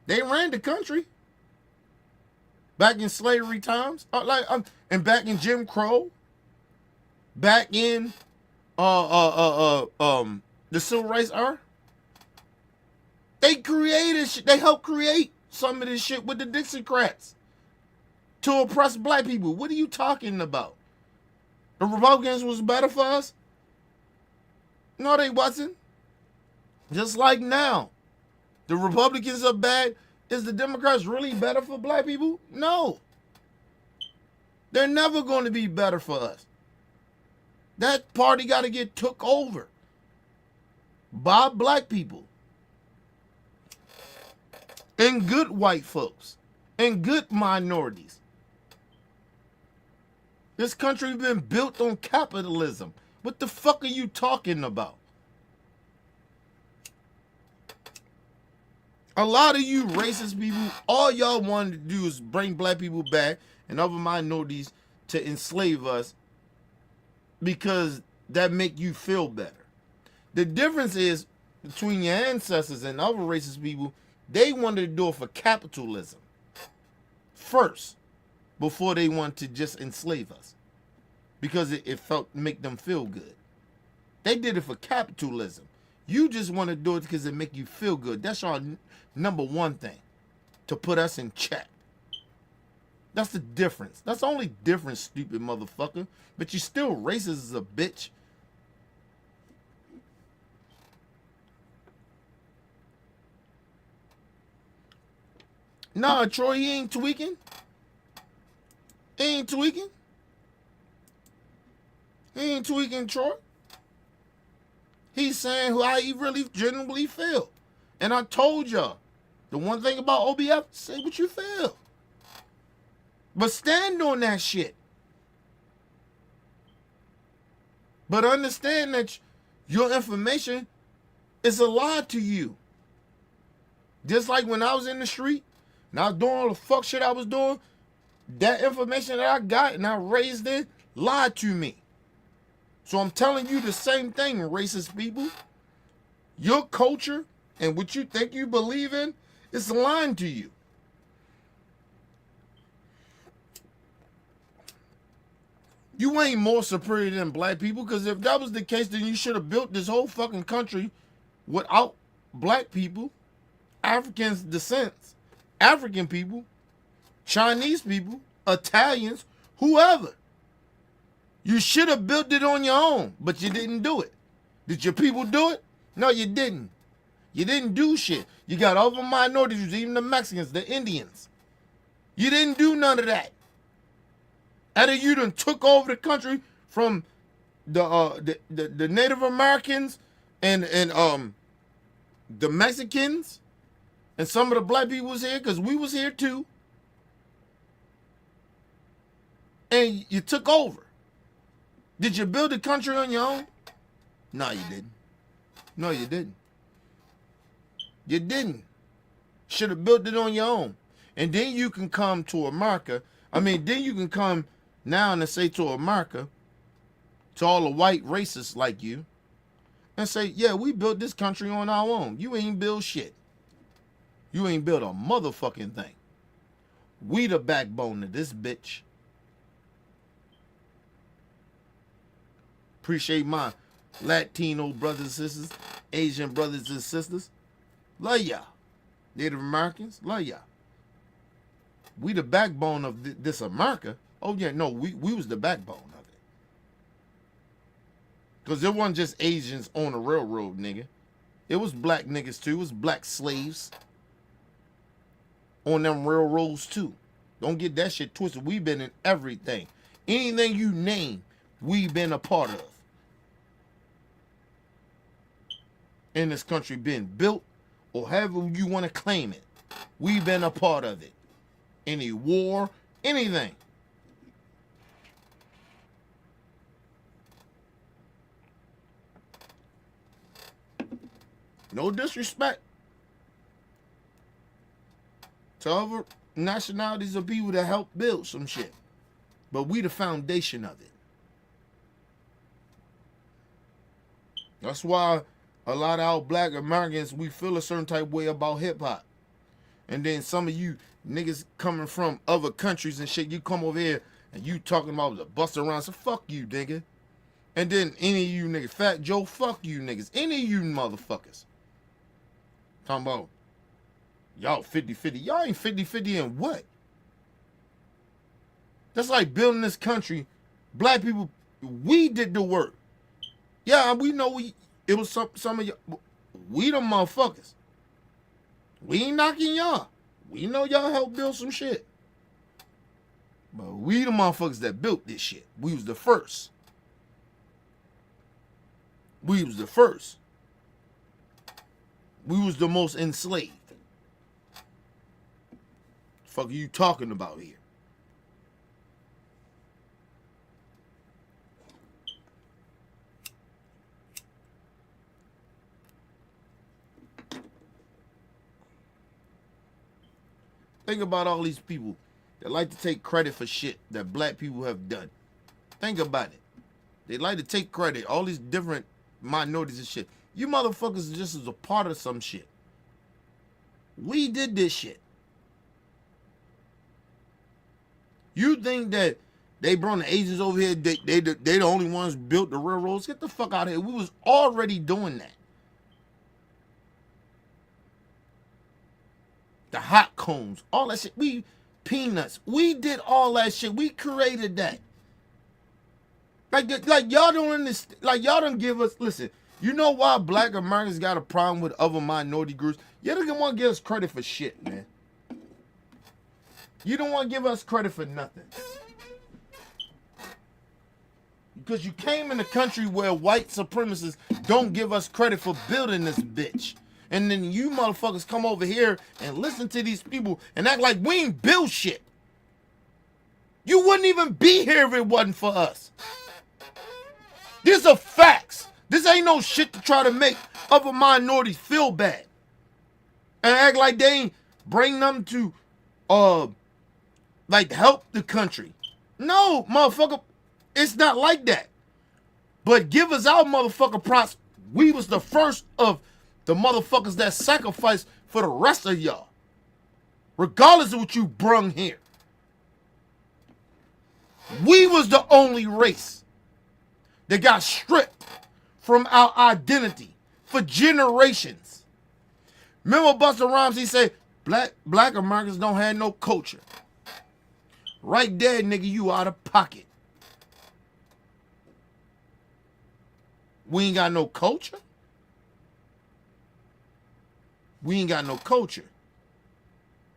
They ran the country back in slavery times, and back in Jim Crow, back in the Civil Rights era. They helped create some of this shit with the Dixiecrats to oppress black people. What are you talking about? The Republicans was better for us? No, they wasn't. Just like now. The Republicans are bad. Is the Democrats really better for black people? No. They're never going to be better for us. That party got to get took over by black people and good white folks and good minorities. This country been built on capitalism. What the fuck are you talking about? A lot of you racist people, all y'all wanted to do is bring black people back and other minorities to enslave us because that make you feel better. The difference is between your ancestors and other racist people, they wanted to do it for capitalism first before they wanted to just enslave us because it felt make them feel good. They did it for capitalism. You just want to do it because it make you feel good. That's our number one thing, to put us in check. That's the difference. That's the only difference, stupid motherfucker. But you still racist as a bitch. Nah, Troy, he ain't tweaking. He ain't tweaking. He ain't tweaking, Troy. He's saying how he really genuinely feel. And I told y'all, the one thing about OBF, say what you feel. But stand on that shit. But understand that your information is a lie to you. Just like when I was in the street and I was doing all the fuck shit I was doing, that information that I got and I raised it lied to me. So I'm telling you the same thing, racist people. Your culture and what you think you believe in is lying to you. You ain't more superior than black people, because if that was the case, then you should have built this whole fucking country without black people, African descents, African people, Chinese people, Italians, whoever. You should have built it on your own, but you didn't do it. Did your people do it? No, you didn't. You didn't do shit. You got other minorities, even the Mexicans, the Indians. You didn't do none of that. After you done took over the country from the Native Americans and the Mexicans and some of the black people was here, because we was here too. And you took over. Did you build the country on your own? No, you didn't. No, you didn't. You didn't. Should have built it on your own. And then you can come to America. Then you can come now and say to America, to all the white racists like you, and say, yeah, we built this country on our own. You ain't built shit. You ain't built a motherfucking thing. We the backbone of this bitch. Appreciate my Latino brothers and sisters, Asian brothers and sisters. Love y'all. Native Americans, love y'all. We the backbone of this America. Oh yeah, no, we was the backbone of it. Because there wasn't just Asians on the railroad, nigga. It was black niggas too. It was black slaves on them railroads too. Don't get that shit twisted. We've been in everything. Anything you name, we've been a part of. in this country been built, or however you want to claim it. We've been a part of it. Any war, anything. No disrespect to other nationalities or people that help build some shit. But we the foundation of it. That's why a lot of our black Americans, we feel a certain type of way about hip hop. And then some of you niggas coming from other countries and shit, you come over here and you talking about the bust around. So fuck you, nigga. And then any of you niggas, Fat Joe, fuck you niggas. Any of you motherfuckers. Talking about y'all 50-50. Y'all ain't 50-50 in what? That's like building this country. Black people, we did the work. Yeah, we know it was some of y'all. We the motherfuckers. We ain't knocking y'all. We know y'all helped build some shit. But we the motherfuckers that built this shit. We was the first. We was the first. We was the most enslaved. Fuck are you talking about here? Think about all these people that like to take credit for shit that black people have done. Think about it. They like to take credit. All these different minorities and shit. You motherfuckers just as a part of some shit. We did this shit. You think that they brought the Asians over here, they the only ones built the railroads? Get the fuck out of here. We was already doing that. The hot cones, all that shit. Peanuts. We did all that shit. We created that. Like y'all don't understand. Like y'all don't give us. Listen, you know why black Americans got a problem with other minority groups? You don't want to give us credit for shit, man. You don't want to give us credit for nothing. Because you came in a country where white supremacists don't give us credit for building this bitch. And then you motherfuckers come over here and listen to these people and act like we ain't build shit. You wouldn't even be here if it wasn't for us. These are facts. This ain't no shit to try to make other minorities feel bad. And act like they ain't bring them to like help the country. No, motherfucker, it's not like that. But give us our motherfucker props. We was the first of the motherfuckers that sacrificed for the rest of y'all. Regardless of what you brung here. We was the only race that got stripped from our identity for generations. Remember Busta Rhymes, he said, black Americans don't have no culture. Right there, nigga, you out of pocket. We ain't got no culture. We ain't got no culture.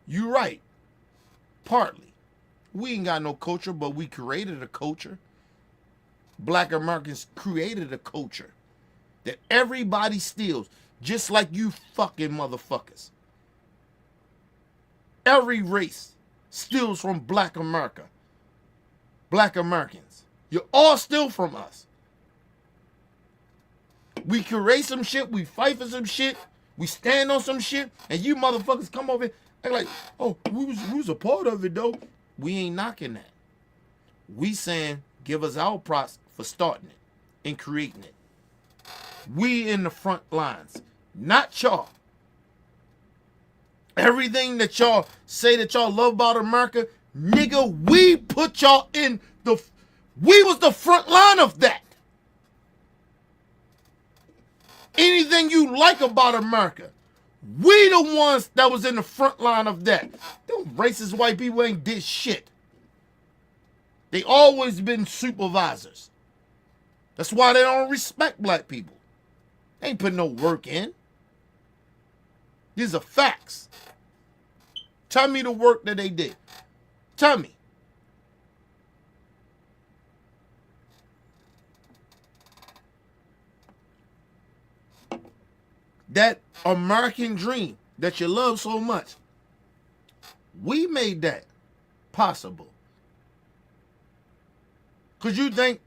You right. Partly. We ain't got no culture, but we created a culture. Black Americans created a culture that everybody steals, just like you fucking motherfuckers. Every race steals from black America. Black Americans. You all steal from us. We create some shit, we fight for some shit, we stand on some shit, and you motherfuckers come over here and like, oh, we was a part of it though. We ain't knocking that. We saying give us our props for starting it and creating it. We in the front lines, not y'all. Everything that y'all say that y'all love about America, nigga, we put y'all in the, we was the front line of that. Anything you like about America, we the ones that was in the front line of that. Them racist white people ain't did shit. They always been supervisors. That's why they don't respect black people. They ain't putting no work in. These are facts. Tell me the work that they did. Tell me. that American dream that you love so much, we made that possible. Because you think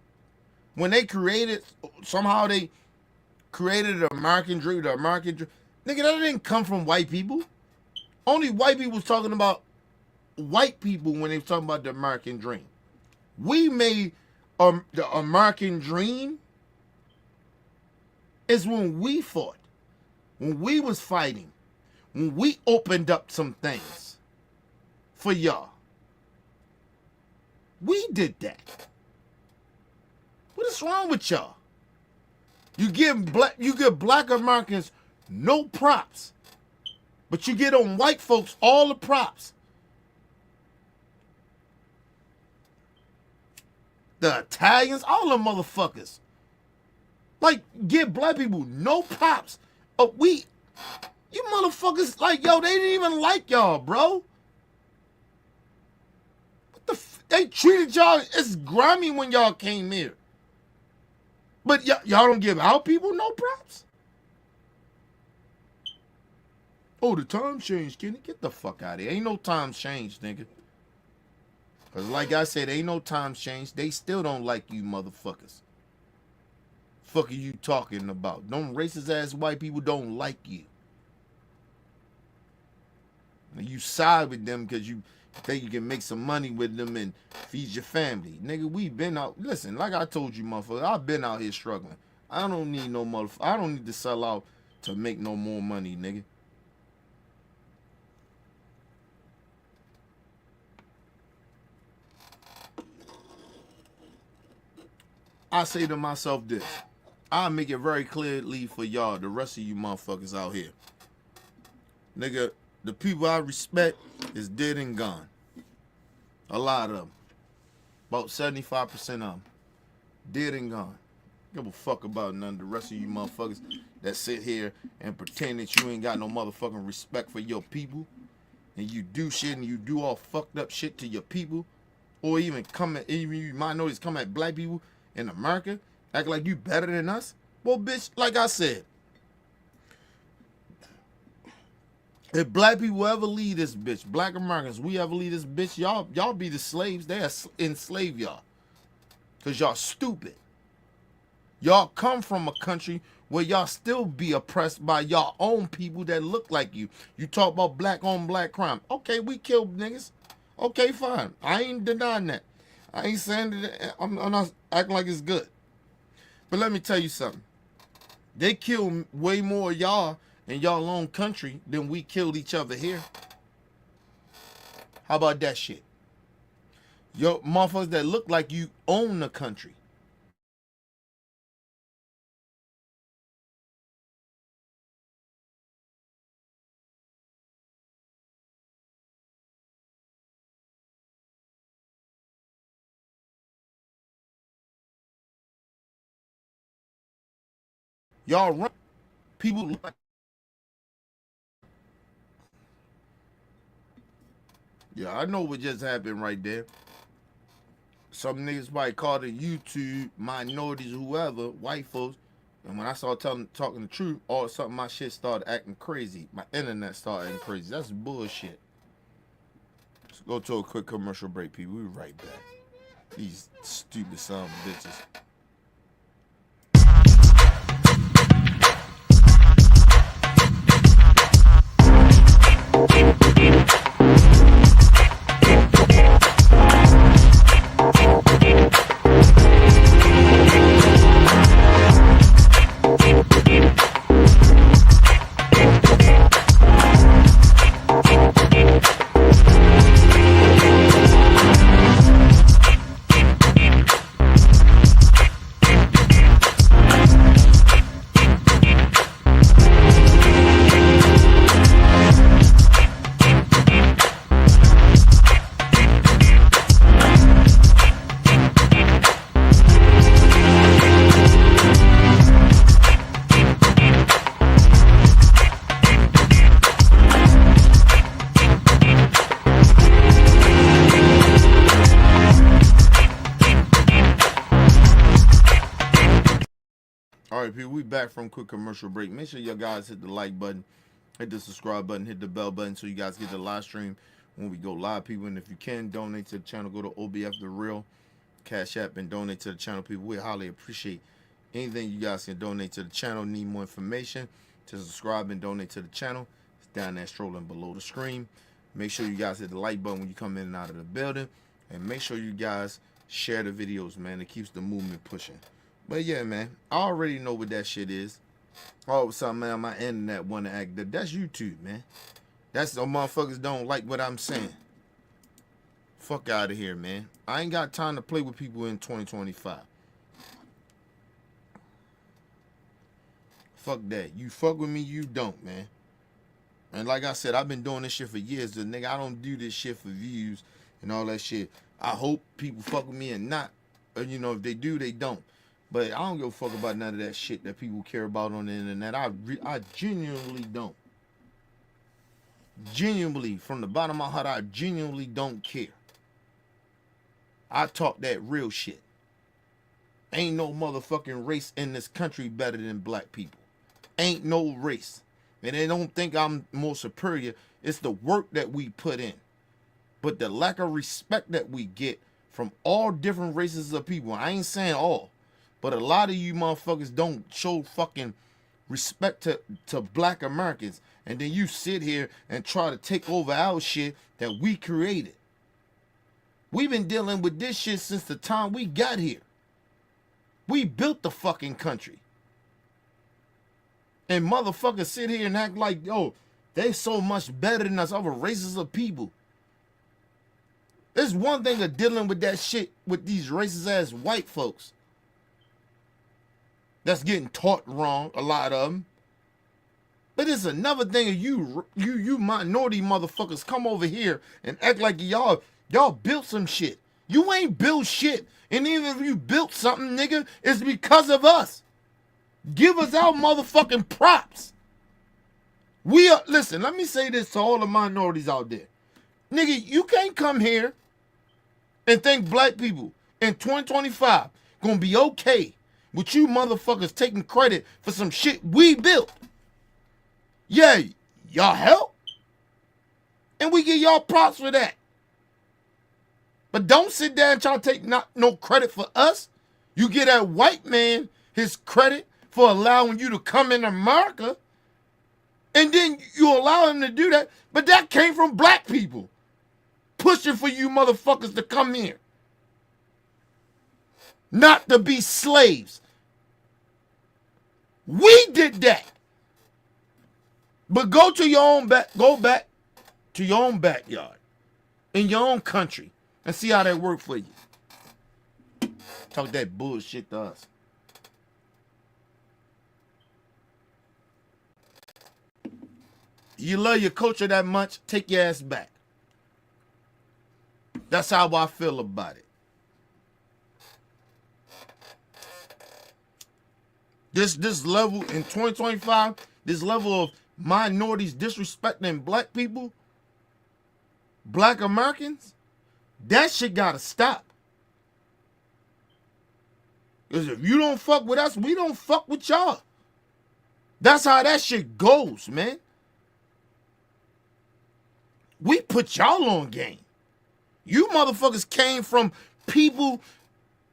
when they created, somehow they created the American dream, nigga, that didn't come from white people. Only white people was talking about white people when they was talking about the American dream. We made the American dream is when we fought, when we was fighting, when we opened up some things for y'all. We did that. What is wrong with y'all? You give black Americans no props, but you get on white folks all the props. The Italians, all them motherfuckers. Like, give black people no props. You motherfuckers, like, yo, they didn't even like y'all, bro. They treated y'all as grimy when y'all came here. But y'all don't give our people no props? Oh, the times changed, Kenny. Get the fuck out of here. Ain't no times changed, nigga. Because like I said, ain't no times changed. They still don't like you motherfuckers. Fuck are you talking about? Them racist ass white people don't like you. And you side with them because you think you can make some money with them and feed your family. Nigga, we been out. Listen, like I told you, motherfucker, I've been out here struggling. I don't need no motherfucker. I don't need to sell out to make no more money, nigga. I say to myself this. I'll make it very clearly for y'all, the rest of you motherfuckers out here. Nigga, the people I respect is dead and gone. A lot of them. About 75% of them. Dead and gone. Give a fuck about none of the rest of you motherfuckers that sit here and pretend that you ain't got no motherfucking respect for your people. And you do shit and you do all fucked up shit to your people. Or even you minorities come at black people in America, act like you better than us. Well, bitch, like I said, if black people ever lead this bitch, black Americans, we ever lead this bitch, y'all be the slaves. They enslave y'all. Because y'all stupid. Y'all come from a country where y'all still be oppressed by y'all own people that look like you. You talk about black on black crime. Okay, we killed niggas. Okay, fine. I ain't denying that. I ain't saying that. I'm not acting like it's good. But let me tell you something. They kill way more of y'all in y'all own country than we killed each other here. How about that shit? Yo, motherfuckers that look like you own the country. Y'all run. People look like. Yeah, I know what just happened right there. Some niggas might call it YouTube, minorities, whoever, white folks. And when I started talking the truth, all of a sudden my shit started acting crazy. My internet started acting crazy. That's bullshit. Let's go to a quick commercial break, people. We'll be right back. These stupid son of bitches. All right, people, we back from quick commercial break. Make sure you guys hit the like button, hit the subscribe button, hit the bell button so you guys get the live stream when we go live, people. And if you can donate to the channel, go to OBF The Real Cash App and donate to the channel, people. We highly appreciate anything you guys can donate to the channel. Need more information to subscribe and donate to the channel? It's down there scrolling below the screen. Make sure you guys hit the like button when you come in and out of the building. And make sure you guys share the videos, man. It keeps the movement pushing. But yeah, man, I already know what that shit is. All of a sudden, man, my internet want to act. That's YouTube, man. That's the motherfuckers don't like what I'm saying. Fuck out of here, man. I ain't got time to play with people in 2025. Fuck that. You fuck with me, you don't, man. And like I said, I've been doing this shit for years. The nigga, I don't do this shit for views and all that shit. I hope people fuck with me and not. Or, you know, if they do, they don't. But I don't give a fuck about none of that shit that people care about on the internet. I genuinely don't. Genuinely, from the bottom of my heart, I genuinely don't care. I talk that real shit. Ain't no motherfucking race in this country better than black people. Ain't no race. And they don't think I'm more superior. It's the work that we put in. But the lack of respect that we get from all different races of people. I ain't saying all. But a lot of you motherfuckers don't show fucking respect to black Americans. And then you sit here and try to take over our shit that we created. We've been dealing with this shit since the time we got here. We built the fucking country. And motherfuckers sit here and act like, yo, they so much better than us, other races of people. There's one thing of dealing with that shit with these racist ass white folks. That's getting taught wrong, a lot of them. But it's another thing of you minority motherfuckers come over here and act like y'all built some shit. You ain't built shit. And even if you built something, nigga, it's because of us. Give us our motherfucking props. Listen, let me say this to all the minorities out there. Nigga, you can't come here and think black people in 2025 gonna be okay with you motherfuckers taking credit for some shit we built. Yeah, y'all help. And we give y'all props for that. But don't sit there and try to take no credit for us. You give that white man his credit for allowing you to come in America. And then you allow him to do that. But that came from black people pushing for you motherfuckers to come here. Not to be slaves. We did that. But go back to your own backyard, in your own country, and see how that worked for you. Talk that bullshit to us. You love your culture that much, take your ass back. That's how I feel about it. This level in 2025, this level of minorities disrespecting black people, black Americans, that shit gotta stop. Because if you don't fuck with us, we don't fuck with y'all. That's how that shit goes, man. We put y'all on game. You motherfuckers came from people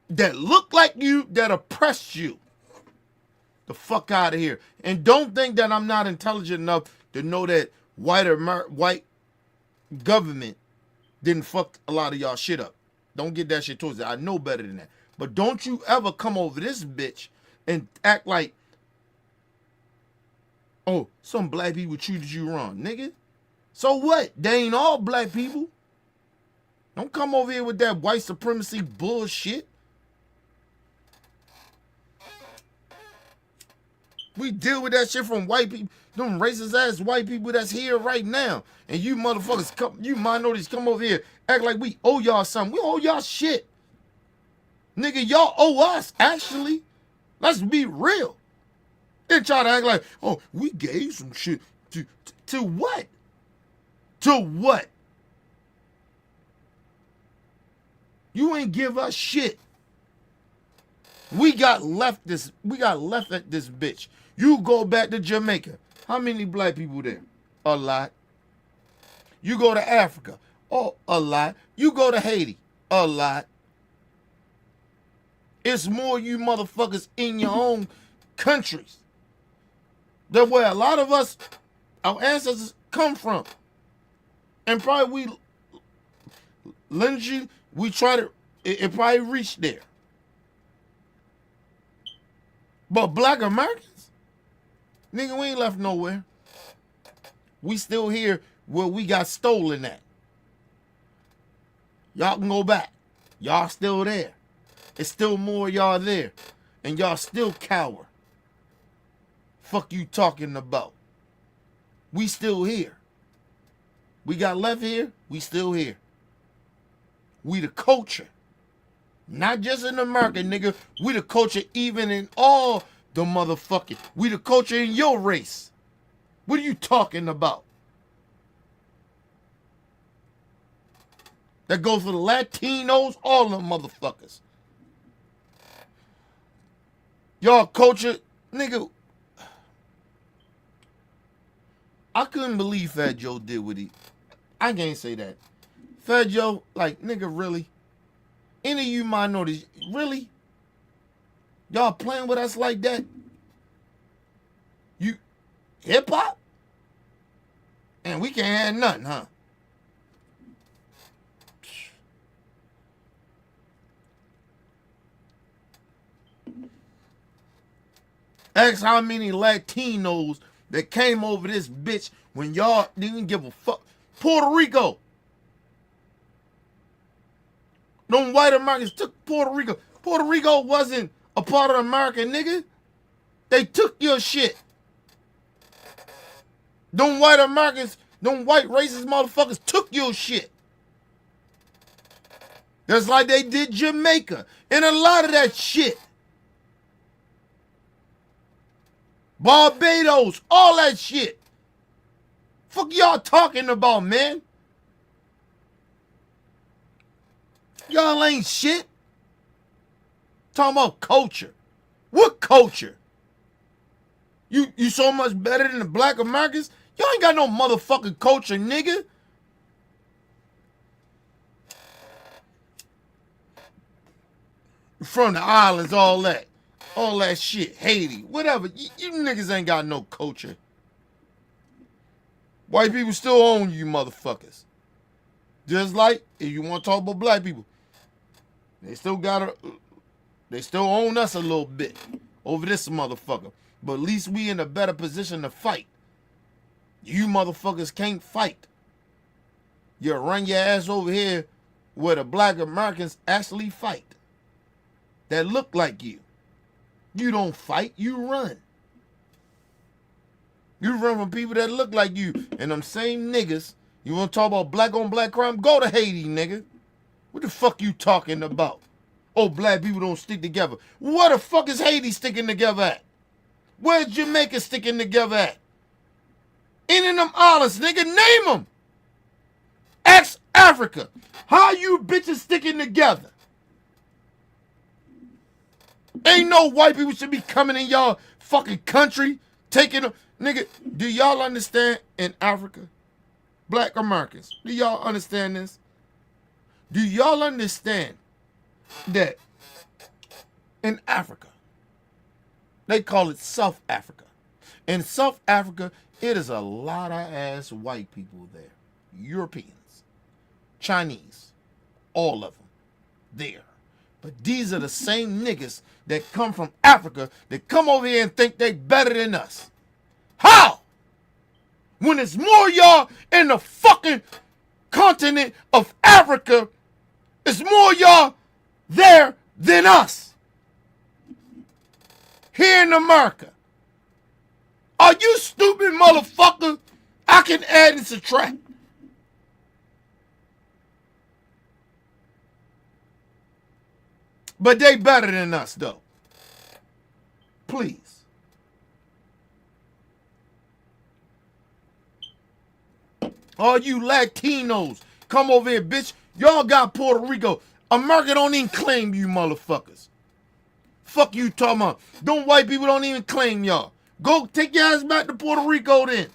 that look like you, that oppressed you. The fuck out of here. And don't think that I'm not intelligent enough to know that white government didn't fuck a lot of y'all shit up. Don't get that shit towards it. I know better than that. But don't you ever come over this bitch and act like, oh, some black people treated you wrong, nigga. So what? They ain't all black people. Don't come over here with that white supremacy bullshit. We deal with that shit from white people, them racist ass white people that's here right now. And you motherfuckers, you minorities come over here, act like we owe y'all something. We owe y'all shit. Nigga, y'all owe us, actually. Let's be real. Then try to act like, oh, we gave some shit to what? To what? You ain't give us shit. We got left at this bitch. You go back to Jamaica. How many black people there? A lot. You go to Africa. Oh, a lot. You go to Haiti. A lot. It's more you motherfuckers in your own countries. That's where a lot of us, our ancestors, come from. And probably we try to, it probably reached there. But black Americans, nigga, we ain't left nowhere. We still here where we got stolen at. Y'all can go back. Y'all still there. It's still more of y'all there. And y'all still cower. Fuck you talking about. We still here. We got left here, we still here. We the culture. Not just in America, nigga. We the culture even in all the motherfucking. We the culture in your race. What are you talking about? That goes for the Latinos, all them motherfuckers. Y'all culture, nigga. I couldn't believe Fat Joe did what he. I can't say that. Fat Joe, like, nigga, really? Any of you minorities, really? Y'all playing with us like that? You hip hop? And we can't have nothing, huh? Ask how many Latinos that came over this bitch when y'all didn't give a fuck. Puerto Rico. Them white Americans took Puerto Rico. Puerto Rico wasn't a part of America, nigga. They took your shit. Them white Americans, them white racist motherfuckers took your shit. Just like they did Jamaica and a lot of that shit. Barbados, all that shit. Fuck y'all talking about, man? Y'all ain't shit. Talking about culture. What culture? You so much better than the black Americans? Y'all ain't got no motherfucking culture, nigga. From the islands, all that shit, Haiti, whatever. You niggas ain't got no culture. White people still own you motherfuckers. Just like if you want to talk about black people, they still own us a little bit over this motherfucker. But at least we in a better position to fight. You motherfuckers can't fight. You run your ass over here where the black Americans actually fight. That look like you. You don't fight, you run. You run from people that look like you. And them same niggas, you want to talk about black on black crime? Go to Haiti, nigga. What the fuck you talking about? Oh, black people don't stick together. Where the fuck is Haiti sticking together at? Where's Jamaica sticking together at? Any of them islands, nigga, name them. Ask Africa. How you bitches sticking together? Ain't no white people should be coming in y'all fucking country, taking them. Nigga, do y'all understand in Africa? Black Americans, do y'all understand this? Do y'all understand that in Africa, they call it South Africa. In South Africa, it is a lot of ass white people there. Europeans, Chinese, all of them there. But these are the same niggas that come from Africa that come over here and think they better than us. How? When there's more y'all in the fucking continent of Africa, it's more y'all there than us. Here in America. Are you stupid motherfucker? I can add and subtract. But they better than us, though. Please. All you Latinos, come over here, bitch. Y'all got Puerto Rico. America don't even claim you motherfuckers. Fuck you talking about. Them white people don't even claim y'all. Go take your ass back to Puerto Rico then.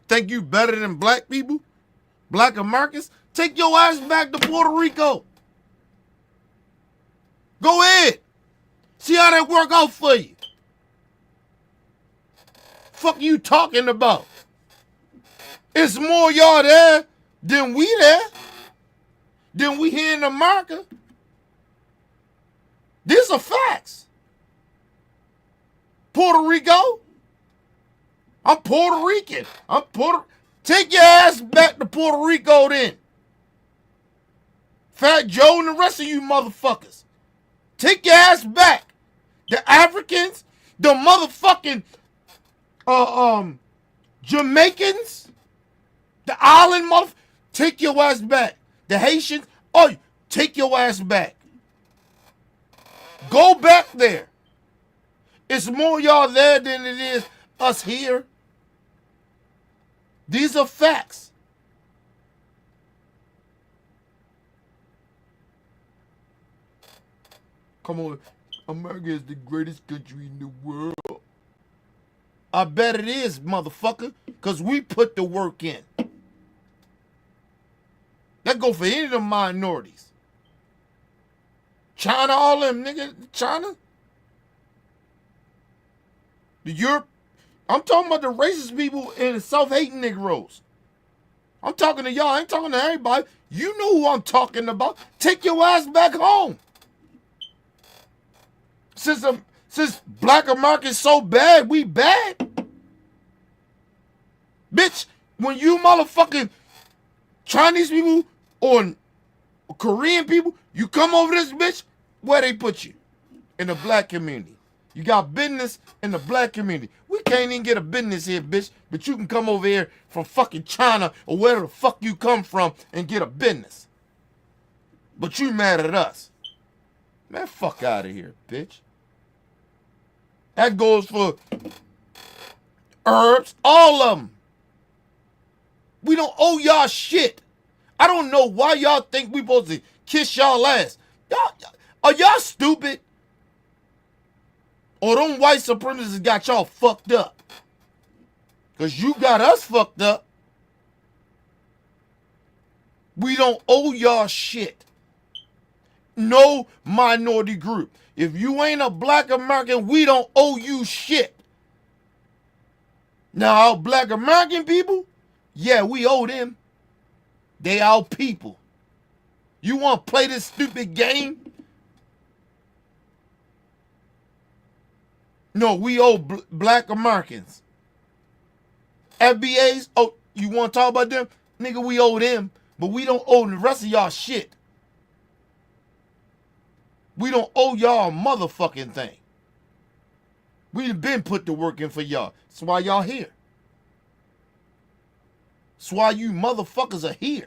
Think you better than black people? Black Americans? Take your ass back to Puerto Rico. Go ahead. See how that work out for you. Fuck you talking about? It's more y'all there than we there. Than we here in America. These are facts. Puerto Rico. I'm Puerto Rican. Take your ass back to Puerto Rico then. Fat Joe and the rest of you motherfuckers. Take your ass back. The Africans, the motherfucking Jamaicans, the island motherfuckers, take your ass back. The Haitians, oh, take your ass back. Go back there. It's more y'all there than it is us here. These are facts. Come on, America is the greatest country in the world. I bet it is, motherfucker, because we put the work in. That go for any of the minorities. China, all them niggas, China. The Europe. I'm talking about the racist people and the self-hating Negroes. I'm talking to y'all. I ain't talking to everybody. You know who I'm talking about. Take your ass back home. Since black America's so bad, we bad. Bitch, when you motherfucking Chinese people or Korean people, you come over this bitch, where they put you? In the black community. You got business in the black community. We can't even get a business here, bitch, but you can come over here from fucking China or wherever the fuck you come from and get a business. But you mad at us. Man, fuck out of here, bitch. That goes for herbs, all of them. We don't owe y'all shit. I don't know why y'all think we supposed to kiss y'all ass. Are y'all stupid? Or them white supremacists got y'all fucked up? Because you got us fucked up. We don't owe y'all shit. No minority group. If you ain't a black American, we don't owe you shit. Now, our black American people, yeah, we owe them. They our people. You want to play this stupid game? No, we owe black Americans. FBAs, oh, you want to talk about them? Nigga, we owe them, but we don't owe the rest of y'all shit. We don't owe y'all a motherfucking thing. We've been put to work in for y'all. That's why y'all here. That's why you motherfuckers are here.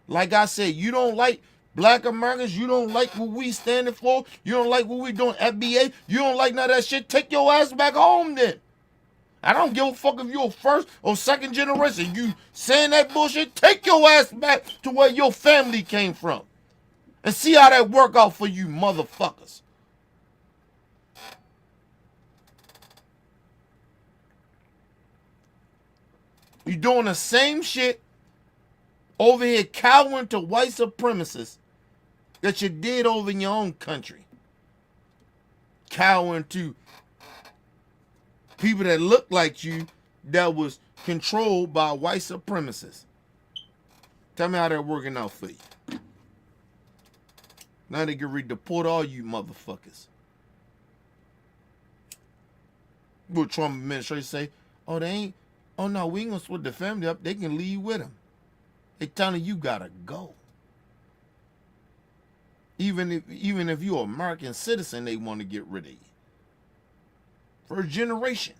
Like I said, you don't like black Americans, you don't like what we standing for, you don't like what we doing, FBA, you don't like none of that shit, take your ass back home then. I don't give a fuck if you're first or second generation. You saying that bullshit, take your ass back to where your family came from. And see how that work out for you motherfuckers. You doing the same shit over here cowering to white supremacists that you did over in your own country. Cowering to people that look like you that was controlled by white supremacists. Tell me how they're working out for you. Now they can redeport all you motherfuckers. What Trump administration say? Oh, they ain't. Oh no, we ain't gonna split the family up. They can leave with them. They telling you gotta go. Even if you're an American citizen, they want to get rid of you. First generation.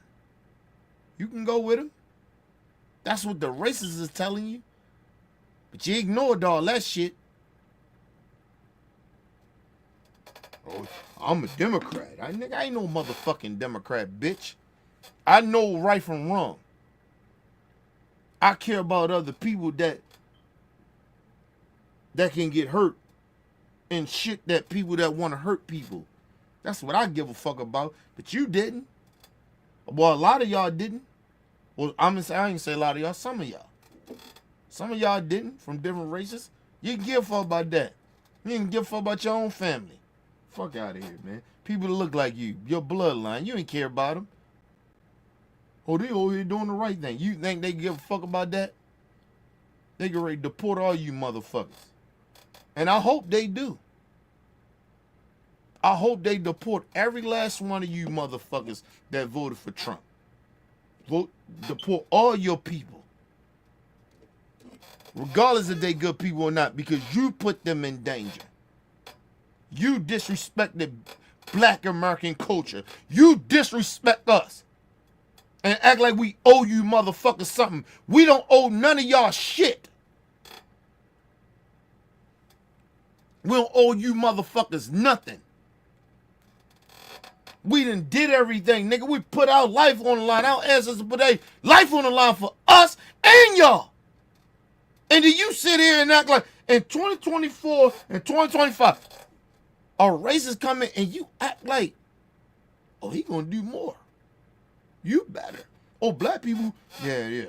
You can go with them. That's what the racists is telling you. But you ignored all that shit. Oh, I'm a Democrat. I ain't no motherfucking Democrat, bitch. I know right from wrong. I care about other people that can get hurt and shit that people that want to hurt people. That's what I give a fuck about. But you didn't. Well, a lot of y'all didn't. Well, I ain't say a lot of y'all. Some of y'all. Some of y'all didn't, from different races. You can give a fuck about that. You can give a fuck about your own family. Fuck out of here, man. People that look like you, your bloodline, you ain't care about them. Oh, they over here doing the right thing. You think they give a fuck about that? They get ready to deport all you motherfuckers. And I hope they do. I hope they deport every last one of you motherfuckers that voted for Trump. Deport all your people. Regardless if they good people or not, because you put them in danger. You disrespected black American culture. You disrespect us. And act like we owe you motherfuckers something. We don't owe none of y'all shit. We don't owe you motherfuckers nothing. We done did everything, nigga. We put our life on the line. Our ancestors put their life on the line for us and y'all. And then you sit here and act like in 2024 and 2025, a racist coming and you act like, oh, he gonna do more. You better. Oh, black people, yeah.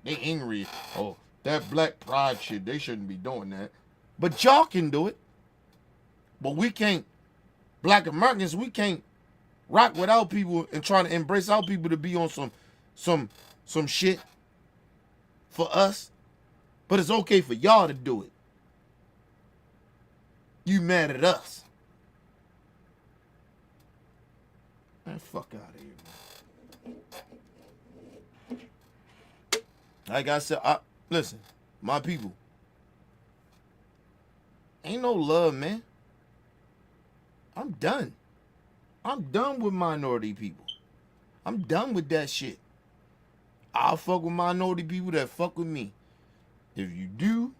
They angry. Oh, that black pride shit, they shouldn't be doing that. But y'all can do it. But we can't, black Americans, we can't rock with our people and try to embrace our people to be on some shit for us. But it's okay for y'all to do it. You mad at us. Man, fuck out of here, man. Like I said, listen, my people. Ain't no love, man. I'm done. I'm done with minority people. I'm done with that shit. I'll fuck with minority people that fuck with me. If you do,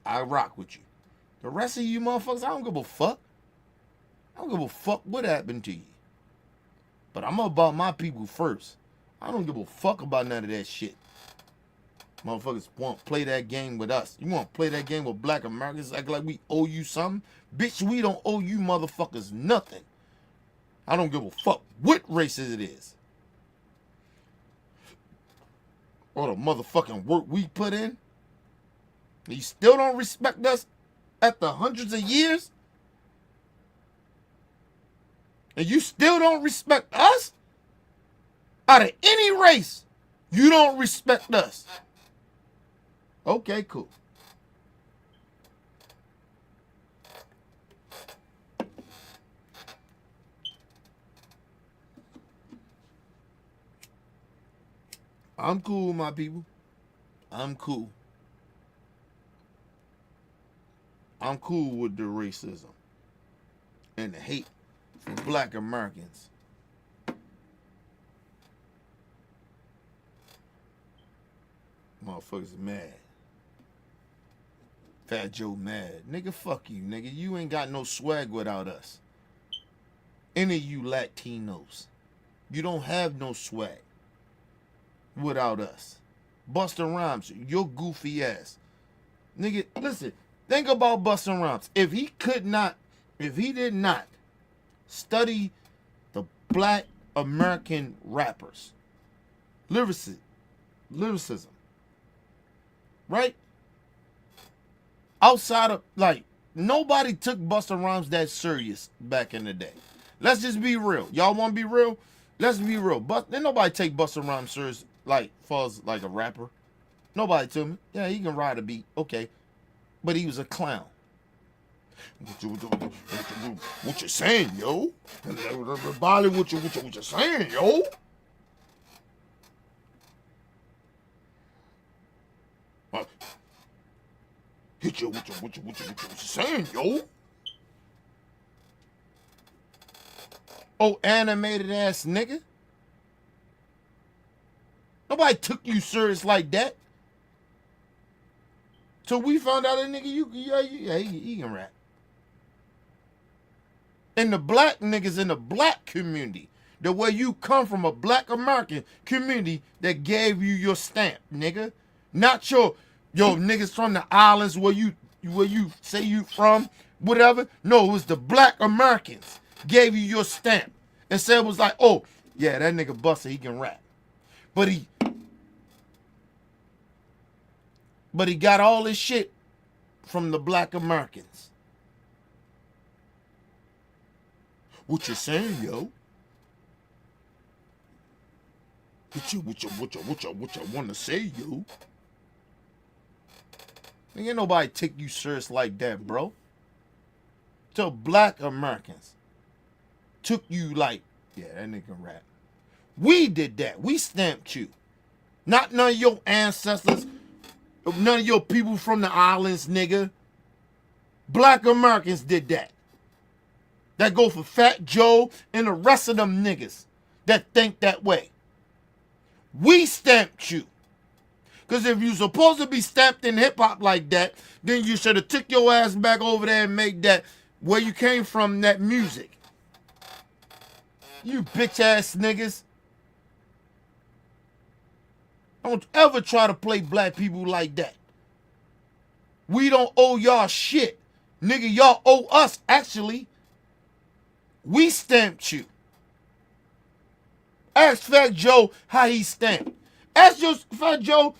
I rock with you. The rest of you motherfuckers, I don't give a fuck. I don't give a fuck what happened to you. But I'm about my people first. I don't give a fuck about none of that shit. Motherfuckers want to play that game with us. You want to play that game with black Americans, act like we owe you something? Bitch, we don't owe you motherfuckers nothing. I don't give a fuck what races it is. Or the motherfucking work we put in. You still don't respect us after hundreds of years? And you still don't respect us? Out of any race, you don't respect us. Okay, cool. I'm cool, my people. I'm cool. I'm cool with the racism and the hate for black Americans. Motherfuckers mad. Fat Joe mad. Nigga, fuck you, nigga. You ain't got no swag without us. Any of you Latinos. You don't have no swag without us. Busta Rhymes, your goofy ass. Nigga, listen. Think about Busta Rhymes. If he did not study the black American rappers, lyricism, right? Outside of, like, nobody took Busta Rhymes that serious back in the day. Let's just be real. Y'all want to be real? Let's be real. But then nobody take Busta Rhymes serious, like, as like a rapper. Nobody told me. Yeah, he can ride a beat. Okay. But he was a clown. What you saying, yo? Everybody, what you saying, yo? Hit you, what you saying, yo? Oh, animated ass nigga. Nobody took you serious like that. So we found out that nigga, he can rap. And the black niggas in the black community, the way you come from a black American community that gave you your stamp, nigga. Not your niggas from the islands where you say you from, whatever. No, it was the black Americans gave you your stamp and said it was like, oh, yeah, that nigga Buster, he can rap. But he got all this shit from the black Americans. What you saying, yo? What you wanna say, yo? Ain't nobody take you serious like that, bro. Till black Americans took you like, yeah, that nigga rap. We did that. We stamped you. Not none of your ancestors, none of your people from the islands, nigga. Black Americans did that. That go for Fat Joe and the rest of them niggas that think that way. We stamped you. Because if you're supposed to be stamped in hip-hop like that, then you should have took your ass back over there and made that where you came from, that music. You bitch-ass niggas. Don't ever try to play black people like that. We don't owe y'all shit. Nigga, y'all owe us, actually. We stamped you. Ask Fat Joe how he stamped. Ask your Fat Joe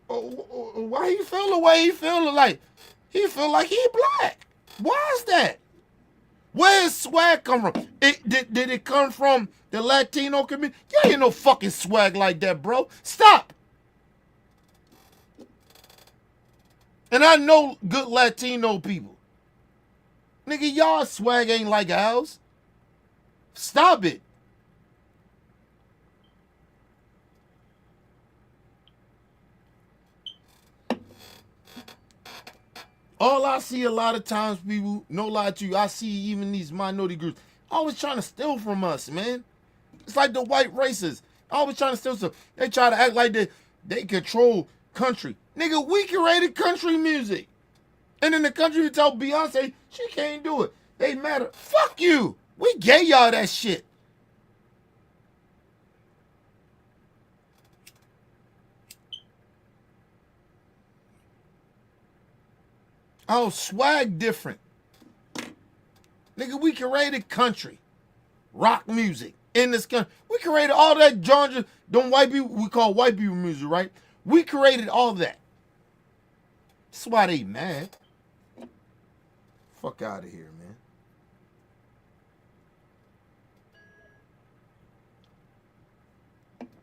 why he feel the way he feel, like he feel like he black. Why is that? Where is swag come from? Did it come from the Latino community? You ain't no fucking swag like that, bro. Stop. And I know good Latino people. Nigga, y'all swag ain't like ours. Stop it. All I see a lot of times, people, no lie to you, I see even these minority groups always trying to steal from us, man. It's like the white racists always trying to steal stuff. They try to act like they control country. Nigga, we created country music. And in the country, we tell Beyonce she can't do it. They matter. Fuck you. We gave y'all that shit. Oh, swag different. Nigga, we created country, rock music in this country. We created all that genre, them white people, we call white people music, right? We created all that. That's why they mad. Fuck out of here,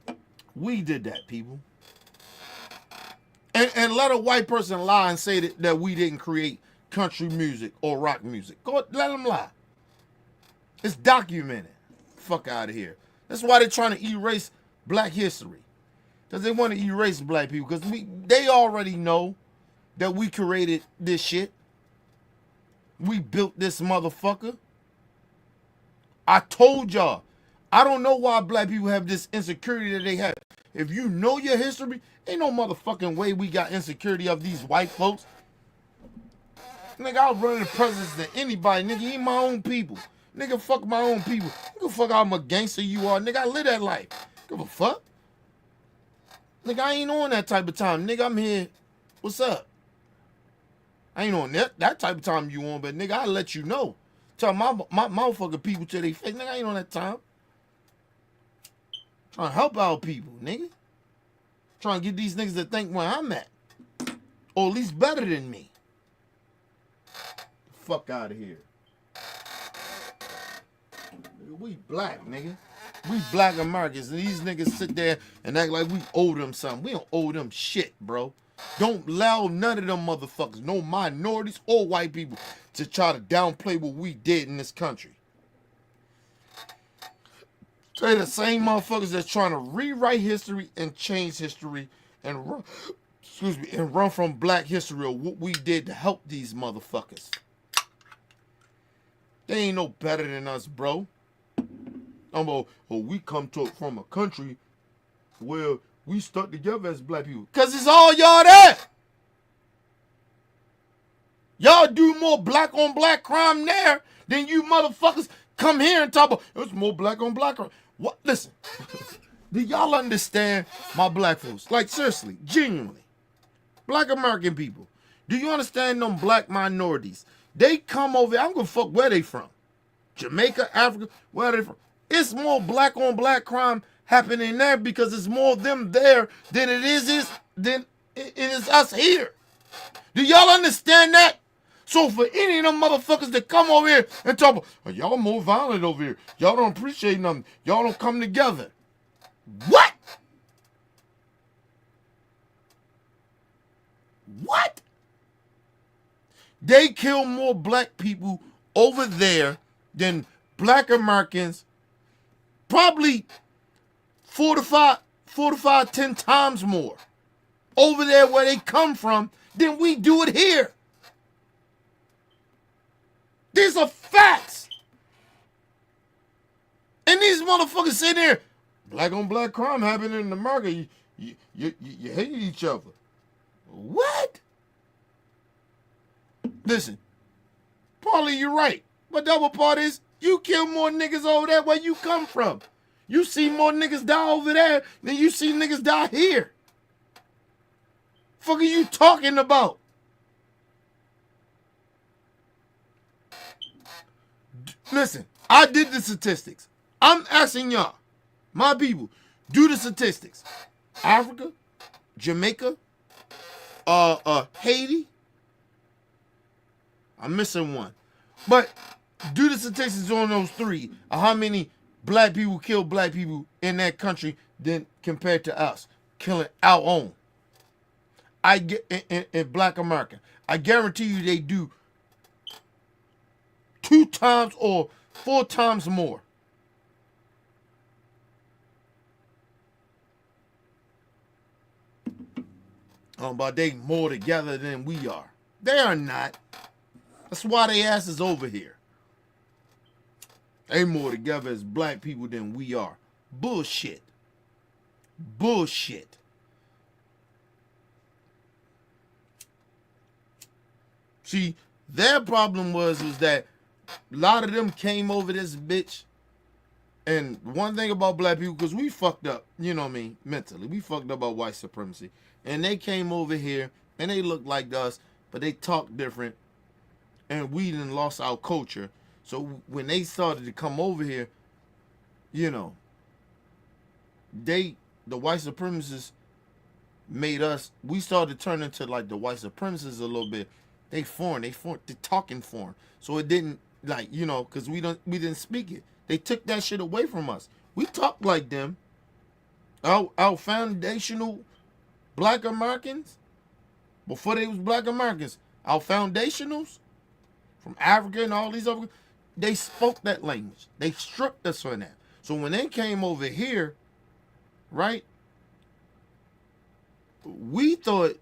man. We did that, people. And let a white person lie and say that we didn't create country music or rock music. Go let them lie. It's documented. Fuck out of here. That's why they're trying to erase black history. Because they want to erase black people. Because they already know that we created this shit. We built this motherfucker. I told y'all. I don't know why black people have this insecurity that they have. If you know your history, ain't no motherfucking way we got insecurity of these white folks. Nigga, I'll run the presidents than anybody. Nigga, ain't my own people. Nigga, fuck my own people. Nigga, fuck how I'm a gangster you are. Nigga, I live that life. Give a fuck. Nigga, I ain't on that type of time. Nigga, I'm here. What's up? I ain't on that type of time you on, but nigga, I'll let you know. Tell my motherfucking people to their face. Nigga, I ain't on that time. Trying to help out people, nigga. Trying to get these niggas to think where I'm at. Or at least better than me. Fuck out of here. We black, nigga. We black Americans. And these niggas sit there and act like we owe them something. We don't owe them shit, bro. Don't allow none of them motherfuckers, no minorities or white people, to try to downplay what we did in this country. They're the same motherfuckers that's trying to rewrite history and change history and run from black history or what we did to help these motherfuckers. They ain't no better than us, bro. We come from a country where we stuck together as black people. Because it's all y'all there. Y'all do more black on black crime there than you motherfuckers come here and talk about, it's more black on black crime. What? Listen, do y'all understand my black folks? Like, seriously, genuinely. Black American people. Do you understand them black minorities They come over here. I'm gonna fuck where they from. Jamaica, Africa, where they from. It's more black on black crime happening there because it's more of them there than it is us here. Do y'all understand that? So for any of them motherfuckers that come over here and talk about, oh, y'all more violent over here. Y'all don't appreciate nothing. Y'all don't come together. What? What? They kill more black people over there than black Americans, probably 4 to 5, 10 times more over there where they come from than we do it here. These are facts. And these motherfuckers sitting there, black on black crime happening in America. You hate each other. What? Listen, partly you're right. But the other part is, you kill more niggas over there where you come from. You see more niggas die over there than you see niggas die here. Fuck are you talking about? Listen, I did the statistics. I'm asking y'all, my people, do the statistics. Africa, Jamaica, Haiti. I'm missing one. But do the statistics on those three of how many black people kill black people in that country than compared to us killing our own. I get in black America. I guarantee you they do 2 times or 4 times more. But they more together than we are. They are not. That's why they asses over here. They more together as black people than we are. Bullshit. Bullshit. See, their problem was that a lot of them came over this bitch. And one thing about black people, because we fucked up, you know what I mean, mentally. We fucked up about white supremacy. And they came over here, and they looked like us, but they talked different. And we done lost our culture. So when they started to come over here, you know, the white supremacists made us, we started turning to like the white supremacists a little bit. They talking foreign. So it didn't, like, you know, because we didn't speak it. They took that shit away from us. We talked like them. Our foundational black Americans, before they was black Americans, our foundationals from Africa and all these other, they spoke that language. They stripped us from that. So when they came over here, right, we thought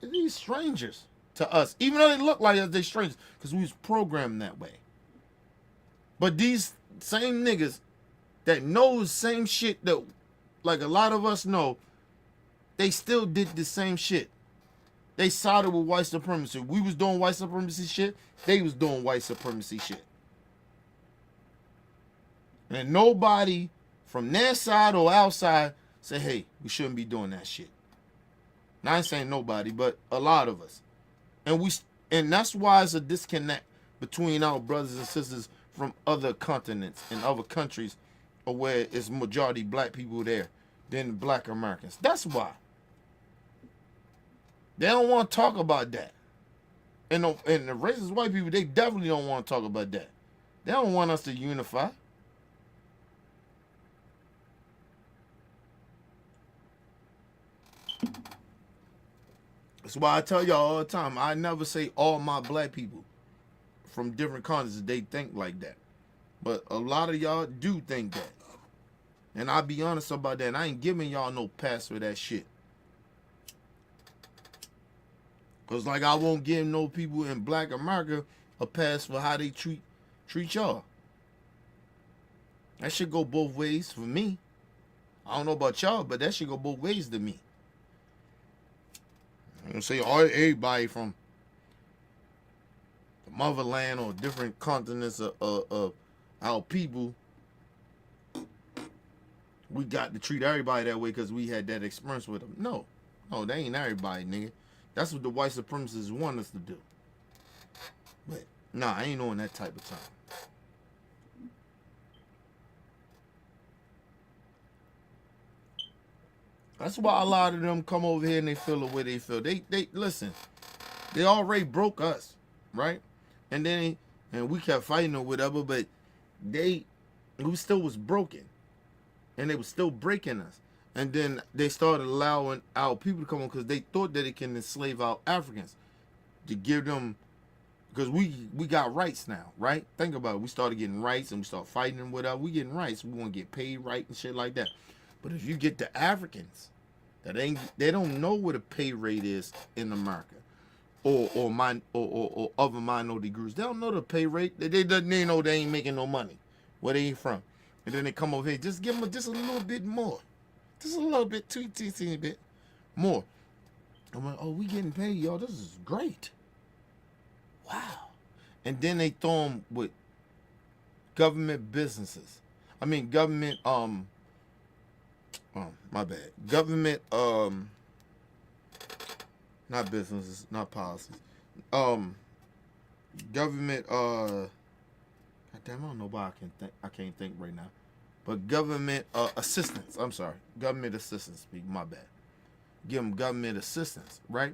these strangers to us, even though they look like us, they strangers, because we was programmed that way. But these same niggas that know the same shit that, like a lot of us know, they still did the same shit. They sided with white supremacy. We was doing white supremacy shit. They was doing white supremacy shit. And nobody from their side or outside said, hey, we shouldn't be doing that shit. Now, I ain't saying nobody, but a lot of us. And that's why it's a disconnect between our brothers and sisters from other continents and other countries where it's majority black people there than black Americans. That's why. They don't want to talk about that. And the racist white people, they definitely don't want to talk about that. They don't want us to unify. That's why I tell y'all all the time, I never say all my black people from different continents, they think like that. But a lot of y'all do think that. And I'll be honest about that. And I ain't giving y'all no pass for that shit. Because like I won't give no people in black America a pass for how they treat y'all. That should go both ways for me. I don't know about y'all, but that should go both ways to me. I'm going to say everybody from the motherland or different continents of our people, we got to treat everybody that way because we had that experience with them. No, they ain't everybody, nigga. That's what the white supremacists want us to do. But Nah, I ain't on that type of time. That's why a lot of them come over here and they feel the way they feel. They listen. They already broke us, right? And then and we kept fighting or whatever, but we still was broken, and they was still breaking us. And then they started allowing our people to come on because they thought that it can enslave our Africans to give them, because we got rights now, right? Think about it. We started getting rights and we start fighting and whatever. We getting rights. We want to get paid right and shit like that. But if you get the Africans, they don't know what a pay rate is in America, or other minority groups. They don't know the pay rate. They know they ain't making no money where they ain't from, and then they come over here. Just give them just a little bit more, just a little bit, teeny bit more. I'm like, oh, we getting paid, y'all. This is great. Wow. And then they throw them with government businesses. I mean, government, my bad. Government, not businesses, not policies. Government, God damn, I don't know why I can't think right now. But government assistance. I'm sorry. Government assistance. My bad. Give them government assistance, right?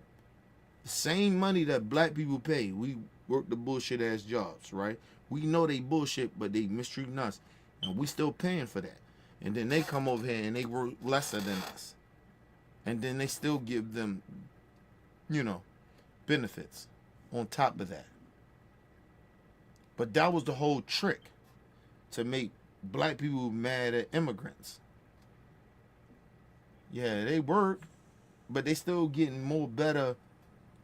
The same money that black people pay. We work the bullshit ass jobs, right? We know they bullshit, but they mistreating us. And we still paying for that. And then they come over here and they work lesser than us. And then they still give them, benefits on top of that. But that was the whole trick, to make black people mad at immigrants. Yeah, they work, but they still getting more better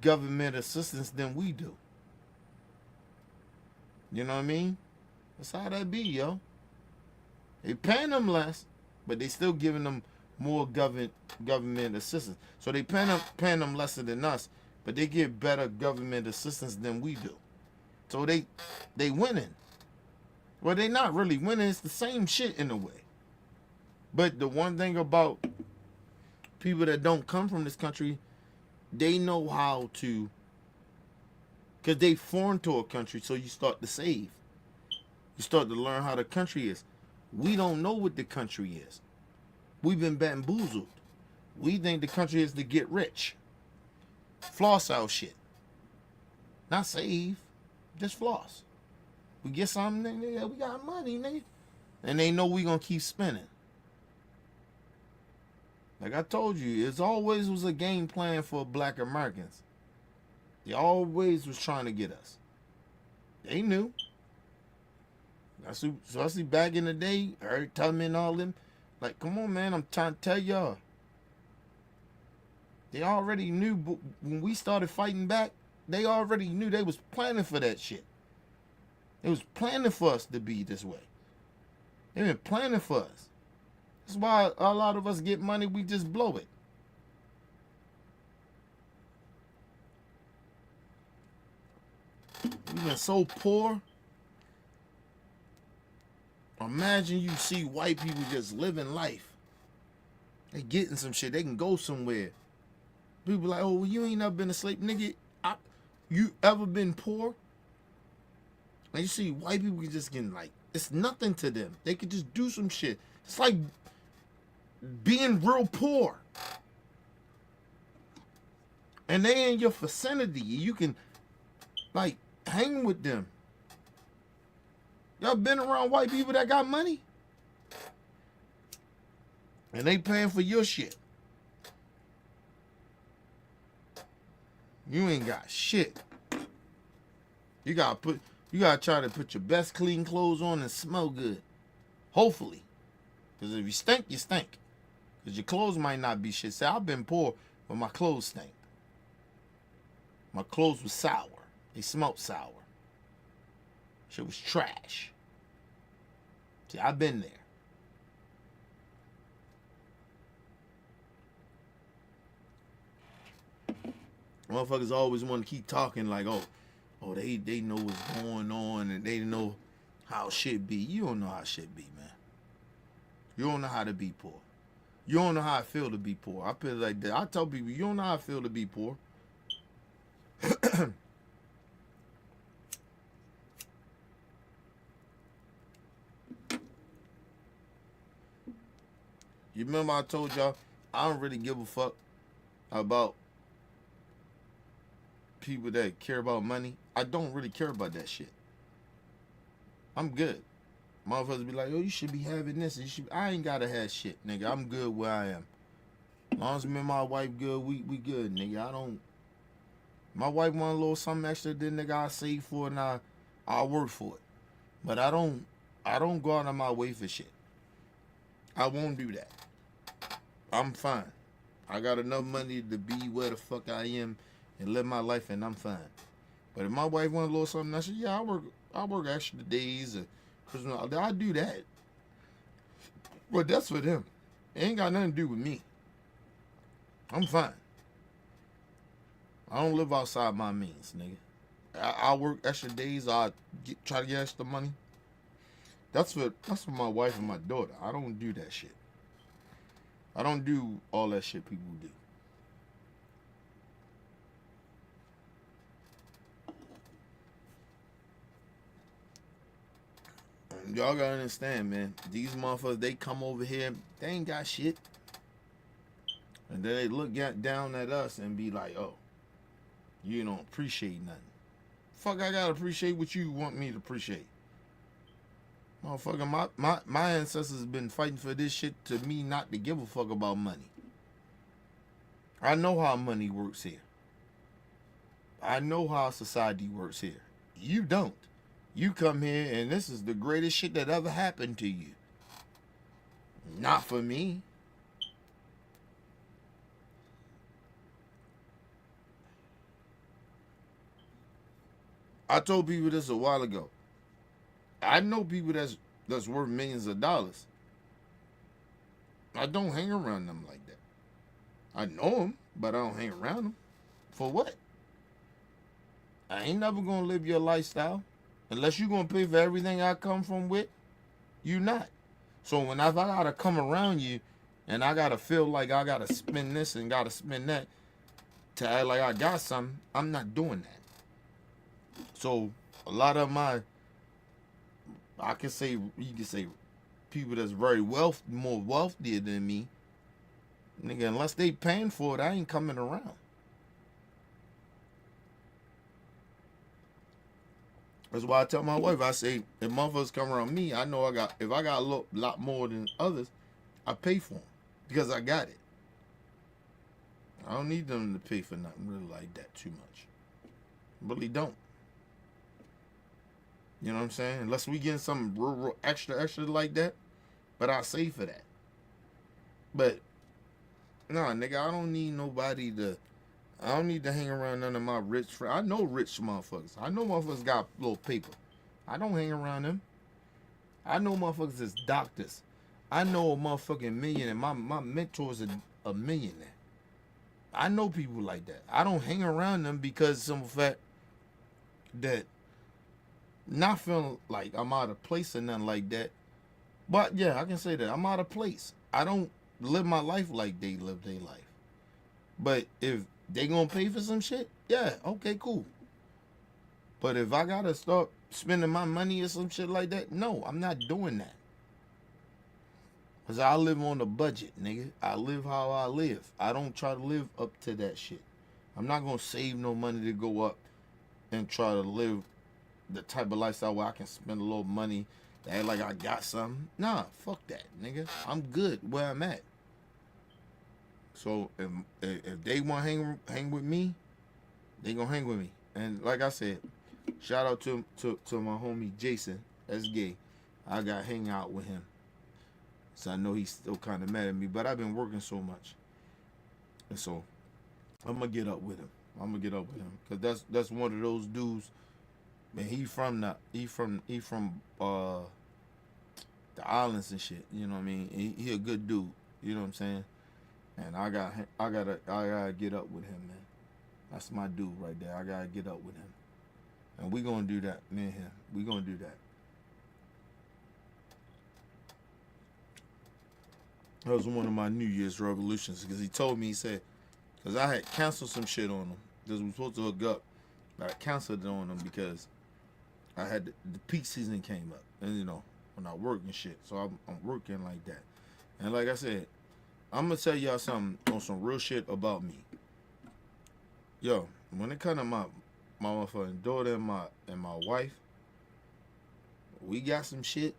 government assistance than we do. You know what I mean? That's how that be, yo. They paying them less, but they still giving them more government assistance. So they paying them lesser than us, but they get better government assistance than we do. So they winning. Well, they not really winning. It's the same shit in a way. But the one thing about people that don't come from this country, they know how to, because they foreign to a country, so you start to save. You start to learn how the country is. We don't know what the country is. We've been bamboozled. We think the country is to get rich. Floss our shit. Not save, just floss. We get something, nigga, we got money, nigga. And they know we gonna keep spending. Like I told you, it always was a game plan for black Americans. They always was trying to get us. They knew. Especially back in the day, Eric Tubman and all them. Like, come on, man, I'm trying to tell y'all. They already knew when we started fighting back, they already knew they was planning for that shit. They was planning for us to be this way. They been planning for us. That's why a lot of us get money, we just blow it. We've been so poor. Imagine you see white people just living life. They getting some shit. They can go somewhere. People like, oh, well, you ain't never been a slave. Nigga, you ever been poor? And you see white people just getting like, it's nothing to them. They could just do some shit. It's like being real poor. And they in your vicinity. You can, like, hang with them. Y'all been around white people that got money? And they paying for your shit. You ain't got shit. You gotta try to put your best clean clothes on and smell good. Hopefully. Because if you stink, you stink. Because your clothes might not be shit. See, I've been poor, but my clothes stink. My clothes were sour. They smelled sour. Shit was trash. See, I've been there. Motherfuckers always want to keep talking like, oh, they know what's going on and they know how shit be. You don't know how shit be, man. You don't know how to be poor. You don't know how I feel to be poor. I feel like that. I tell people, you don't know how I feel to be poor. You remember I told y'all I don't really give a fuck about people that care about money. I don't really care about that shit. I'm good. Motherfuckers be like, oh, you should be having this. I ain't gotta have shit, nigga. I'm good where I am. As long as me and my wife good, we good, nigga. I don't. My wife want a little something extra, then nigga I save for it and I work for it. But I don't go out of my way for shit. I won't do that. I'm fine. I got enough money to be where the fuck I am and live my life, and I'm fine. But if my wife want a little something extra, yeah, I work extra days or Christmas. I do that. But that's for them. It ain't got nothing to do with me. I'm fine. I don't live outside my means, nigga. I work extra days. Try to get extra money. That's for my wife and my daughter. I don't do that shit. I don't do all that shit people do. Y'all gotta understand, man. These motherfuckers, they come over here, they ain't got shit. And then they look down at us and be like, oh, you don't appreciate nothing. Fuck, I gotta appreciate what you want me to appreciate. Motherfucker, my ancestors been fighting for this shit to me not to give a fuck about money. I know how money works here. I know how society works here. You don't. You come here and this is the greatest shit that ever happened to you. Not for me. I told people this a while ago. I know people that's worth millions of dollars. I don't hang around them like that. I know them, but I don't hang around them. For what? I ain't never gonna live your lifestyle. Unless you gonna pay for everything I come from with, you not. So if I gotta come around you and I gotta feel like I gotta spend this and gotta spend that to act like I got something, I'm not doing that. So a lot of you can say people that's very more wealthier than me, nigga, unless they paying for it, I ain't coming around. That's why I tell my wife, I say, if motherfuckers come around me, I know if I got a lot more than others, I pay for them because I got it. I don't need them to pay for nothing really like that too much. Really don't. You know what I'm saying? Unless we getting something real extra like that, but I save for that. But nah, nigga, I don't need to hang around none of my rich friends. I know rich motherfuckers. I know motherfuckers got a little paper. I don't hang around them. I know motherfuckers is doctors. I know a motherfucking millionaire. My mentor's a millionaire. I know people like that. I don't hang around them because some fact that not feeling like I'm out of place or nothing like that. But yeah, I can say that. I'm out of place. I don't live my life like they live their life. But if they gonna pay for some shit, yeah, okay, cool. But if I gotta start spending my money or some shit like that, no, I'm not doing that. Cause I live on a budget, nigga. I live how I live. I don't try to live up to that shit. I'm not gonna save no money to go up and try to live the type of lifestyle where I can spend a little money to act like I got something. Nah, fuck that, nigga. I'm good where I'm at. So if they want to hang with me, they gonna hang with me. And like I said, shout out to my homie Jason. That's gay. I got hang out with him, so I know he's still kind of mad at me. But I've been working so much, and so I'm gonna get up with him. Cause that's one of those dudes. Man, he from the islands and shit. You know what I mean? He a good dude. You know what I'm saying? And I gotta get up with him, man. That's my dude right there. I gotta get up with him, and we gonna do that, me and him. We gonna do that. That was one of my New Year's revolutions because he told me, he said, because I had canceled some shit on him because we were supposed to hook up. I canceled it on him because I had the peak season came up, and you know when I work and shit, so I'm working like that. And like I said, I'm gonna tell y'all something on some real shit about me. Yo, when it comes to my motherfucking daughter and my wife, we got some shit.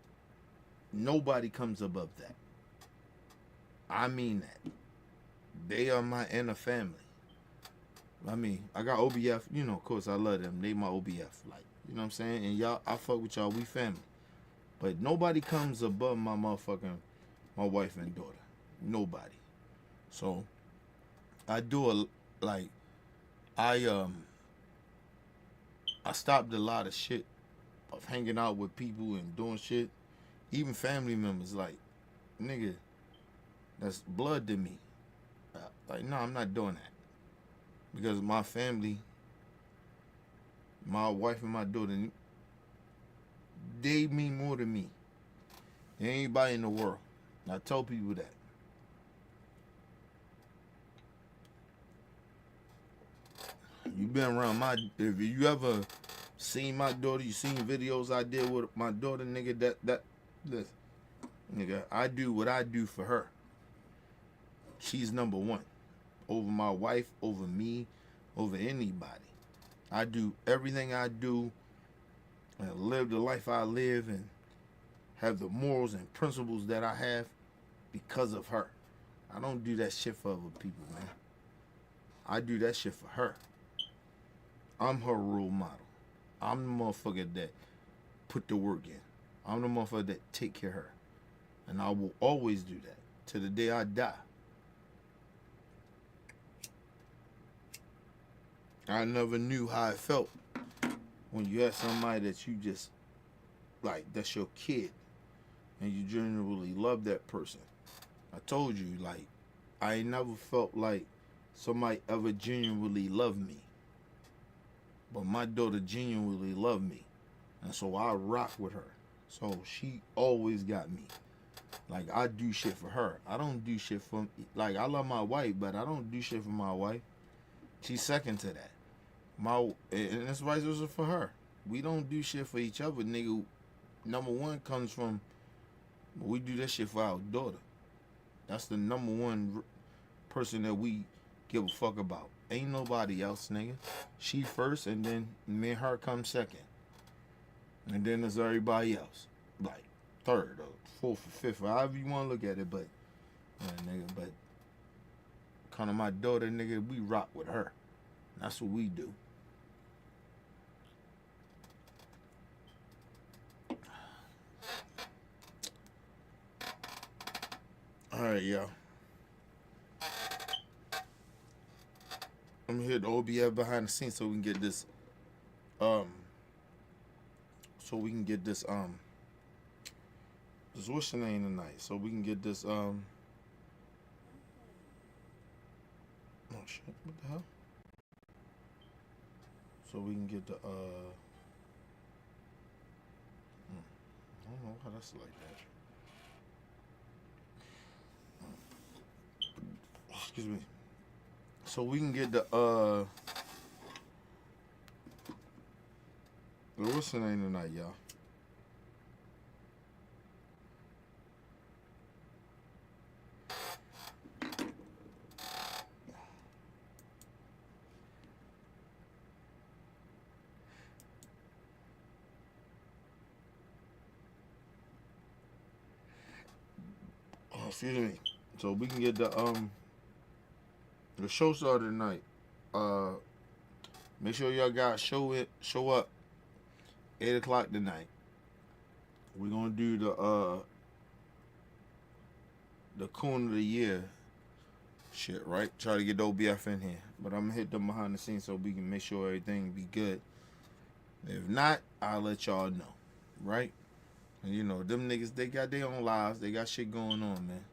Nobody comes above that. I mean that. They are my inner family. I mean, I got OBF, you know, of course I love them. They my OBF. Like, you know what I'm saying? And y'all, I fuck with y'all, we family. But nobody comes above my wife and daughter. Nobody. So I do I stopped a lot of shit of hanging out with people and doing shit. Even family members, like, nigga, that's blood to me. Like, no, I'm not doing that. Because my family, my wife and my daughter, they mean more to me than anybody in the world. And I tell people that. You been around if you ever seen my daughter, you seen videos I did with my daughter, nigga, listen, nigga, I do what I do for her. She's number one. Over my wife, over me, over anybody. I do everything I do and live the life I live and have the morals and principles that I have because of her. I don't do that shit for other people, man. I do that shit for her. I'm her role model. I'm the motherfucker that put the work in. I'm the motherfucker that take care of her. And I will always do that to the day I die. I never knew how it felt when you had somebody that you just, like, that's your kid, and you genuinely love that person. I told you, like, I ain't never felt like somebody ever genuinely loved me. But my daughter genuinely loved me. And so I rock with her. So she always got me. Like, I do shit for her. I don't do shit for, like, I love my wife, but I don't do shit for my wife. She's second to that. And it's vice versa for her. We don't do shit for each other, nigga. Number one comes from, we do that shit for our daughter. That's the number one person that we give a fuck about. Ain't nobody else, nigga. She first, and then me and her come second. And then there's everybody else. Like, third or fourth or fifth, or however you want to look at it, but, yeah, nigga, but kind of my daughter, nigga, we rock with her. That's what we do. Alright, y'all. I'm gonna hit the OBF behind the scenes so we can get this this what's your name tonight? So we can get this oh shit, what the hell? So we can get the I don't know how that's like that. Excuse me. So we can get the what's the name tonight, y'all? Oh, excuse me. So we can get the show started tonight. Make sure y'all guys show up 8 o'clock tonight. We're gonna do the Coon of the Year shit, right? Try to get the OBF in here. But I'm gonna hit them behind the scenes so we can make sure everything be good. If not, I'll let y'all know. Right? And you know, them niggas, they got their own lives. They got shit going on, man.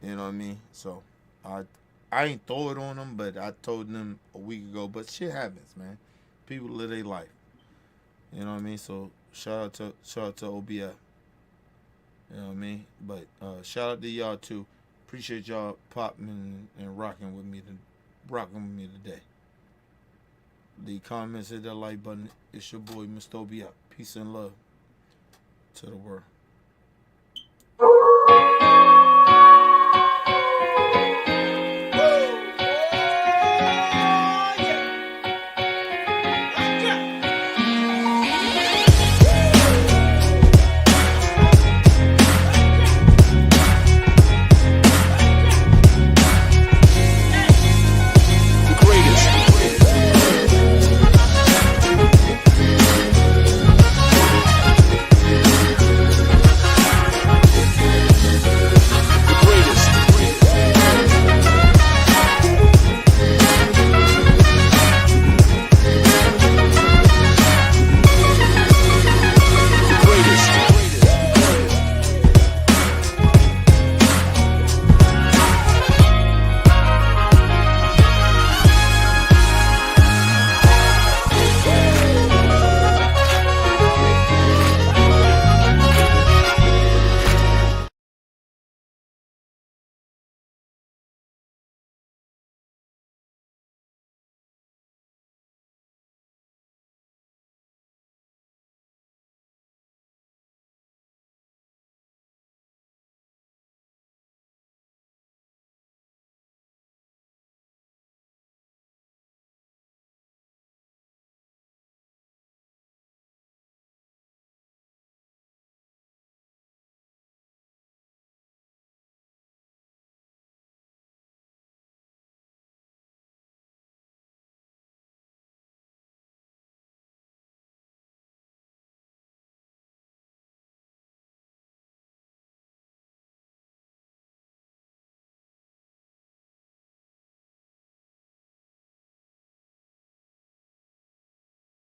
You know what I mean? So I ain't throw it on them, but I told them a week ago. But shit happens, man. People live their life. You know what I mean? So shout out to OBF. You know what I mean? But shout out to y'all too. Appreciate y'all popping and rocking with me today. The comments, hit that like button. It's your boy, Mr. OBF. Peace and love to the world.